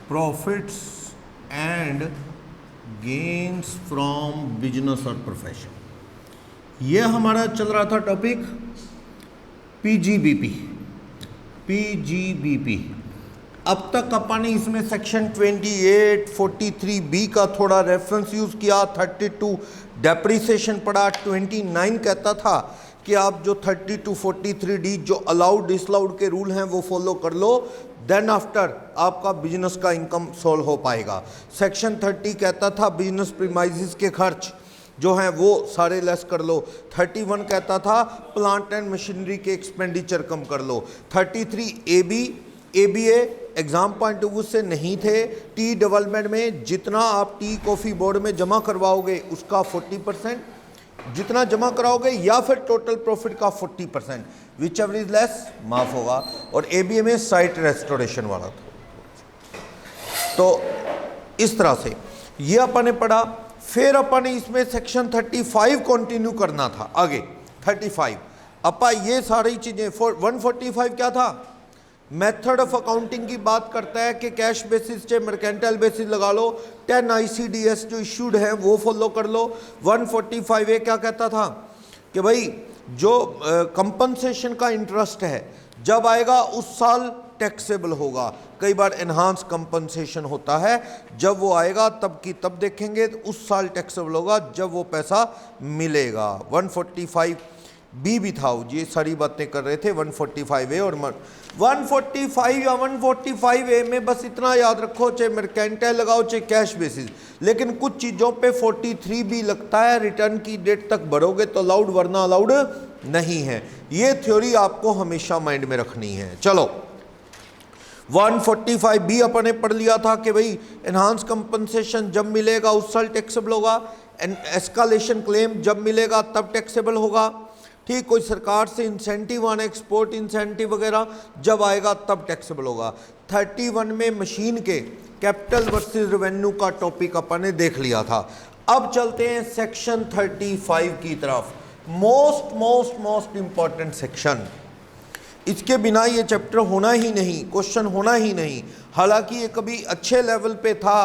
Profits and gains from business और profession. ये हमारा चल रहा था टॉपिक पीजीबीपी। अब तक अपन ने इसमें सेक्शन 28, 43B का थोड़ा रेफरेंस यूज़ किया, 32 डेप्रिसिएशन पढ़ा, 29 कहता था कि आप जो 32, 43D जो अलाउड डिसअलाउड के रूल हैं वो फॉलो कर लो, देन आफ्टर आपका बिजनेस का इनकम सोल्व हो पाएगा। सेक्शन 30 कहता था बिजनेस प्रीमाइजेस के खर्च जो हैं वो सारे लेस कर लो। 31 कहता था प्लांट एंड मशीनरी के एक्सपेंडिचर कम कर लो। 33 ABA exam point of view से नहीं थे। टी डेवलपमेंट में जितना आप टी कॉफ़ी बोर्ड में जमा करवाओगे उसका 40%, जितना जमा कराओगे या फिर टोटल प्रॉफिट का 40%, विच एवर इज लेस माफ होगा। और ABA में साइट रेस्टोरेशन वाला था। तो इस तरह से ये अपन ने पढ़ा। फिर अपन ने इसमें सेक्शन 35 कंटिन्यू करना था आगे। 35 अपा ये सारी चीज़ें 145 क्या था, मेथड ऑफ अकाउंटिंग की बात करता है कि कैश बेसिस चाहे मर्केंटाइल बेसिस लगा लो, 10 ICDS जो इशूड हैं वो फॉलो कर लो। 145A क्या कहता था कि भाई जो कंपनसेशन का इंटरेस्ट है जब आएगा उस साल टैक्सेबल होगा। कई बार एनहांस कंपनसेशन होता है, जब वो आएगा तब की तब देखेंगे, तो उस साल टैक्सेबल होगा जब वो पैसा मिलेगा। 145B भी था, ये सारी बातें कर रहे थे 145A और 145 या 145A में बस इतना याद रखो, चाहे मर्केंटाइल लगाओ चाहे कैश बेसिस, लेकिन कुछ चीज़ों पे 43 भी लगता है। रिटर्न की डेट तक भरोगे तो अलाउड, वरना अलाउड नहीं है। ये थ्योरी आपको हमेशा माइंड में रखनी है। चलो 145B अपन ने पढ़ लिया था कि भाई एनहांस कंपनसेशन जब मिलेगा उस साल टैक्सेबल होगा, एस्कालेशन क्लेम जब मिलेगा तब टैक्सेबल होगा। ठीक, कोई सरकार से इंसेंटिव आना, एक्सपोर्ट इंसेंटिव वगैरह जब आएगा तब टैक्सेबल होगा। 31 में मशीन के कैपिटल वर्सेस रेवेन्यू का टॉपिक अपन ने देख लिया था। अब चलते हैं सेक्शन 35 की तरफ। मोस्ट इंपॉर्टेंट सेक्शन, इसके बिना ये चैप्टर होना ही नहीं, क्वेश्चन होना ही नहीं। हालांकि ये कभी अच्छे लेवल पे था,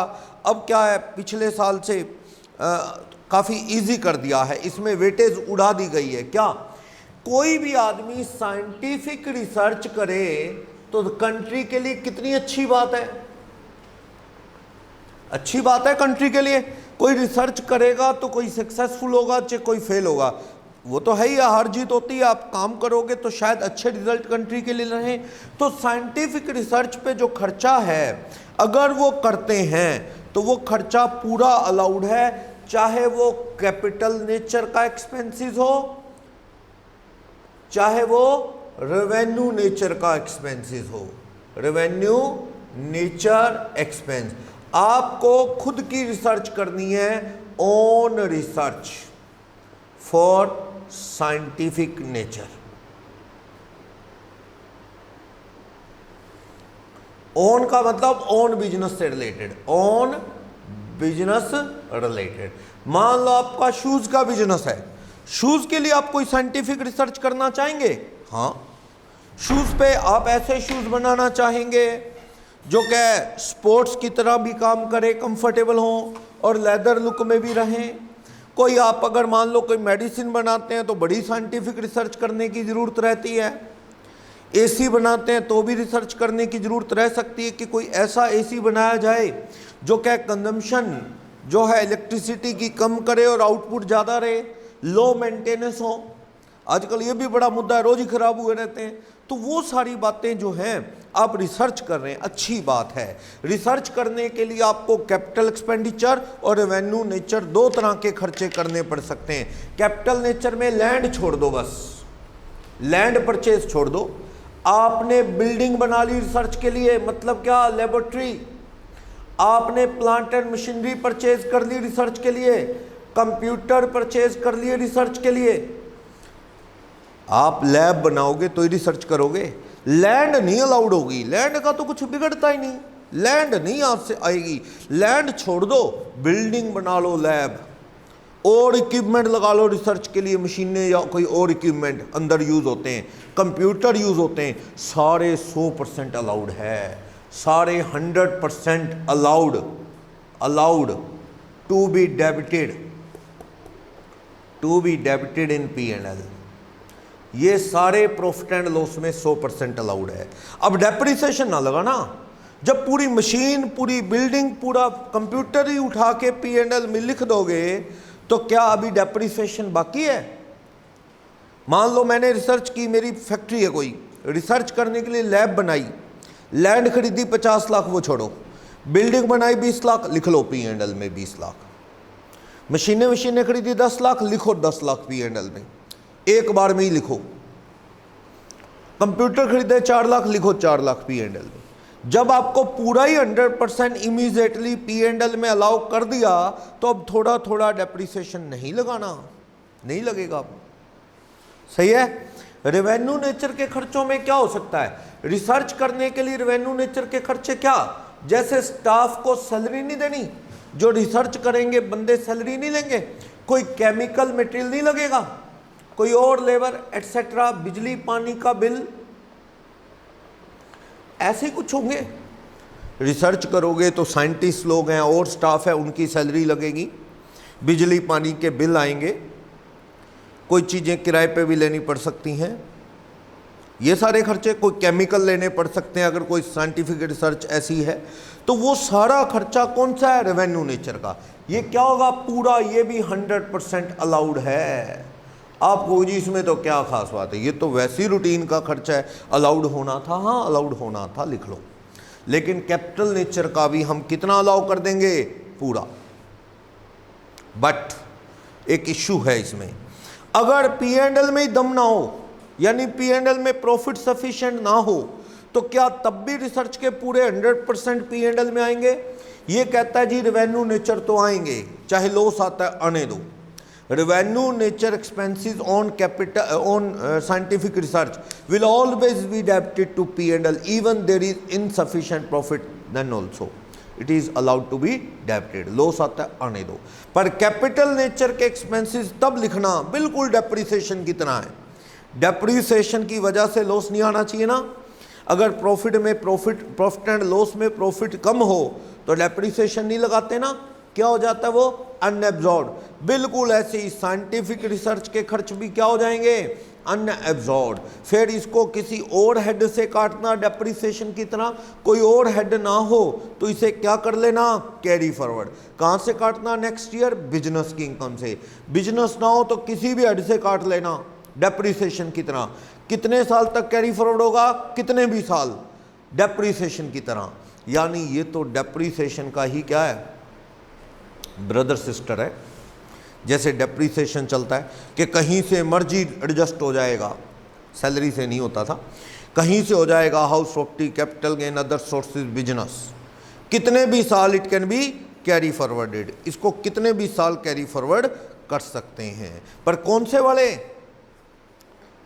अब क्या है पिछले साल से काफ़ी इजी कर दिया है, इसमें वेटेज उड़ा दी गई है। क्या कोई भी आदमी साइंटिफिक रिसर्च करे तो कंट्री के लिए कितनी अच्छी बात है, अच्छी बात है कंट्री के लिए। कोई रिसर्च करेगा तो कोई सक्सेसफुल होगा चाहे कोई फेल होगा, वो तो है ही, हार जीत होती है। आप काम करोगे तो शायद अच्छे रिजल्ट कंट्री के लिए रहे। तो साइंटिफिक रिसर्च पे जो खर्चा है अगर वो करते हैं तो वो खर्चा पूरा अलाउड है, चाहे वो कैपिटल नेचर का एक्सपेंसेस हो चाहे वो रेवेन्यू नेचर का एक्सपेंसेस हो। रेवेन्यू नेचर एक्सपेंस, आपको खुद की रिसर्च करनी है, own research for scientific nature. Own का मतलब ओन बिजनेस से रिलेटेड, ओन बिजनेस रिलेटेड। मान लो आपका शूज का बिजनेस है, शूज के लिए आप कोई साइंटिफिक रिसर्च करना चाहेंगे? हाँ, शूज पे आप ऐसे शूज बनाना चाहेंगे जो क्या स्पोर्ट्स की तरह भी काम करे, कंफर्टेबल हो और लेदर लुक में भी रहें। कोई आप अगर मान लो कोई मेडिसिन बनाते हैं तो बड़ी साइंटिफिक रिसर्च करने की ज़रूरत रहती है। AC बनाते हैं तो भी रिसर्च करने की ज़रूरत रह सकती है कि कोई ऐसा AC बनाया जाए जो क्या कंजम्पशन जो है इलेक्ट्रिसिटी की कम करे और आउटपुट ज़्यादा रहे, लो मेंटेनेंस हो। आजकल ये भी बड़ा मुद्दा है, रोज़ ही ख़राब हुए रहते हैं। तो वो सारी बातें जो हैं आप रिसर्च कर रहे हैं, अच्छी बात है। रिसर्च करने के लिए आपको कैपिटल एक्सपेंडिचर और रेवेन्यू नेचर दो तरह के खर्चे करने पड़ सकते हैं। कैपिटल नेचर में लैंड छोड़ दो, बस लैंड परचेज छोड़ दो। आपने बिल्डिंग बना ली रिसर्च के लिए, मतलब क्या, लेबोरेटरी। आपने प्लांट एंड मशीनरी परचेज कर ली रिसर्च के लिए, कंप्यूटर परचेज कर लिए रिसर्च के लिए। आप लैब बनाओगे तो ही रिसर्च करोगे, लैंड नहीं अलाउड होगी। लैंड का तो कुछ बिगड़ता ही नहीं, लैंड नहीं आपसे आएगी। लैंड छोड़ दो, बिल्डिंग बना लो, लैब और इक्विपमेंट लगा लो रिसर्च के लिए, मशीनें या कोई और इक्विपमेंट अंदर यूज़ होते हैं, कंप्यूटर यूज़ होते हैं, सारे 100% अलाउड है, सारे 100% allowed to be debited in P&L। ये सारे प्रॉफिट एंड लॉस में 100% अलाउड है। अब डेप्रिसिएशन ना लगा ना, जब पूरी मशीन, पूरी बिल्डिंग, पूरा कंप्यूटर ही उठा के P&L में लिख दोगे तो क्या अभी डेप्रिसिएशन बाकी है? मान लो मैंने रिसर्च की, मेरी फैक्ट्री है कोई, रिसर्च करने के लिए लैब बनाई, लैंड खरीदी 50 लाख, वो छोड़ो, बिल्डिंग बनाई 20 लाख, लिख लो P&L में 20 लाख। मशीनें खरीदी 10 लाख, लिखो 10 लाख P&L में, एक बार में ही लिखो। कंप्यूटर खरीदे 4 लाख, लिखो 4 लाख P&L में। जब आपको पूरा ही 100% इमीडिएटली P&L में अलाउ कर दिया तो अब थोड़ा थोड़ा डेप्रिसिएशन नहीं लगाना, नहीं लगेगा अब। सही है। रेवेन्यू नेचर के खर्चों में क्या हो सकता है? रिसर्च करने के लिए रेवेन्यू नेचर के खर्चे क्या? जैसे स्टाफ को सैलरी नहीं देनी, जो रिसर्च करेंगे बंदे सैलरी नहीं लेंगे, कोई केमिकल मटेरियल नहीं लगेगा, कोई और लेबर एटसेट्रा, बिजली पानी का बिल, ऐसे कुछ होंगे। रिसर्च करोगे तो साइंटिस्ट लोग हैं और स्टाफ है, उनकी सैलरी लगेगी, बिजली पानी के बिल आएंगे, कोई चीज़ें किराए पे भी लेनी पड़ सकती हैं, ये सारे खर्चे, कोई केमिकल लेने पड़ सकते हैं अगर कोई साइंटिफिक रिसर्च ऐसी है, तो वो सारा खर्चा कौन सा है? रेवेन्यू नेचर का। ये क्या होगा? पूरा ये भी 100% अलाउड है। आपको जी इसमें तो क्या खास बात है, ये तो वैसी रूटीन का खर्चा है, अलाउड होना था। हाँ अलाउड होना था, लिख लो। लेकिन कैपिटल नेचर का भी हम कितना अलाउ कर देंगे? पूरा। बट एक इश्यू है इसमें, अगर P&L में ही दम ना हो, यानी P&L में प्रॉफिट सफिशिएंट ना हो, तो क्या तब भी रिसर्च के पूरे 100% P&L में आएंगे? ये कहता है जी रेवेन्यू नेचर तो आएंगे, चाहे लॉस आता है आने दो। Revenue nature expenses on capital on scientific research will always be debited to P&L even there is insufficient profit, then also it is allowed to be debited. Loss आता है आने दो। पर कैपिटल नेचर के एक्सपेंसेस तब लिखना बिल्कुल depreciation की तरह है। डेप्रिसिएशन की वजह से लॉस नहीं आना चाहिए ना। अगर प्रॉफिट एंड लॉस में प्रॉफिट कम हो तो डेप्रिसिएशन नहीं लगाते ना, क्या हो जाता है? वो अनएब्जॉर्ब। बिल्कुल ऐसे ही साइंटिफिक रिसर्च के खर्च भी क्या हो जाएंगे? अनएब्जॉर्ब। फिर इसको किसी और हेड से काटना डेप्रिसिएशन की तरह, कोई और हेड ना हो तो इसे क्या कर लेना? Carry forward. कहाँ से काटना? नेक्स्ट ईयर बिजनेस की इनकम से। बिजनेस ना हो तो किसी भी हेड से काट लेना डेप्रिसिएशन की तरह। कितने साल तक कैरी फॉरवर्ड होगा? कितने भी साल, डेप्रिसिएशन की तरह। यानी ये तो डेप्रिसिएशन का ही क्या है? ब्रदर सिस्टर है। जैसे डेप्रिसिएशन चलता है कि कहीं से मर्जी एडजस्ट हो जाएगा, सैलरी से नहीं होता था, कहीं से हो जाएगा, house property, capital gain, other sources, business, कितने भी साल it can be carry forwarded. इसको कितने भी साल कैरी फॉरवर्ड कर सकते हैं। पर कौन से वाले?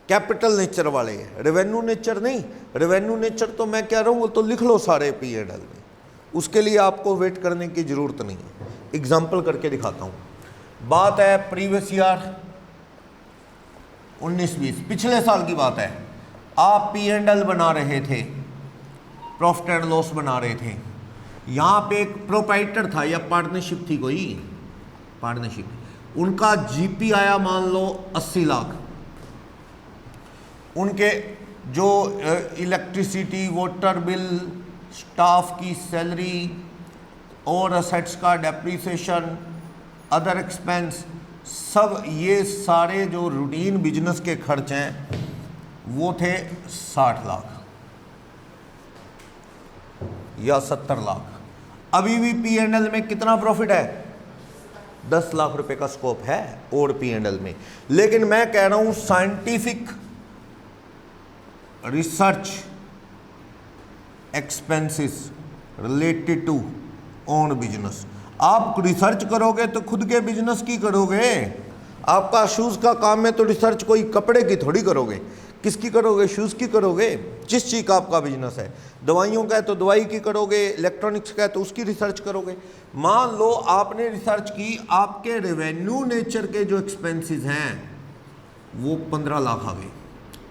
कैपिटल नेचर वाले, रेवेन्यू नेचर नहीं। रेवेन्यू नेचर तो मैं कह रहा हूँ वो तो लिख लो सारे P&L में, उसके लिए आपको वेट करने की ज़रूरत नहीं है। एग्जाम्पल करके दिखाता हूँ। बात है प्रीवियस ईयर 19-20, पिछले साल की बात है। आप P&L बना रहे थे, प्रॉफिट एंड लॉस बना रहे थे। यहाँ पे एक प्रोप्राइटर था या पार्टनरशिप थी, कोई पार्टनरशिप, उनका GP आया मान लो 80 लाख। उनके जो इलेक्ट्रिसिटी, वाटर बिल, स्टाफ की सैलरी और असेट्स का डेप्रिसिएशन, अदर एक्सपेंस, सब ये सारे जो रूटीन बिजनेस के खर्च हैं वो थे 60 लाख या 70 लाख। अभी भी P&L में कितना प्रॉफिट है? 10 लाख रुपए का स्कोप है और P&L में। लेकिन मैं कह रहा हूं scientific research expenses related to own business. आप रिसर्च करोगे तो खुद के बिजनेस की करोगे। आपका शूज़ का काम है तो रिसर्च कोई कपड़े की थोड़ी करोगे। किसकी करोगे? शूज़ की करोगे। जिस चीज़ का आपका बिजनेस है, दवाइयों का है तो दवाई की करोगे, इलेक्ट्रॉनिक्स का है तो उसकी रिसर्च करोगे। मान लो आपने रिसर्च की, आपके रेवेन्यू नेचर के जो एक्सपेंसेस हैं वो 15 लाख आ गए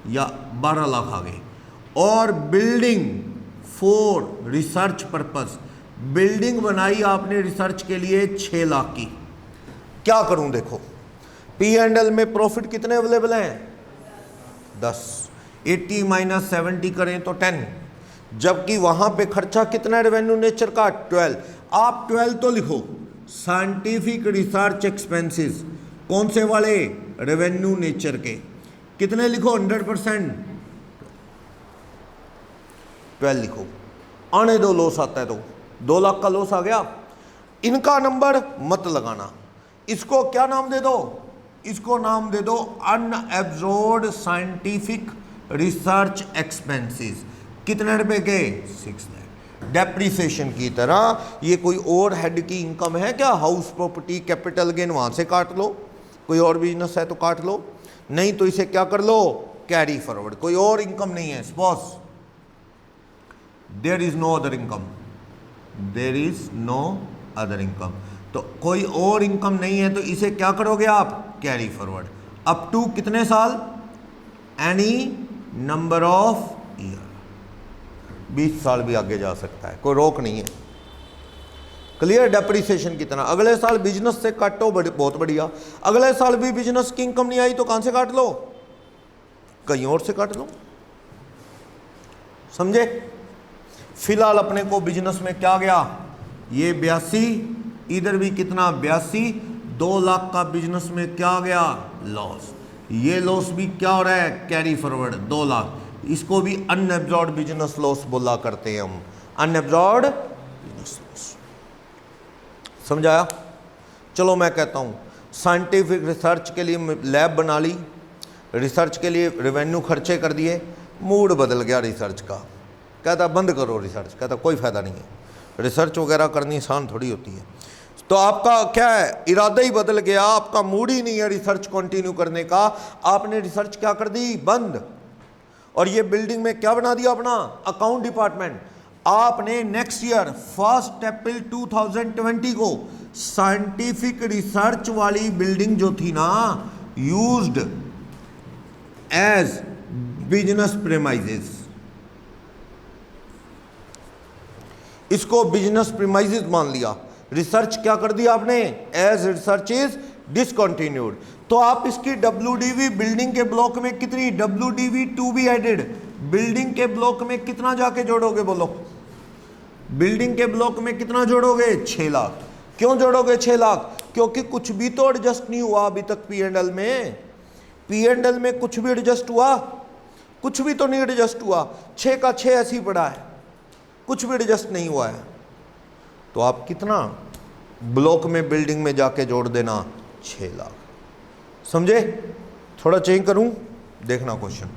या 12 लाख आ गए, और building for research purpose, building बनाई आपने रिसर्च के लिए 6 लाख की। क्या करूं देखो, पी एंड एल में प्रॉफिट कितने अवेलेबल हैं? 10। 80 माइनस 70 करें तो 10, जबकि वहां पे खर्चा कितना रेवेन्यू नेचर का? 12। आप 12 तो लिखो। साइंटिफिक रिसर्च एक्सपेंसेस कौन से वाले? रेवेन्यू नेचर के। कितने लिखो? 100%। 12 लिखो। आने दो, लॉस आता है तो 2 लाख का लॉस आ गया। इनका नंबर मत लगाना। इसको क्या नाम दे दो? इसको नाम दे दो अनएब्जॉर्ब्ड साइंटिफिक रिसर्च एक्सपेंसेस। कितने रुपए के? 6 लाख। डेप्रिसिएशन की तरह ये कोई और हेड की इनकम है क्या? हाउस प्रॉपर्टी, कैपिटल गेन, वहां से काट लो। कोई और बिजनेस है तो काट लो, नहीं तो इसे क्या कर लो? Carry forward. कोई और इनकम नहीं है। Suppose there is no other income, there is no other income, तो कोई और इनकम नहीं है तो इसे क्या करोगे आप? Carry forward. अप टू कितने साल? Any number of year. 20 साल भी आगे जा सकता है, कोई रोक नहीं है। क्लियर? डेप्रिसिएशन कितना? अगले साल बिजनेस से काटो, बहुत बढ़िया। अगले साल भी बिजनेस की इनकम नहीं आई तो कहां से काट लो? कहीं और से काट लो। समझे? फिलहाल अपने को बिजनेस में क्या गया? ये 82, इधर भी कितना? 82। 2 लाख का बिजनेस में क्या गया? लॉस। ये लॉस भी क्या हो रहा है? Carry forward 2 lakh. इसको भी अनएब्जॉर्ब्ड बिजनेस लॉस बोला करते हैं हम, अनएब्जॉर्ब्ड बिजनेस लॉस। समझाया? चलो मैं कहता हूं साइंटिफिक रिसर्च के लिए लैब बना ली, रिसर्च के लिए रेवेन्यू खर्चे कर दिए, मूड बदल गया रिसर्च का। कहता बंद करो रिसर्च, कहता कोई फायदा नहीं है, रिसर्च वगैरह करनी आसान थोड़ी होती है। तो आपका क्या है? इरादा ही बदल गया, आपका मूड ही नहीं है रिसर्च कंटिन्यू करने का। आपने रिसर्च क्या कर दी? बंद। और ये बिल्डिंग में क्या बना दिया अपना? Account department. आपने नेक्स्ट ईयर 1 अप्रैल 2020 को साइंटिफिक रिसर्च वाली बिल्डिंग जो थी ना, यूज्ड एज बिजनेस प्रेमाइजेस, इसको बिजनेस प्रीमाइजेस मान लिया। रिसर्च क्या कर दिया आपने? As research is discontinued. तो आप इसकी WDV बिल्डिंग के ब्लॉक में कितनी? WDV to be added. Building के ब्लॉक में कितना जाके जोड़ोगे? बोलो, बिल्डिंग के ब्लॉक में कितना जोड़ोगे? 6 लाख। क्यों जोड़ोगे 6 लाख? क्योंकि कुछ भी तो एडजस्ट नहीं हुआ अभी तक P&L में। P&L में कुछ भी एडजस्ट हुआ? कुछ भी तो नहीं एडजस्ट हुआ। 6 का 6 ऐसे ही पड़ा है, कुछ भी एडजस्ट नहीं हुआ है। तो आप कितना ब्लॉक में बिल्डिंग में जाके जोड़ देना? 6 लाख। समझे? थोड़ा चेंज करूं, देखना क्वेश्चन।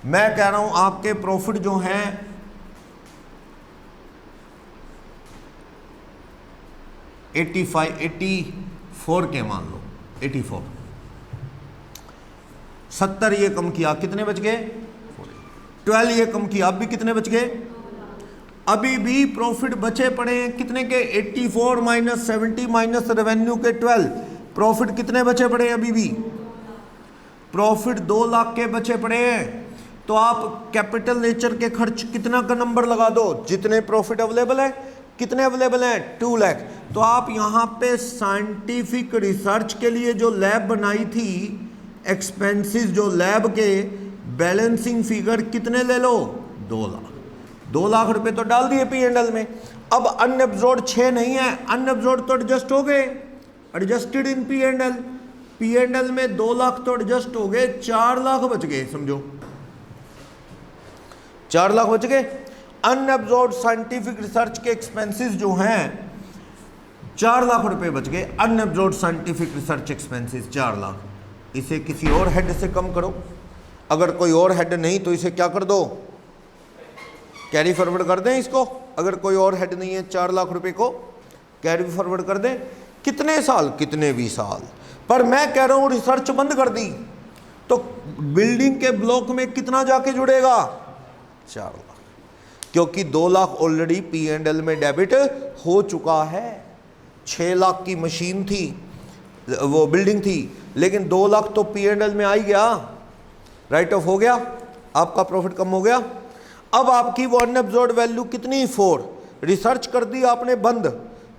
मैं कह रहा हूं आपके प्रॉफिट जो हैं 84 के मान लो, 84, 70 ये कम किया, कितने बच गए? 12 ये कम किया, अब भी कितने बच गए? अभी भी प्रॉफिट बचे पड़े हैं कितने के? 84 माइनस 70 माइनस रेवेन्यू के 12, प्रॉफिट कितने बचे पड़े हैं? अभी भी प्रॉफिट 2 लाख के बचे पड़े हैं। तो आप कैपिटल नेचर के खर्च कितना का नंबर लगा दो? जितने प्रॉफिट अवेलेबल है, कितने अवेलेबल हैं? 2 लाख। तो आप यहां पे साइंटिफिक रिसर्च के लिए जो लैब बनाई थी, एक्सपेंसेस जो लैब के, बैलेंसिंग फिगर कितने ले लो? 2 लाख। 2 लाख रुपए तो डाल दिए P&L में। अब अनएब्जॉर्ब्ड 6 नहीं है, अनएब्जॉर्ब्ड तो एडजस्ट हो गए, एडजस्टेड इन P&L। P&L में 2 लाख तो एडजस्ट हो गए, 4 लाख बच गए। समझो, 4 लाख बच गए। अनएब्जॉर्ब्ड साइंटिफिक रिसर्च के एक्सपेंसेस जो हैं 4 लाख रुपए बच गए। Unabsorbed scientific research expenses 4 lakh. इसे किसी और हेड से कम करो। अगर कोई और हेड नहीं तो इसे क्या कर दो? कैरी फॉरवर्ड कर दें इसको। अगर कोई और हेड नहीं है 4 लाख रुपए को कैरी फॉरवर्ड कर दें। कितने साल? कितने भी साल। पर मैं कह रहा हूं रिसर्च बंद कर दी तो बिल्डिंग के ब्लॉक में कितना जाके जुड़ेगा? 4 लाख। क्योंकि 2 लाख ऑलरेडी P&L में डेबिट हो चुका है। 6 लाख की मशीन थी, वो बिल्डिंग थी, लेकिन 2 लाख तो P&L में आ ही गया, राइट ऑफ हो गया, आपका प्रॉफिट कम हो गया। अब आपकी वो अनएब्जॉर्ब्ड वैल्यू कितनी 4, रिसर्च कर दी आपने बंद,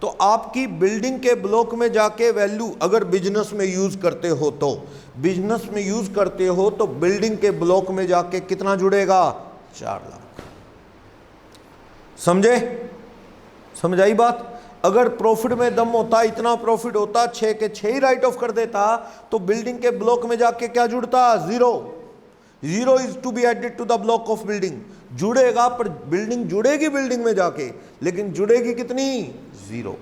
तो आपकी बिल्डिंग के ब्लॉक में जाके वैल्यू अगर बिजनेस में यूज करते हो तो बिजनेस में यूज करते हो तो बिल्डिंग के ब्लॉक में जाके कितना जुड़ेगा 4 लाख। समझे, समझाई बात। अगर प्रॉफिट में दम होता, इतना प्रॉफिट होता 6 के 6 ही राइट ऑफ कर देता तो बिल्डिंग के ब्लॉक में जाके क्या जुड़ता 0। 0 is to be added to the block of building. जुड़ेगा पर बिल्डिंग जुड़ेगी बिल्डिंग में जाके, लेकिन जुड़ेगी कितनी 0।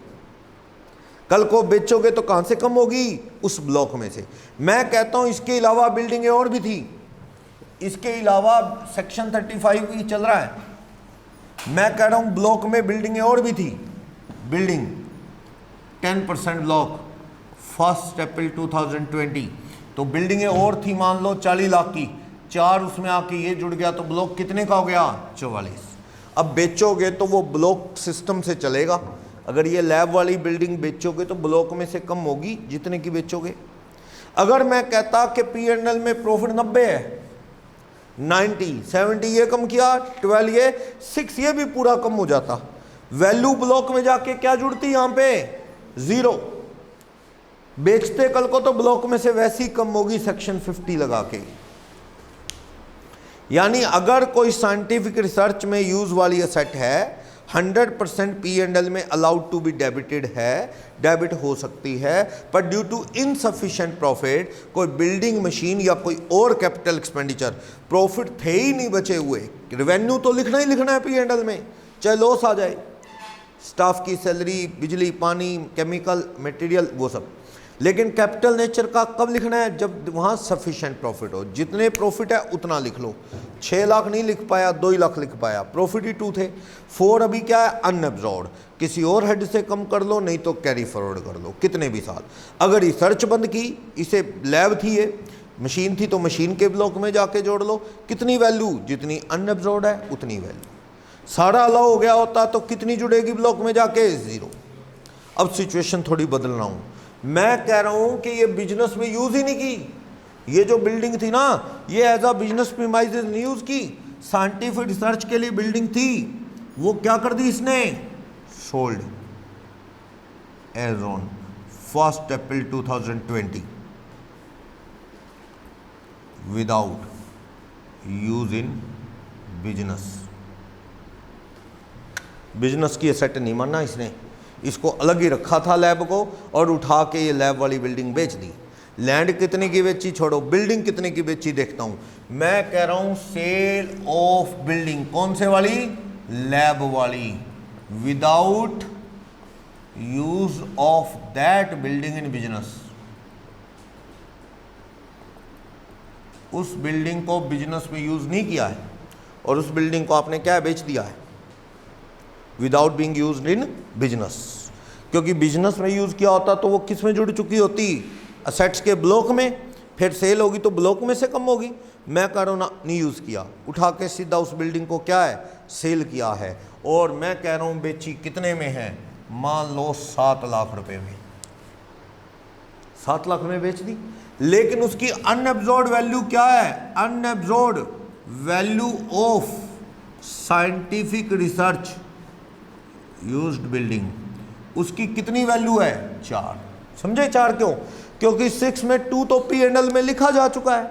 कल को बेचोगे तो कहां से कम होगी उस ब्लॉक में से। मैं कहता हूं इसके अलावा बिल्डिंगें और भी थी, इसके अलावा सेक्शन 35 भी चल रहा है। मैं कह रहा हूं ब्लॉक में बिल्डिंगें और भी थी। बिल्डिंग 10% ब्लॉक 1 अप्रैल 2020, तो बिल्डिंगें और थी मान लो 40 लाख की, 4 उसमें आके ये जुड़ गया तो ब्लॉक कितने का हो गया 44। अब बेचोगे तो वो ब्लॉक सिस्टम से चलेगा। अगर ये लैब वाली बिल्डिंग बेचोगे तो ब्लॉक में से कम होगी जितने की बेचोगे। अगर मैं कहता कि P&L में प्रॉफिट 90 है, 90, 70 ये कम किया, 12 ये, 6 ये भी पूरा कम हो जाता। वैल्यू ब्लॉक में जाके क्या जुड़ती यहां पे 0। बेचते कल को तो ब्लॉक में से वैसी कम होगी सेक्शन 50 लगा के। यानी अगर कोई साइंटिफिक रिसर्च में यूज वाली एसेट है 100% P&L में अलाउड टू बी डेबिटेड है, डेबिट हो सकती है, पर ड्यू टू इनसफिशिएंट प्रॉफिट कोई बिल्डिंग मशीन या कोई और कैपिटल एक्सपेंडिचर प्रॉफिट थे ही नहीं बचे हुए, रेवेन्यू तो लिखना ही लिखना है P&L में, चाहे लॉस आ जाए, स्टाफ की सैलरी, बिजली, पानी, केमिकल, मटेरियल, वो सब। लेकिन कैपिटल नेचर का कब लिखना है जब वहाँ सफिशिएंट प्रॉफिट हो। जितने प्रॉफिट है उतना लिख लो। 6 लाख नहीं लिख पाया, 2 लाख लिख पाया, प्रॉफिट ही 2 थे। 4 अभी क्या है अनएब्जॉर्ब्ड, किसी और हेड से कम कर लो, नहीं तो कैरी फॉरवर्ड कर लो कितने भी साल। अगर रिसर्च बंद की, इसे लैब थी, ये मशीन थी तो मशीन के ब्लॉक में जाके जोड़ लो, कितनी वैल्यू जितनी अनएब्जॉर्ब्ड है उतनी वैल्यू। सारा अलाउ हो गया होता तो कितनी जुड़ेगी ब्लॉक में जाके 0। अब सिचुएशन थोड़ी बदल रहा हूँ, मैं कह रहा हूं कि ये बिजनेस में यूज ही नहीं की। ये जो बिल्डिंग थी ना, ये एज अ बिजनेस प्रीमाइसेस नहीं यूज की, साइंटिफिक रिसर्च के लिए बिल्डिंग थी, वो क्या कर दी इसने sold as on 1 April 2020 without use in business. Business की एसेट नहीं माना इसने, इसको अलग ही रखा था लैब को, और उठा के ये लैब वाली बिल्डिंग बेच दी। लैंड कितने की बेची छोड़ो, बिल्डिंग कितने की बेची देखता हूं। मैं कह रहा हूं सेल ऑफ बिल्डिंग, कौन से वाली लैब वाली, without use of that building in business. उस बिल्डिंग को बिजनेस में यूज नहीं किया है और उस बिल्डिंग को आपने क्या बेच दिया है without being used in business. क्योंकि बिजनेस में यूज किया होता तो वो किस में जुड़ चुकी होती, असेट्स के ब्लॉक में, फिर सेल होगी तो ब्लॉक में से कम होगी। मैं कह रहा हूँ ना, नहीं यूज किया, उठा के सीधा उस बिल्डिंग को क्या है सेल किया है, और मैं कह रहा हूँ बेची कितने में है, मान लो 7 लाख रुपए में, 7 लाख में बेच दी। लेकिन उसकी अनएब्जॉर्ब्ड वैल्यू क्या है, unabsorbed value of scientific research used building, उसकी कितनी वैल्यू है 4। समझे 4 क्यों, क्योंकि 6 में 2 तो P&L में लिखा जा चुका है,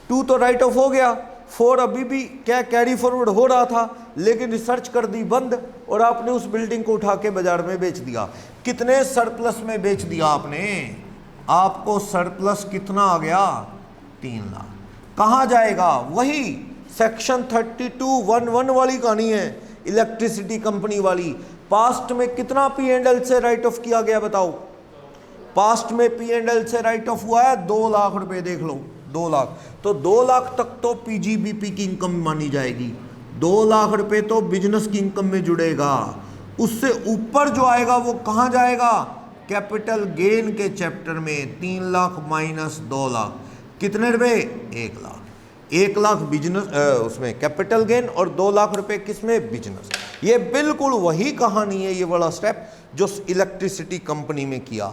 2 तो राइट ऑफ हो गया, 4 अभी भी क्या कैरी फॉरवर्ड हो रहा था, लेकिन रिसर्च कर दी बंद और आपने उस बिल्डिंग को उठा के बाजार में बेच दिया। कितने सरप्लस में बेच दिया आपने, आपको सरप्लस कितना आ गया 3 लाख। कहाँ जाएगा, वही सेक्शन 32(1)(1) वाली कहानी है, इलेक्ट्रिसिटी कंपनी वाली। पास्ट में कितना P&L से राइट ऑफ किया गया बताओ, पास्ट में P&L से राइट ऑफ हुआ है 2 लाख रुपए, देख लो 2 लाख, तो 2 लाख तक तो PGBP की इनकम मानी जाएगी, 2 लाख रुपए तो बिजनेस की इनकम में जुड़ेगा। उससे ऊपर जो आएगा वो कहाँ जाएगा, कैपिटल गेन के चैप्टर में। 3 लाख माइनस 2 लाख कितने रुपए, 1 लाख। 1 लाख बिजनेस उसमें कैपिटल गेन और 2 लाख रुपए किसमें, बिजनेस। ये बिल्कुल वही कहानी है, ये वाला स्टेप जो इलेक्ट्रिसिटी कंपनी में किया।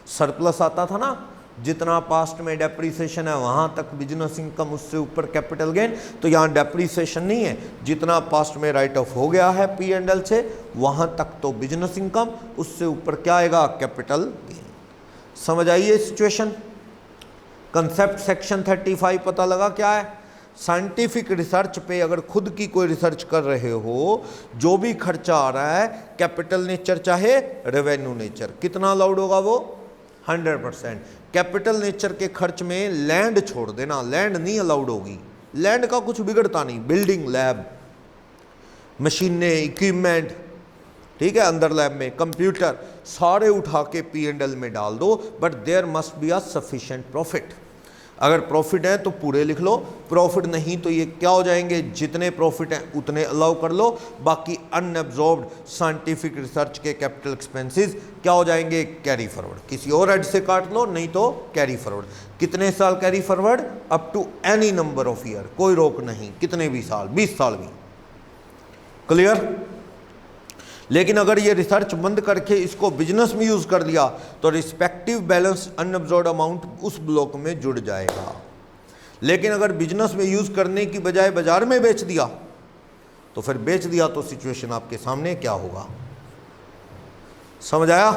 सरप्लस आता था ना, जितना पास्ट में डेप्रीसिएशन है वहाँ तक बिजनेस इनकम, उससे ऊपर कैपिटल गेन। तो यहाँ डेप्रीसिएशन नहीं है, जितना पास्ट में राइट ऑफ हो गया है पी एंड एल से वहाँ तक तो बिजनेस इनकम, उससे ऊपर क्या आएगा, कैपिटल गेन। समझ आइए सिचुएशन। कंसेप्ट सेक्शन 35 पता लगा क्या है। साइंटिफिक रिसर्च पे अगर खुद की कोई रिसर्च कर रहे हो, जो भी खर्चा आ रहा है कैपिटल नेचर चाहे रेवेन्यू नेचर, कितना अलाउड होगा वो 100%। कैपिटल नेचर के खर्च में लैंड छोड़ देना, लैंड नहीं अलाउड होगी, लैंड का कुछ बिगड़ता नहीं, बिल्डिंग, लैब, मशीनें, इक्विपमेंट, ठीक है, अंदर लैब में कंप्यूटर, सारे उठा के पी एंड एल में डाल दो, but there must be a sufficient profit. अगर प्रॉफिट है तो पूरे लिख लो, प्रॉफिट नहीं तो ये क्या हो जाएंगे, जितने प्रॉफिट हैं उतने अलाउ कर लो, बाकी अनएब्जॉर्ब्ड साइंटिफिक रिसर्च के कैपिटल एक्सपेंसेस क्या हो जाएंगे, कैरी फॉरवर्ड। किसी और हेड से काट लो, नहीं तो कैरी फॉरवर्ड। कितने साल carry forward, up to any number of year, कोई रोक नहीं, कितने भी साल, 20 साल भी। क्लियर। लेकिन अगर ये रिसर्च बंद करके इसको बिजनेस में यूज कर दिया तो रिस्पेक्टिव बैलेंस अनअब्जॉर्ब्ड अमाउंट उस ब्लॉक में जुड़ जाएगा। लेकिन अगर बिजनेस में यूज करने की बजाय बाजार में बेच दिया तो फिर बेच दिया तो सिचुएशन आपके सामने क्या होगा। समझ आया,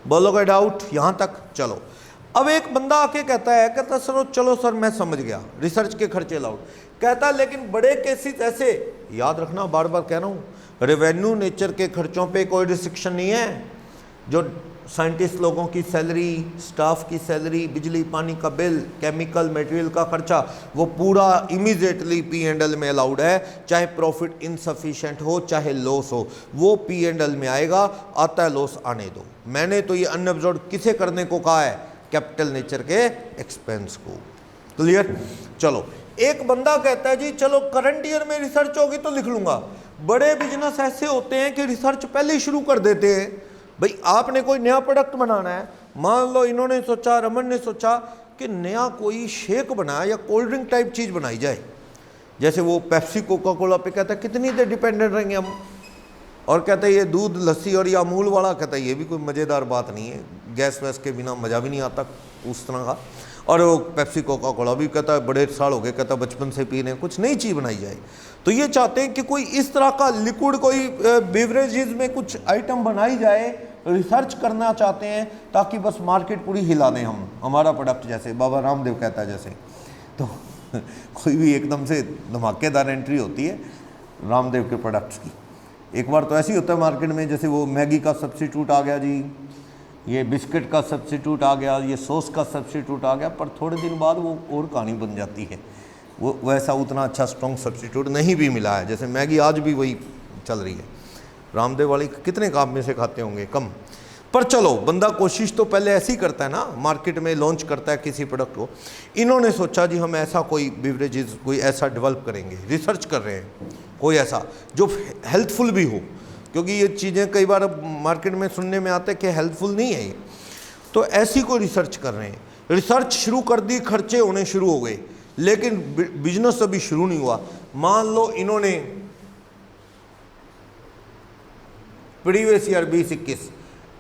बोलोगे डाउट यहां तक। चलो अब एक बंदा आके कहता सर चलो सर मैं समझ गया, रिसर्च के खर्चे अलाउड, कहता लेकिन बड़े केसेस ऐसे, याद रखना बार बार कह रहा हूं, रेवेन्यू नेचर के खर्चों पे कोई रिस्ट्रिक्शन नहीं है। जो साइंटिस्ट लोगों की सैलरी, स्टाफ की सैलरी, बिजली पानी का बिल, केमिकल मटेरियल का खर्चा, वो पूरा इमीडिएटली पी एंड एल में अलाउड है, चाहे प्रॉफिट इनसफिशिएंट हो चाहे लॉस हो, वो पी एंड एल में आएगा। आता है लॉस आने दो। मैंने तो ये अनअब्जॉर्ब्ड किसे करने को कहा है, कैपिटल नेचर के एक्सपेंस को। क्लियर। चलो एक बंदा कहता है जी चलो करंट ईयर में रिसर्च होगी तो लिख लूंगा। बड़े बिजनेस ऐसे होते हैं कि रिसर्च पहले ही शुरू कर देते हैं। भाई आपने कोई नया प्रोडक्ट बनाना है, मान लो इन्होंने सोचा, रमन ने सोचा कि नया कोई शेक बनाया या कोल्ड ड्रिंक टाइप चीज़ बनाई जाए, जैसे वो पेप्सी कोका कोला पे कहता है कितनी देर डिपेंडेंट रहेंगे हम, और कहता है ये दूध लस्सी और ये अमूल वाला, कहता है ये भी कोई मज़ेदार बात नहीं है, गैस वैस के बिना मज़ा भी नहीं आता उस तरह का। और वो पेप्सी कोका कोला भी कहता है बड़े साल हो गए, कहता है बचपन से पी रहे हैं, कुछ नई चीज़ बनाई जाए। तो ये चाहते हैं कि कोई इस तरह का लिक्विड, कोई बेवरेजेस में कुछ आइटम बनाई जाए, रिसर्च करना चाहते हैं ताकि बस मार्केट पूरी हिला दें हम, हमारा प्रोडक्ट, जैसे बाबा रामदेव कहता है जैसे। तो कोई भी एकदम से धमाकेदार एंट्री होती है रामदेव के प्रोडक्ट्स की। एक बार तो ऐसे ही होता है मार्केट में, जैसे वो मैगी का सब्स्टिट्यूट आ गया जी, ये बिस्किट का सब्स्टिट्यूट आ गया, ये सॉस का सब्स्टिट्यूट आ गया, पर थोड़े दिन बाद वो और कहानी बन जाती है, वो वैसा उतना अच्छा स्ट्रॉन्ग सब्स्टिट्यूट नहीं भी मिला है। जैसे मैगी आज भी वही चल रही है, रामदेव वाली कितने काम में से खाते होंगे, कम। पर चलो बंदा कोशिश तो पहले ऐसी ही करता है ना, मार्केट में लॉन्च करता है किसी प्रोडक्ट को। इन्होंने सोचा जी हम ऐसा कोई बेवरेजेस कोई ऐसा डेवलप करेंगे, रिसर्च कर रहे हैं कोई ऐसा जो हेल्थफुल भी हो, क्योंकि ये चीज़ें कई बार मार्केट में सुनने में आता है कि हेल्पफुल नहीं है ये। तो ऐसी कोई रिसर्च कर रहे हैं, रिसर्च शुरू कर दी, खर्चे होने शुरू हो गए, लेकिन बिजनेस अभी शुरू नहीं हुआ। मान लो इन्होंने प्रीवियस ईयर 2021,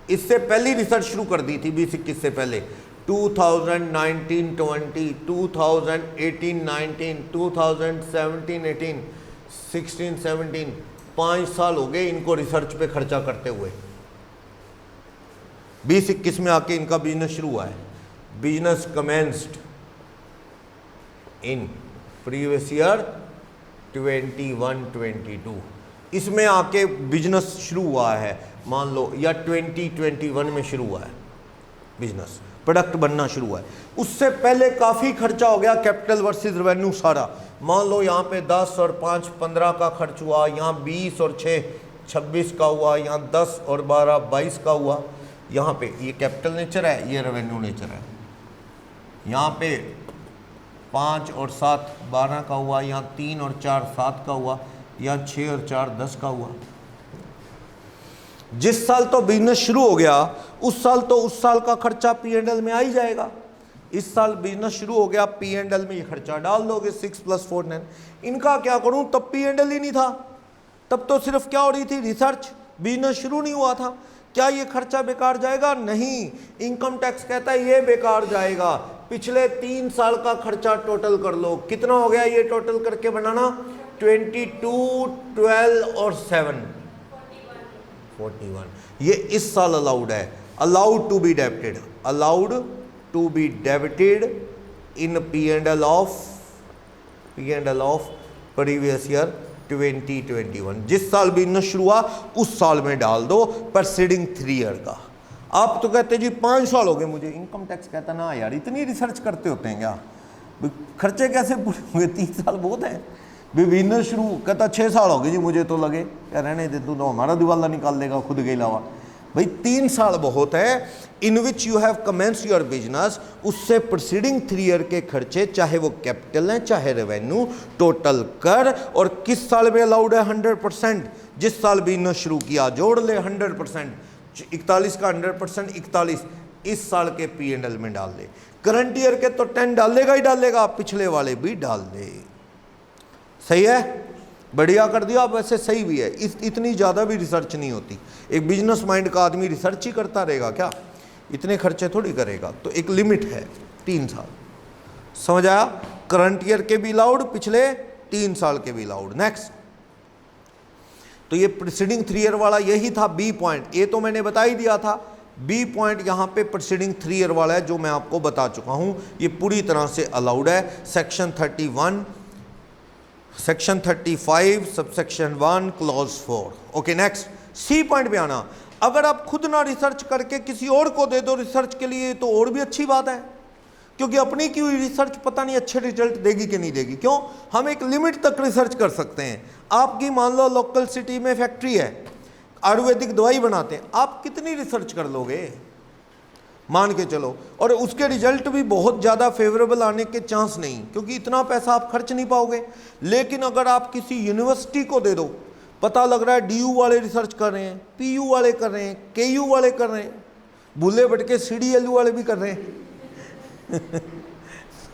इससे पहली रिसर्च शुरू कर दी थी 2021 से पहले, 2019-20, 2018-19, 2017-18, 16-17, 5 साल हो गए इनको रिसर्च पे खर्चा करते हुए। 2021 में आके इनका बिजनेस शुरू हुआ है। Business commenced in previous year 21-22, इसमें आके बिजनेस शुरू हुआ है मान लो, या 2021 में शुरू हुआ है बिजनेस, प्रोडक्ट बनना शुरू हुआ है। उससे पहले काफ़ी खर्चा हो गया, कैपिटल वर्सेस रेवेन्यू सारा। मान लो यहाँ पे 10 और 5 15 का खर्च हुआ, यहाँ 20 और 6 26 का हुआ, यहाँ 10 और 12 22 का हुआ। यहाँ पे ये कैपिटल नेचर है, ये रेवेन्यू नेचर है। यहाँ पे 5 और 7 12 का हुआ, यहाँ 3 और 4 7 का हुआ, यहाँ 6 और 4 10 का हुआ। जिस साल तो बिजनेस शुरू हो गया उस साल तो उस साल का खर्चा P&L में आ ही जाएगा। इस साल बिजनेस शुरू हो गया, P&L में ये खर्चा डाल दोगे 6 + 4 9। इनका क्या करूं, तब P&L ही नहीं था, तब तो सिर्फ क्या हो रही थी, रिसर्च, बिजनेस शुरू नहीं हुआ था। क्या ये खर्चा बेकार जाएगा? नहीं, इनकम टैक्स कहता है ये बेकार जाएगा। पिछले 3 साल का खर्चा टोटल कर लो, कितना हो गया ये टोटल करके बनाना? 22, 12 और 7 41। ये इस साल अलाउड है, allowed to be debited, allowed to be debited in P&L of previous year 2021। जिस साल बिजनेस शुरू हुआ उस साल में डाल दो प्रीसीडिंग 3 ईयर का। आप तो कहते जी 5 साल हो गए मुझे, इनकम टैक्स कहता ना यार इतनी रिसर्च करते होते हैं क्या, खर्चे कैसे पूरे होंगे, 3 साल बहुत है। बिजनेस शुरू कहता 6 साल हो गए जी मुझे तो लगे, क्या रहने दे तू तो हमारा दिवाला निकाल देगा खुद के अलावा। भाई 3 साल बहुत है, in which you have commence your business, उससे प्रीसीडिंग 3 ईयर के खर्चे चाहे वो कैपिटल हैं चाहे रेवेन्यू टोटल कर। और किस साल में अलाउड है? 100%। जिस साल बिजनेस शुरू किया जोड़ ले 100%, 41 का 100% 41 इस साल के P&L में डाल दे। करंट ईयर के तो 10 डालेगा ही डालेगा, पिछले वाले भी डाल दे। सही है, बढ़िया कर दिया। वैसे सही भी है, इतनी ज़्यादा भी रिसर्च नहीं होती। एक बिजनेस माइंड का आदमी रिसर्च ही करता रहेगा क्या, इतने खर्चे थोड़ी करेगा। तो एक लिमिट है 3 साल, समझ आया? करंट ईयर के भी अलाउड, पिछले 3 साल के भी अलाउड। नेक्स्ट, तो ये प्रीसीडिंग 3 ईयर वाला यही था बी पॉइंट। ए तो मैंने बता ही दिया था, बी पॉइंट यहाँ पे प्रीसीडिंग 3 ईयर वाला है जो मैं आपको बता चुका हूँ, ये पूरी तरह से अलाउड है। Section 31, section 35 subsection 1 clause 4। Okay next, C point पे आना। अगर आप खुद ना रिसर्च करके किसी और को दे दो रिसर्च के लिए तो और भी अच्छी बात है, क्योंकि अपनी की हुई रिसर्च पता नहीं अच्छे रिजल्ट देगी कि नहीं देगी। क्यों? हम एक लिमिट तक रिसर्च कर सकते हैं। आपकी मान लो लोकल सिटी में फैक्ट्री है, आयुर्वेदिक दवाई बनाते हैं, आप कितनी रिसर्च कर लोगे? मान के चलो, और उसके रिजल्ट भी बहुत ज़्यादा फेवरेबल आने के चांस नहीं, क्योंकि इतना पैसा आप खर्च नहीं पाओगे। लेकिन अगर आप किसी यूनिवर्सिटी को दे दो, पता लग रहा है DU वाले रिसर्च कर रहे हैं, PU वाले कर रहे हैं, KU वाले कर रहे हैं, भूले भटके CDLU वाले भी कर रहे हैं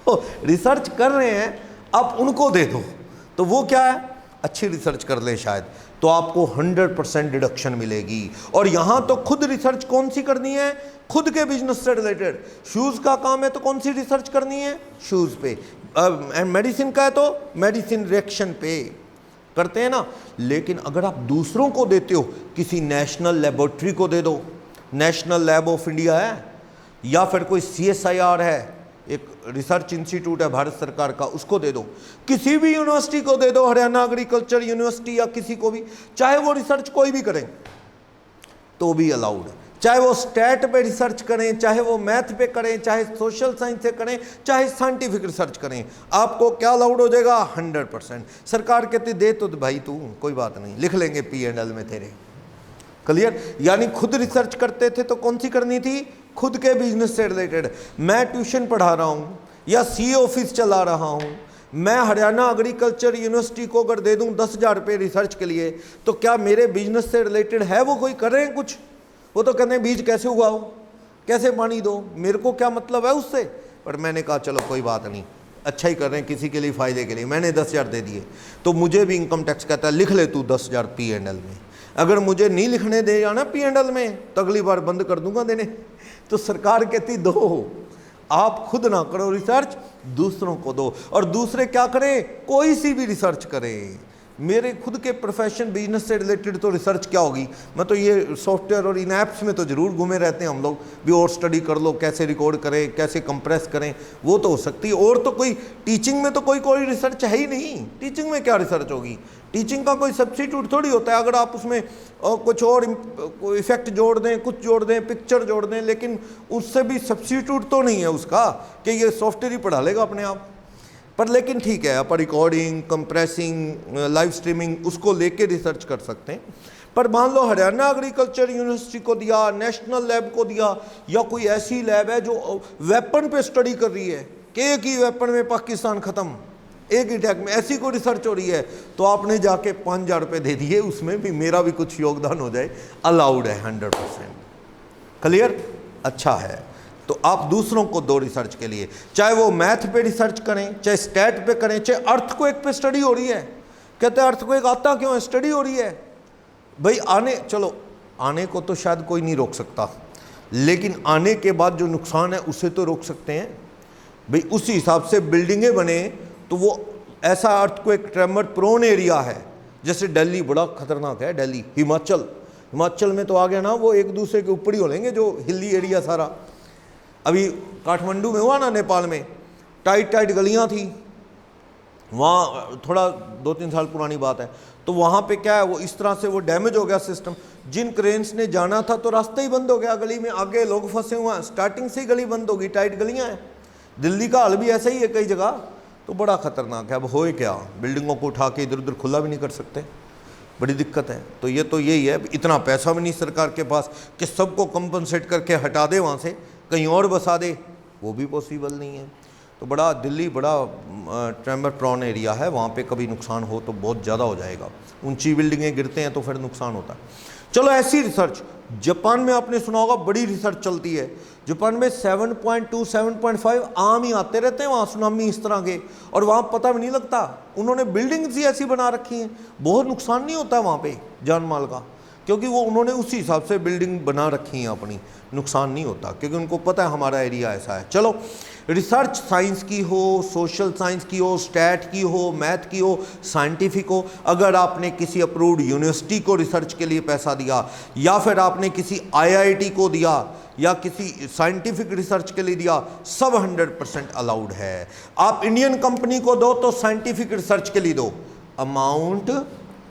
तो रिसर्च कर रहे हैं, आप उनको दे दो तो वो क्या है, अच्छी रिसर्च कर ले शायद, तो आपको 100% डिडक्शन मिलेगी। और यहाँ तो खुद रिसर्च कौन सी करनी है? खुद के बिजनेस से रिलेटेड। शूज़ का काम है तो कौन सी रिसर्च करनी है? शूज़ पे। मेडिसिन का है तो मेडिसिन रिएक्शन पे करते हैं ना। लेकिन अगर आप दूसरों को देते हो, किसी नेशनल लेबोरेटरी को दे दो, नेशनल लैब ऑफ इंडिया है, या फिर कोई CSIR है, एक रिसर्च इंस्टीट्यूट है भारत सरकार का, उसको दे दो, किसी भी यूनिवर्सिटी को दे दो, हरियाणा एग्रीकल्चर यूनिवर्सिटी या किसी को भी, चाहे वो रिसर्च कोई भी करें तो भी अलाउड है। चाहे वो स्टैट पे रिसर्च करें, चाहे वो मैथ पे करें, चाहे सोशल साइंस से करें, चाहे साइंटिफिक रिसर्च करें, आपको क्या अलाउड हो जाएगा? 100%। सरकार कहती दे तो भाई तू कोई बात नहीं, लिख लेंगे P&L में तेरे। क्लियर? यानी खुद रिसर्च करते थे तो कौन सी करनी थी? खुद के बिजनेस से रिलेटेड। मैं ट्यूशन पढ़ा रहा हूँ या CA ऑफिस चला रहा हूँ, मैं हरियाणा एग्रीकल्चर यूनिवर्सिटी को अगर दे दूँ 10,000 रुपये रिसर्च के लिए, तो क्या मेरे बिजनेस से रिलेटेड है? वो कोई कर रहे हैं कुछ? वो तो कहते हैं बीज कैसे उगाओ, कैसे पानी दो, मेरे को क्या मतलब है उससे। पर मैंने कहा चलो कोई बात नहीं, अच्छा ही कर रहे हैं, किसी के लिए फ़ायदे के लिए। मैंने 10,000 दे दिए, तो मुझे भी इनकम टैक्स कहता है लिख ले तू 10,000 P&L में। अगर मुझे नहीं लिखने दे जाना P&L में तो अगली बार बंद कर दूंगा देने। तो सरकार कहती दो, आप खुद ना करो रिसर्च, दूसरों को दो। और दूसरे क्या करें? कोई सी भी रिसर्च करें। मेरे खुद के प्रोफेशन बिजनेस से रिलेटेड तो रिसर्च क्या होगी, मैं तो ये सॉफ्टवेयर और इन ऐप्स में तो ज़रूर घूमे रहते हैं हम लोग भी, और स्टडी कर लो कैसे रिकॉर्ड करें, कैसे कंप्रेस करें, वो तो हो सकती है। और तो कोई टीचिंग में तो कोई रिसर्च है ही नहीं। टीचिंग में क्या रिसर्च होगी? टीचिंग का कोई सब्स्टिट्यूट थोड़ी होता है। अगर आप उसमें कुछ और इफेक्ट जोड़ दें, कुछ जोड़ दें, पिक्चर जोड़ दें, लेकिन उससे भी सब्स्टिट्यूट तो नहीं है उसका कि ये सॉफ्टवेयर ही पढ़ा लेगा अपने आप। पर लेकिन ठीक है, आप रिकॉर्डिंग, कंप्रेसिंग, लाइव स्ट्रीमिंग उसको लेके रिसर्च कर सकते हैं। पर मान लो हरियाणा एग्रीकल्चर यूनिवर्सिटी को दिया, नेशनल लैब को दिया, या कोई ऐसी लैब है जो वेपन पे स्टडी कर रही है कि एक ही वेपन में पाकिस्तान ख़त्म, एक ही अटैक में, ऐसी कोई रिसर्च हो रही है, तो आपने जाके 5,000 रुपये दे दिए, उसमें भी मेरा भी कुछ योगदान हो जाए, अलाउड है 100%। क्लियर? अच्छा है। तो आप दूसरों को दो रिसर्च के लिए, चाहे वो मैथ पे रिसर्च करें, चाहे स्टैट पे करें, चाहे अर्थक्वेक पे स्टडी हो रही है। कहते हैं अर्थक्वेक आता क्यों है? स्टडी हो रही है। भाई चलो आने को तो शायद कोई नहीं रोक सकता, लेकिन आने के बाद जो नुकसान है उसे तो रोक सकते हैं भाई। उसी हिसाब से बिल्डिंगें बने तो वो ऐसा अर्थक्वेक ट्रेमर प्रोन एरिया है, जैसे दिल्ली बड़ा खतरनाक है, दिल्ली, हिमाचल में तो आ गया ना, वो एक दूसरे के ऊपर ही हो लेंगे जो हिली एरिया सारा। अभी काठमांडू में हुआ ना, नेपाल में टाइट गलियां थी, वहाँ थोड़ा 2-3 साल पुरानी बात है, तो वहाँ पे क्या है, वो इस तरह से वो डैमेज हो गया सिस्टम। जिन क्रेन्स ने जाना था तो रास्ता ही बंद हो गया, गली में आगे लोग फंसे हुए हैं, स्टार्टिंग से ही गली बंद होगी, टाइट गलियाँ हैं। दिल्ली का हाल भी ऐसा ही है कई जगह, तो बड़ा ख़तरनाक है। अब होए क्या, बिल्डिंगों को उठा के इधर उधर खुला भी नहीं कर सकते, बड़ी दिक्कत है। तो यही है, इतना पैसा भी नहीं सरकार के पास कि सबको कंपनसेट करके हटा दे वहाँ से कहीं और बसा दे, वो भी पॉसिबल नहीं है। तो बड़ा दिल्ली बड़ा ट्रेमर प्रॉन एरिया है, वहाँ पे कभी नुकसान हो तो बहुत ज़्यादा हो जाएगा। ऊंची बिल्डिंगें गिरते हैं तो फिर नुकसान होता है। चलो ऐसी रिसर्च जापान में आपने सुना होगा, बड़ी रिसर्च चलती है जापान में। 7.2 7.5 आम ही आते रहते हैं वहाँ सुनामी इस तरह के, और वहाँ पता भी नहीं लगता। उन्होंने बिल्डिंग्स ही ऐसी बना रखी हैं, बहुत नुकसान नहीं होता है वहाँ पे जान माल का, क्योंकि वो उन्होंने उसी हिसाब से बिल्डिंग बना रखी हैं अपनी, नुकसान नहीं होता क्योंकि उनको पता है हमारा एरिया ऐसा है। चलो रिसर्च साइंस की हो, सोशल साइंस की हो, स्टैट की हो, मैथ की हो, साइंटिफिक हो, अगर आपने किसी अप्रूव्ड यूनिवर्सिटी को रिसर्च के लिए पैसा दिया, या फिर आपने किसी आईआईटी को दिया, या किसी साइंटिफिक रिसर्च के लिए दिया, सब 100% अलाउड है। आप इंडियन कंपनी को दो तो साइंटिफिक रिसर्च के लिए दो, amount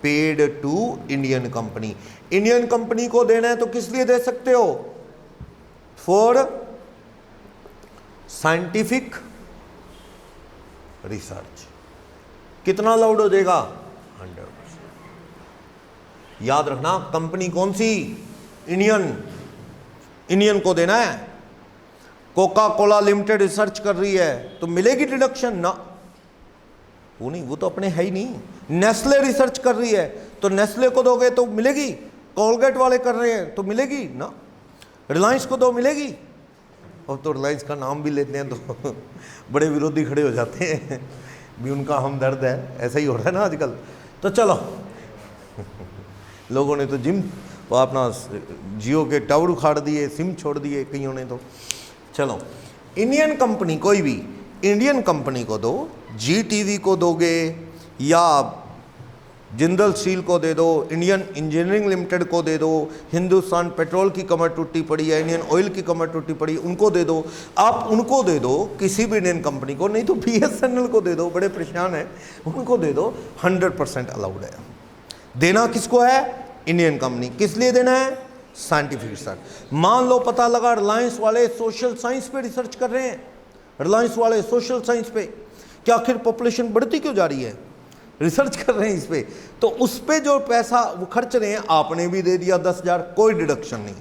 paid to Indian company. Indian company को देना है तो किस लिए दे सकते हो, फॉर साइंटिफिक रिसर्च। कितना अलाउड हो जाएगा, 100%। याद रखना, कंपनी कौन सी, इंडियन को देना है। कोका कोला लिमिटेड रिसर्च कर रही है तो मिलेगी डिडक्शन ना, वो नहीं, वो तो अपने है ही नहीं। नेस्ले रिसर्च कर रही है तो नेस्ले को दोगे तो मिलेगी, कोलगेट वाले कर रहे हैं तो मिलेगी ना, रिलायंस को दो मिलेगी। और तो रिलायंस का नाम भी लेते हैं तो बड़े विरोधी खड़े हो जाते हैं भी, उनका हमदर्द है, ऐसा ही हो रहा है ना आजकल। तो चलो लोगों ने तो जिम अपना जियो के टावर उखाड़ दिए, सिम छोड़ दिए कईयों ने। तो चलो इंडियन कंपनी, कोई भी इंडियन कंपनी को दो, जीटीवी को दोगे या जिंदल स्टील को दे दो, इंडियन इंजीनियरिंग लिमिटेड को दे दो, हिंदुस्तान पेट्रोल की कमर टूटी पड़ी है, इंडियन ऑयल की कमर टूटी पड़ी, उनको दे दो। आप उनको दे दो, किसी भी इंडियन कंपनी को, नहीं तो बीएसएनएल को दे दो, बड़े परेशान हैं, उनको दे दो, 100% अलाउड है। देना किसको है, इंडियन कंपनी। किस लिए देना है, साइंटिफिक रिसर्च। मान लो पता लगा रिलायंस वाले सोशल साइंस पे रिसर्च कर रहे हैं, रिलायंस वाले सोशल साइंस पे, कि आखिर पॉपुलेशन बढ़ती क्यों जा रही है, रिसर्च कर रहे हैं इस पे, तो उस पे जो पैसा वो खर्च रहे हैं, आपने भी दे दिया 10,000, कोई डिडक्शन नहीं।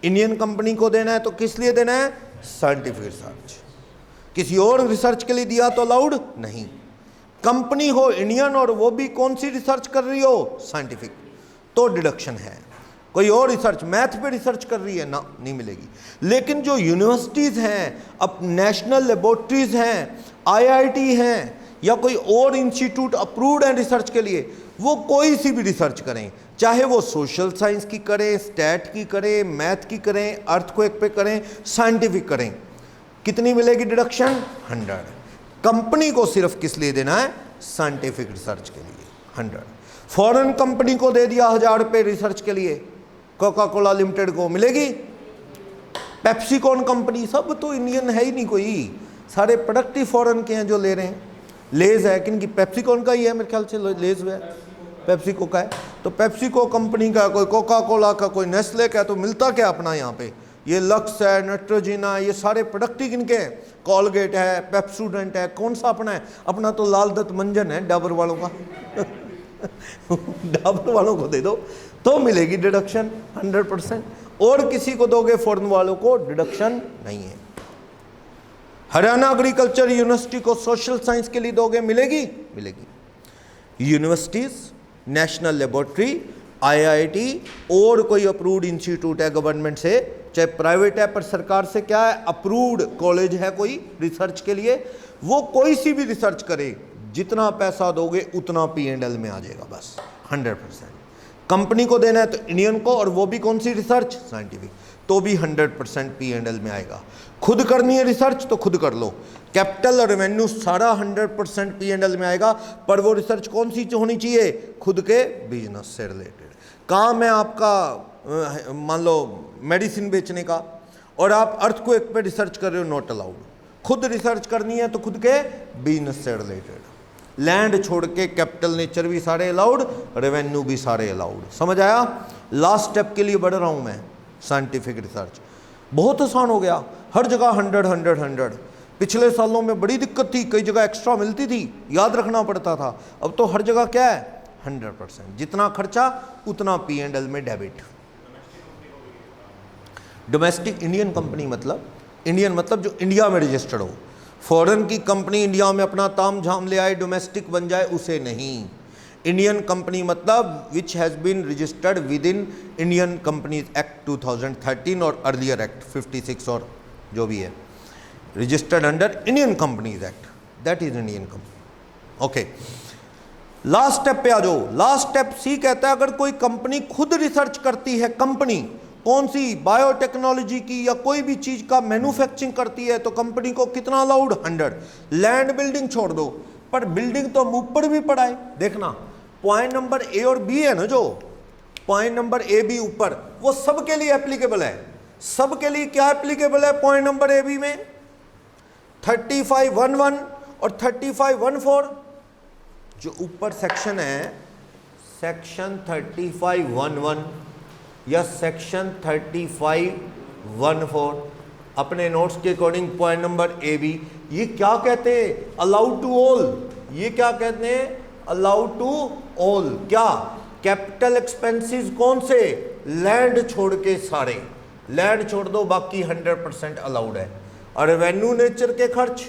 इंडियन कंपनी को देना है तो किस लिए देना है, साइंटिफिक रिसर्च। किसी और रिसर्च के लिए दिया तो अलाउड नहीं। कंपनी हो इंडियन और वो भी कौन सी रिसर्च कर रही हो, साइंटिफिक, तो डिडक्शन है। कोई और रिसर्च मैथ पे रिसर्च कर रही है ना, नहीं मिलेगी। लेकिन जो यूनिवर्सिटीज़ हैं, अब नेशनल लेबोरेटरीज हैं, आईआईटी हैं, या कोई और इंस्टीट्यूट अप्रूव्ड है रिसर्च के लिए, वो कोई सी भी रिसर्च करें, चाहे वो सोशल साइंस की करें, स्टैट की करें, मैथ की करें, अर्थक्वेक पे करें, साइंटिफिक करें, कितनी मिलेगी डिडक्शन, 100। कंपनी को सिर्फ किस लिए देना है, साइंटिफिक रिसर्च के लिए 100। फॉरेन कंपनी को दे दिया 1000 रुपये रिसर्च के लिए, कोका कोला लिमिटेड को मिलेगी, पेप्सिकॉन कंपनी, सब तो इंडियन है ही नहीं कोई, सारे प्रोडक्ट ही फॉरेन के हैं जो ले रहे हैं। लेज है किन की, पेप्सिकॉन का ही है मेरे ख्याल से, लेज है पेप्सिको का है, तो पेप्सिको कंपनी का, कोई कोका कोला का, कोई नेस्ले का, तो मिलता क्या अपना यहाँ पे, ये लक्स है, नेट्रोजिना, ये सारे प्रोडक्ट ही किनके हैं, कोलगेट है, पेप्सोडेंट है, कौन सा अपना है, अपना तो लाल दत्त मंजन है डाबर वालों का डाबर वालों को दे दो तो मिलेगी डिडक्शन 100%, और किसी को दोगे फॉरेन वालों को डिडक्शन नहीं है। हरियाणा एग्रीकल्चर यूनिवर्सिटी को सोशल साइंस के लिए दोगे, मिलेगी, मिलेगी। यूनिवर्सिटीज, नेशनल लेबोरेटरी, आईआईटी और कोई अप्रूव्ड इंस्टीट्यूट है गवर्नमेंट से, चाहे प्राइवेट है पर सरकार से क्या है, अप्रूव्ड कॉलेज है कोई रिसर्च के लिए, वो कोई सी भी रिसर्च करे, जितना पैसा दोगे उतना P&L में आ जाएगा बस 100%। कंपनी को देना है तो इंडियन को, और वो भी कौन सी रिसर्च, साइंटिफिक, तो भी 100% P&L में आएगा। खुद करनी है रिसर्च तो खुद कर लो, कैपिटल और रेवेन्यू सारा 100% P&L में आएगा, पर वो रिसर्च कौन सी होनी चाहिए, खुद के बिजनेस से रिलेटेड। काम है आपका मान लो मेडिसिन बेचने का, और आप अर्थक्वेक पे रिसर्च कर रहे हो, नॉट अलाउड। खुद रिसर्च करनी है तो खुद के बिजनेस से रिलेटेड। लैंड छोड़ के कैपिटल नेचर भी सारे अलाउड, रेवेन्यू भी सारे अलाउड। समझ आया? लास्ट स्टेप के लिए बढ़ रहा हूं मैं, साइंटिफिक रिसर्च बहुत आसान हो गया, हर जगह 100। पिछले सालों में बड़ी दिक्कत थी, कई जगह एक्स्ट्रा मिलती थी, याद रखना पड़ता था। अब तो हर जगह क्या है, 100%। जितना खर्चा उतना P&L में डेबिट। डोमेस्टिक इंडियन कंपनी मतलब, इंडियन मतलब जो इंडिया में रजिस्टर्ड हो। फॉरेन की कंपनी इंडिया में अपना ताम झाम ले आए, डोमेस्टिक बन जाए, उसे नहीं। इंडियन कंपनी मतलब which has been registered with in Indian companies act 2013 और अर्लियर एक्ट 56 और जो भी है, registered under Indian companies act, that is Indian company. Okay, last step पे आ जाओ। लास्ट स्टेप सी कहता है अगर कोई कंपनी खुद रिसर्च करती है, कंपनी कौन सी, बायोटेक्नोलॉजी की या कोई भी चीज का मैन्युफैक्चरिंग करती है, तो कंपनी को कितना अलाउड, 100। लैंड बिल्डिंग छोड़ दो, पर बिल्डिंग तो हम ऊपर भी पढ़ाए। देखना पॉइंट नंबर ए और बी है ना, जो पॉइंट नंबर ए बी ऊपर, वो सबके लिए एप्लीकेबल है। सबके लिए क्या एप्लीकेबल है पॉइंट नंबर ए बी में, 3511 और 3514। जो ऊपर सेक्शन है, सेक्शन 3511 या सेक्शन 3514, अपने नोट्स के according point number A B, ये क्या कहते हैं, अलाउड टू ऑल। ये क्या कहते हैं, अलाउड टू ऑल। क्या, कैपिटल एक्सपेंसेस कौन से, लैंड छोड़ के सारे, लैंड छोड़ दो बाकी 100% अलाउड है। और रेवेन्यू नेचर के खर्च,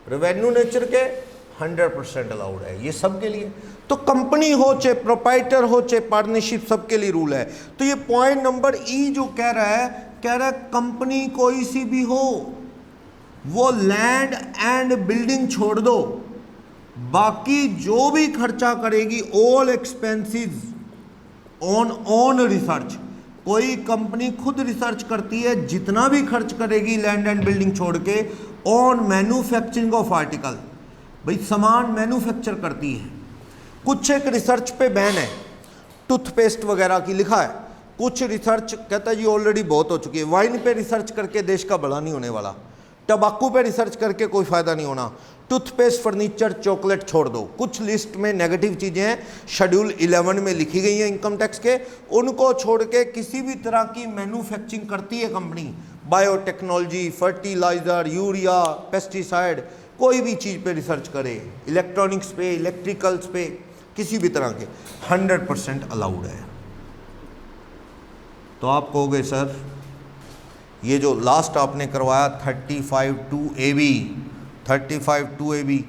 रेवेन्यू नेचर के 100% अलाउड है, ये सबके लिए। तो कंपनी हो चाहे प्रोप्राइटर हो चाहे पार्टनरशिप, सबके लिए रूल है। तो ये पॉइंट नंबर ई जो कह रहा है कंपनी कोई सी भी हो, वो लैंड एंड बिल्डिंग छोड़ दो, बाकी जो भी खर्चा करेगी, ऑल एक्सपेंसेस ऑन रिसर्च। कोई कंपनी खुद रिसर्च करती है, जितना भी खर्च करेगी लैंड एंड बिल्डिंग छोड़ के, ऑन मैन्युफैक्चरिंग ऑफ आर्टिकल, भाई सामान मैन्युफैक्चर करती है। कुछ एक रिसर्च पे बैन है, टूथपेस्ट वगैरह की लिखा है, कुछ रिसर्च कहता है जी ऑलरेडी बहुत हो चुकी है। वाइन पे रिसर्च करके देश का भला नहीं होने वाला, टबाकू पे रिसर्च करके कोई फायदा नहीं होना, टूथपेस्ट, फर्नीचर, चॉकलेट छोड़ दो। कुछ लिस्ट में नेगेटिव चीज़ें हैं, शेड्यूल 11 में लिखी गई हैं इनकम टैक्स के, उनको छोड़ के किसी भी तरह की मैन्युफैक्चरिंग करती है company, biotechnology, fertiliser, urea, pesticide, कोई भी चीज़ पे रिसर्च करे, इलेक्ट्रॉनिक्स पे, इलेक्ट्रिकल्स पे, किसी भी तरह के, 100% अलाउड है। तो आप कहोगे सर ये जो लास्ट आपने करवाया 35(2)AB, 35(2)AB,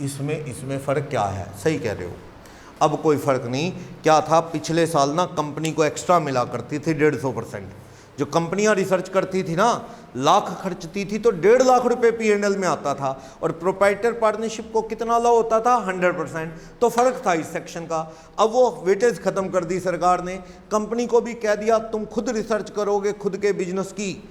इसमें फ़र्क क्या है? सही कह रहे हो, अब कोई फ़र्क नहीं। क्या था, पिछले साल ना कंपनी को एक्स्ट्रा मिला करती थी 150%। जो कंपनियां रिसर्च करती थी ना, लाख खर्चती थी तो 1.5 लाख रुपए P&L में आता था, और प्रोप्राइटर पार्टनरशिप को कितना ला होता था, 100%। तो फ़र्क था इस सेक्शन का। अब वो वेटेज ख़त्म कर दी सरकार ने, कंपनी को भी कह दिया तुम खुद रिसर्च करोगे, खुद के बिजनेस की,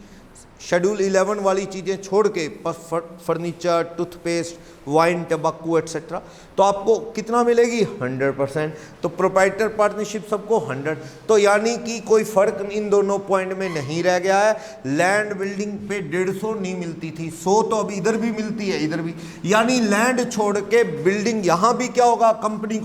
शेड्यूल 11 वाली चीज़ें छोड़ के, फर्नीचर, टूथपेस्ट, वाइन, टबाकू एट्सेट्रा, तो आपको कितना मिलेगी, 100%। तो प्रोप्राइटर पार्टनरशिप सबको 100। तो यानी कि कोई फ़र्क इन दोनों पॉइंट में नहीं रह गया है। लैंड बिल्डिंग पे 150 नहीं मिलती थी, 100 तो अब इधर भी मिलती है, इधर भी। यानी लैंड छोड़ के बिल्डिंग, यहाँ भी क्या होगा, कंपनी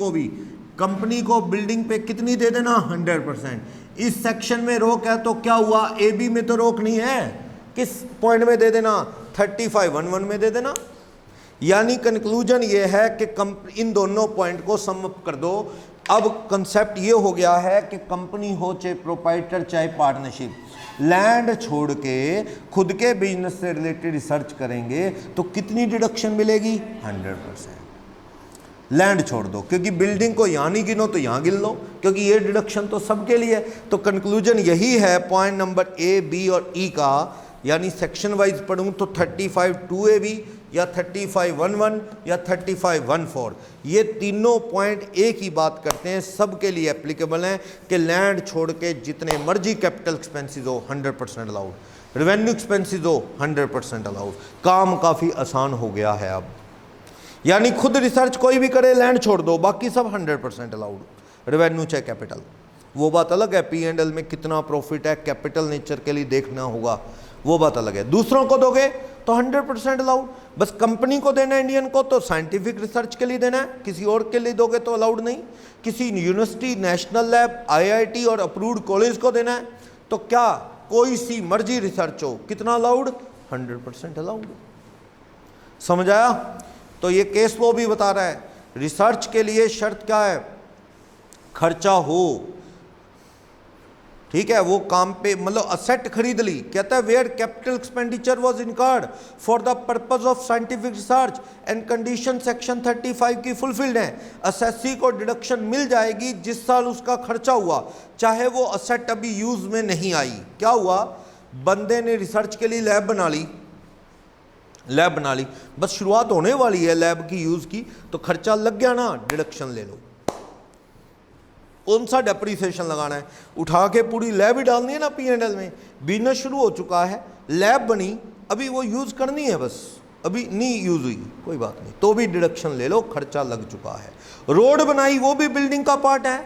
को बिल्डिंग पे कितनी दे देना, 100%। इस सेक्शन में रोक है तो क्या हुआ, AB में तो रोक नहीं है, किस पॉइंट में दे देना, 35(1) में दे देना। यानी कंक्लूजन ये है कि इन दोनों पॉइंट को सम अप कर दो। अब कंसेप्ट ये हो गया है कि कंपनी हो चाहे प्रोप्राइटर चाहे पार्टनरशिप, लैंड छोड़ के खुद के बिजनेस से रिलेटेड रिसर्च करेंगे तो कितनी डिडक्शन मिलेगी, 100%। लैंड छोड़ दो, क्योंकि बिल्डिंग को यहाँ नहीं गिनो तो यहाँ गिन लो, क्योंकि ये डिडक्शन तो सबके लिए है। तो कंक्लूजन यही है पॉइंट नंबर A, B और E का। यानी सेक्शन वाइज पढ़ूँ तो 35(2)AB या 3511 या 3514। ये तीनों पॉइंट एक ही बात करते हैं, सब के लिए एप्लीकेबल हैं कि लैंड छोड़ के जितने मर्जी कैपिटल एक्सपेंसेस हो 100% अलाउड, रेवेन्यू एक्सपेंसेस हो 100% अलाउड। काम काफ़ी आसान हो गया है अब, यानी खुद रिसर्च कोई भी करे, लैंड छोड़ दो, बाकी सब 100% अलाउड, रेवेन्यू चाहे कैपिटल। वो बात अलग है P&L में कितना प्रॉफिट है, कैपिटल नेचर के लिए देखना होगा, वो बात अलग है। दूसरों को दोगे तो 100% अलाउड, बस कंपनी को देना है इंडियन को तो साइंटिफिक रिसर्च के लिए देना है, किसी और के लिए दोगे तो अलाउड नहीं। किसी यूनिवर्सिटी, नेशनल लैब, IIT और अप्रूव्ड कॉलेज को देना है तो क्या कोई सी मर्जी रिसर्च हो, कितना अलाउड, 100% अलाउड। समझ आया? तो ये केस लॉ भी बता रहा है रिसर्च के लिए शर्त क्या है, खर्चा हो, ठीक है, वो काम पे मतलब असेट खरीद ली, कहता है where capital expenditure was incurred for the purpose of scientific research and condition section 35 की फुलफिल्ड है, असेसी को डिडक्शन मिल जाएगी जिस साल उसका खर्चा हुआ, चाहे वो असेट अभी यूज में नहीं आई। क्या हुआ, बंदे ने रिसर्च के लिए लैब बना ली, बस शुरुआत होने वाली है लैब की यूज की, तो खर्चा लग गया ना, डिडक्शन ले लो। कौन सा डेप्रीसिएशन लगाना है, उठा के पूरी लैब ही डालनी है ना P&L में। बिजनेस शुरू हो चुका है, लैब बनी, अभी वो यूज़ करनी है, बस अभी नहीं यूज़ हुई, कोई बात नहीं, तो भी डिडक्शन ले लो, खर्चा लग चुका है। रोड बनाई, वो भी बिल्डिंग का पार्ट है।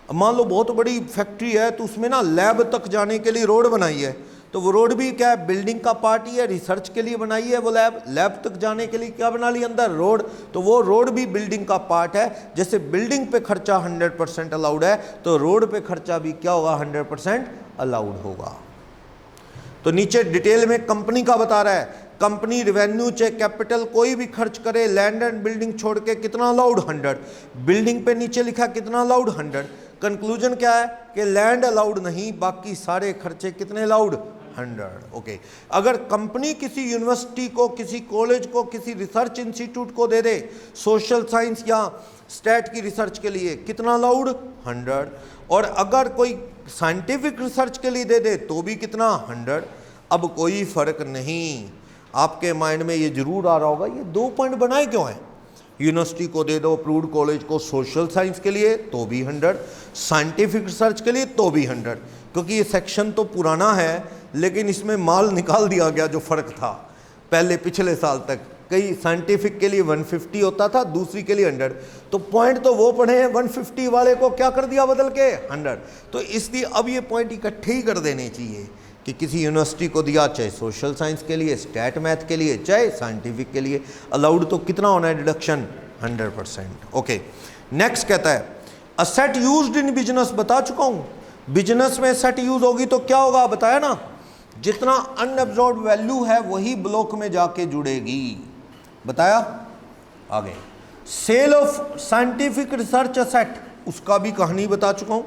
मान लो बहुत बड़ी फैक्ट्री है तो उसमें ना लैब तक जाने के लिए रोड बनाई है, तो वो रोड भी क्या है, बिल्डिंग का पार्ट ही है, रिसर्च के लिए बनाई है वो लैब तक जाने के लिए क्या बना ली अंदर, रोड, तो वो रोड भी बिल्डिंग का पार्ट है। जैसे बिल्डिंग पे खर्चा 100% अलाउड है तो रोड पे खर्चा भी क्या होगा, 100% अलाउड होगा। तो नीचे डिटेल में कंपनी का बता रहा है, कंपनी रेवेन्यू चाहे कैपिटल कोई भी खर्च करे, लैंड एंड बिल्डिंग छोड़ के कितना अलाउड, 100। बिल्डिंग पे नीचे लिखा कितना अलाउड, 100। कंक्लूजन क्या है कि लैंड अलाउड नहीं, बाकी सारे खर्चे कितने अलाउड, 100। ओके, अगर कंपनी किसी यूनिवर्सिटी को, किसी कॉलेज को, किसी रिसर्च इंस्टीट्यूट को दे दे सोशल साइंस या स्टैट की रिसर्च के लिए, कितना अलाउड, 100। और अगर कोई साइंटिफिक रिसर्च के लिए दे दे तो भी कितना, 100। अब कोई फर्क नहीं, आपके माइंड में ये जरूर आ रहा होगा ये 2 पॉइंट बनाए क्यों हैं, यूनिवर्सिटी को दे दो, अप्रूव्ड कॉलेज को सोशल साइंस के लिए तो भी 100, साइंटिफिक रिसर्च के लिए तो भी 100, क्योंकि ये सेक्शन तो पुराना है लेकिन इसमें माल निकाल दिया गया जो फ़र्क था पहले पिछले साल तक। कई साइंटिफिक के लिए 150 होता था, दूसरी के लिए 100, तो पॉइंट तो वो पढ़े हैं, 150 वाले को क्या कर दिया बदल के 100। तो इसलिए अब ये पॉइंट इकट्ठे ही कर देने चाहिए कि किसी यूनिवर्सिटी को दिया, चाहे सोशल साइंस के लिए, स्टैट मैथ के लिए, चाहे साइंटिफिक के लिए, अलाउड तो कितना होना है डिडक्शन, 100%। ओके, नेक्स्ट कहता है असेट यूज्ड इन बिजनेस, बता चुका हूँ बिजनेस में असेट यूज होगी तो क्या होगा, बताया ना, जितना अनअब्जॉर्ब वैल्यू है वही ब्लॉक में जाके जुड़ेगी, बताया। आगे sale of scientific research asset, उसका भी कहानी बता चुका हूँ,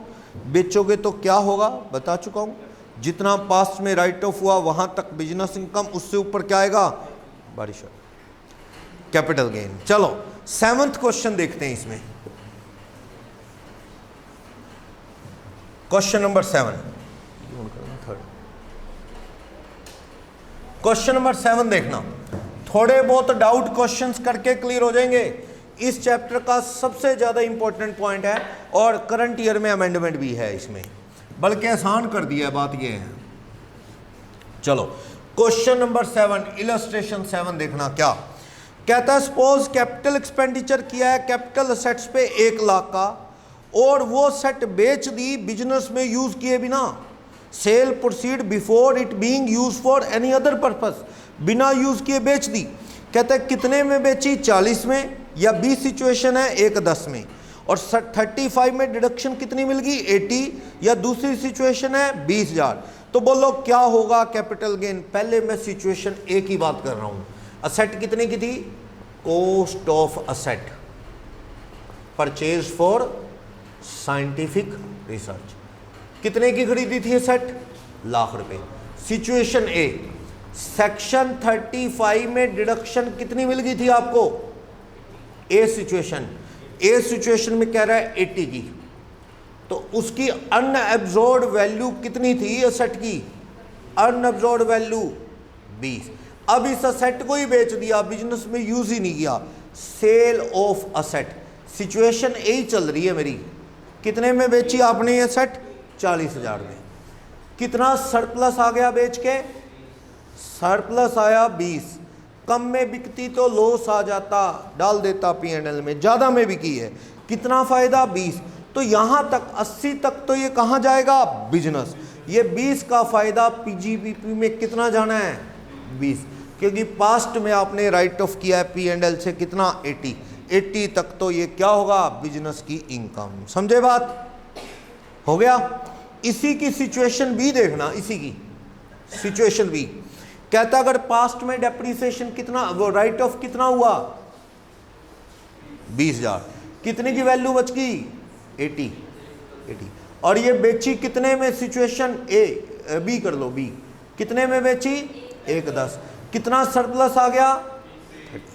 बेचोगे तो क्या होगा बता चुका हूँ, जितना पास्ट में राइट ऑफ हुआ वहां तक बिजनेस इनकम, उससे ऊपर क्या आएगा, बारिश, कैपिटल गेन। चलो 7th क्वेश्चन देखते हैं इसमें, क्वेश्चन नंबर 7, क्वेश्चन नंबर 7 देखना, थोड़े बहुत डाउट क्वेश्चंस करके क्लियर हो जाएंगे। इस चैप्टर का सबसे ज्यादा इंपॉर्टेंट पॉइंट है और करंट ईयर में अमेंडमेंट भी है इसमें, बल्कि आसान कर दिया है, बात ये है। चलो क्वेश्चन नंबर 7, इलस्ट्रेशन 7 देखना, क्या कहता है, सपोज कैपिटल एक्सपेंडिचर किया है कैपिटल असेट्स पे 1 लाख का, और वो सेट बेच दी बिजनेस में यूज किए बिना, cell proceed before it being use for any other purpose, बिना यूज किए बेच दी। कहता है कितने में बेची, 40 में, या 20 सिचुएशन है 1 10 में, और 35 में डिडक्शन कितनी मिल गई, 80, या दूसरी सिचुएशन है 20,000। तो बोलो क्या होगा कैपिटल गेन। पहले मैं सिचुएशन ए की बात कर रहा हूं, असेट कितने की थी, cost of asset purchase for scientific research, कितने की खरीदी थी असेट, ₹1,00,000। सिचुएशन ए, सेक्शन 35 में डिडक्शन कितनी मिल गई थी आपको, ए सिचुएशन में कह रहा है 80 की, तो उसकी अनएब्जॉर्ब्ड वैल्यू कितनी थी असेट की, अनएब्जॉर्ब्ड वैल्यू 20। अब इस असेट को ही बेच दिया, बिजनेस में यूज ही नहीं किया, सेल ऑफ असेट। सिचुएशन यही चल रही है मेरी, कितने में बेची आपने ये सेट? 40,000 में। कितना सरप्लस आ गया बेच के? सरप्लस आया 20। कम में बिकती तो लॉस आ जाता, डाल देता P&L में। ज़्यादा में बिकी है, कितना फायदा? 20। तो यहाँ तक 80 तक तो ये कहाँ जाएगा? बिजनेस। ये 20 का फायदा PGBP में कितना जाना है? 20, क्योंकि पास्ट में आपने राइट ऑफ किया है P&L से कितना? 80 तक तो ये क्या होगा? बिजनेस की इनकम। समझे बात? हो गया। इसी की सिचुएशन भी देखना, इसी की सिचुएशन भी कहता अगर पास्ट में डेप्रिसिएशन कितना, वो राइट ऑफ कितना हुआ? 20,000। कितने की वैल्यू बच गई? 80। और ये बेची कितने में? सिचुएशन बी कर लो, बी कितने में बेची? 1,10। कितना सरप्लस आ गया? 30।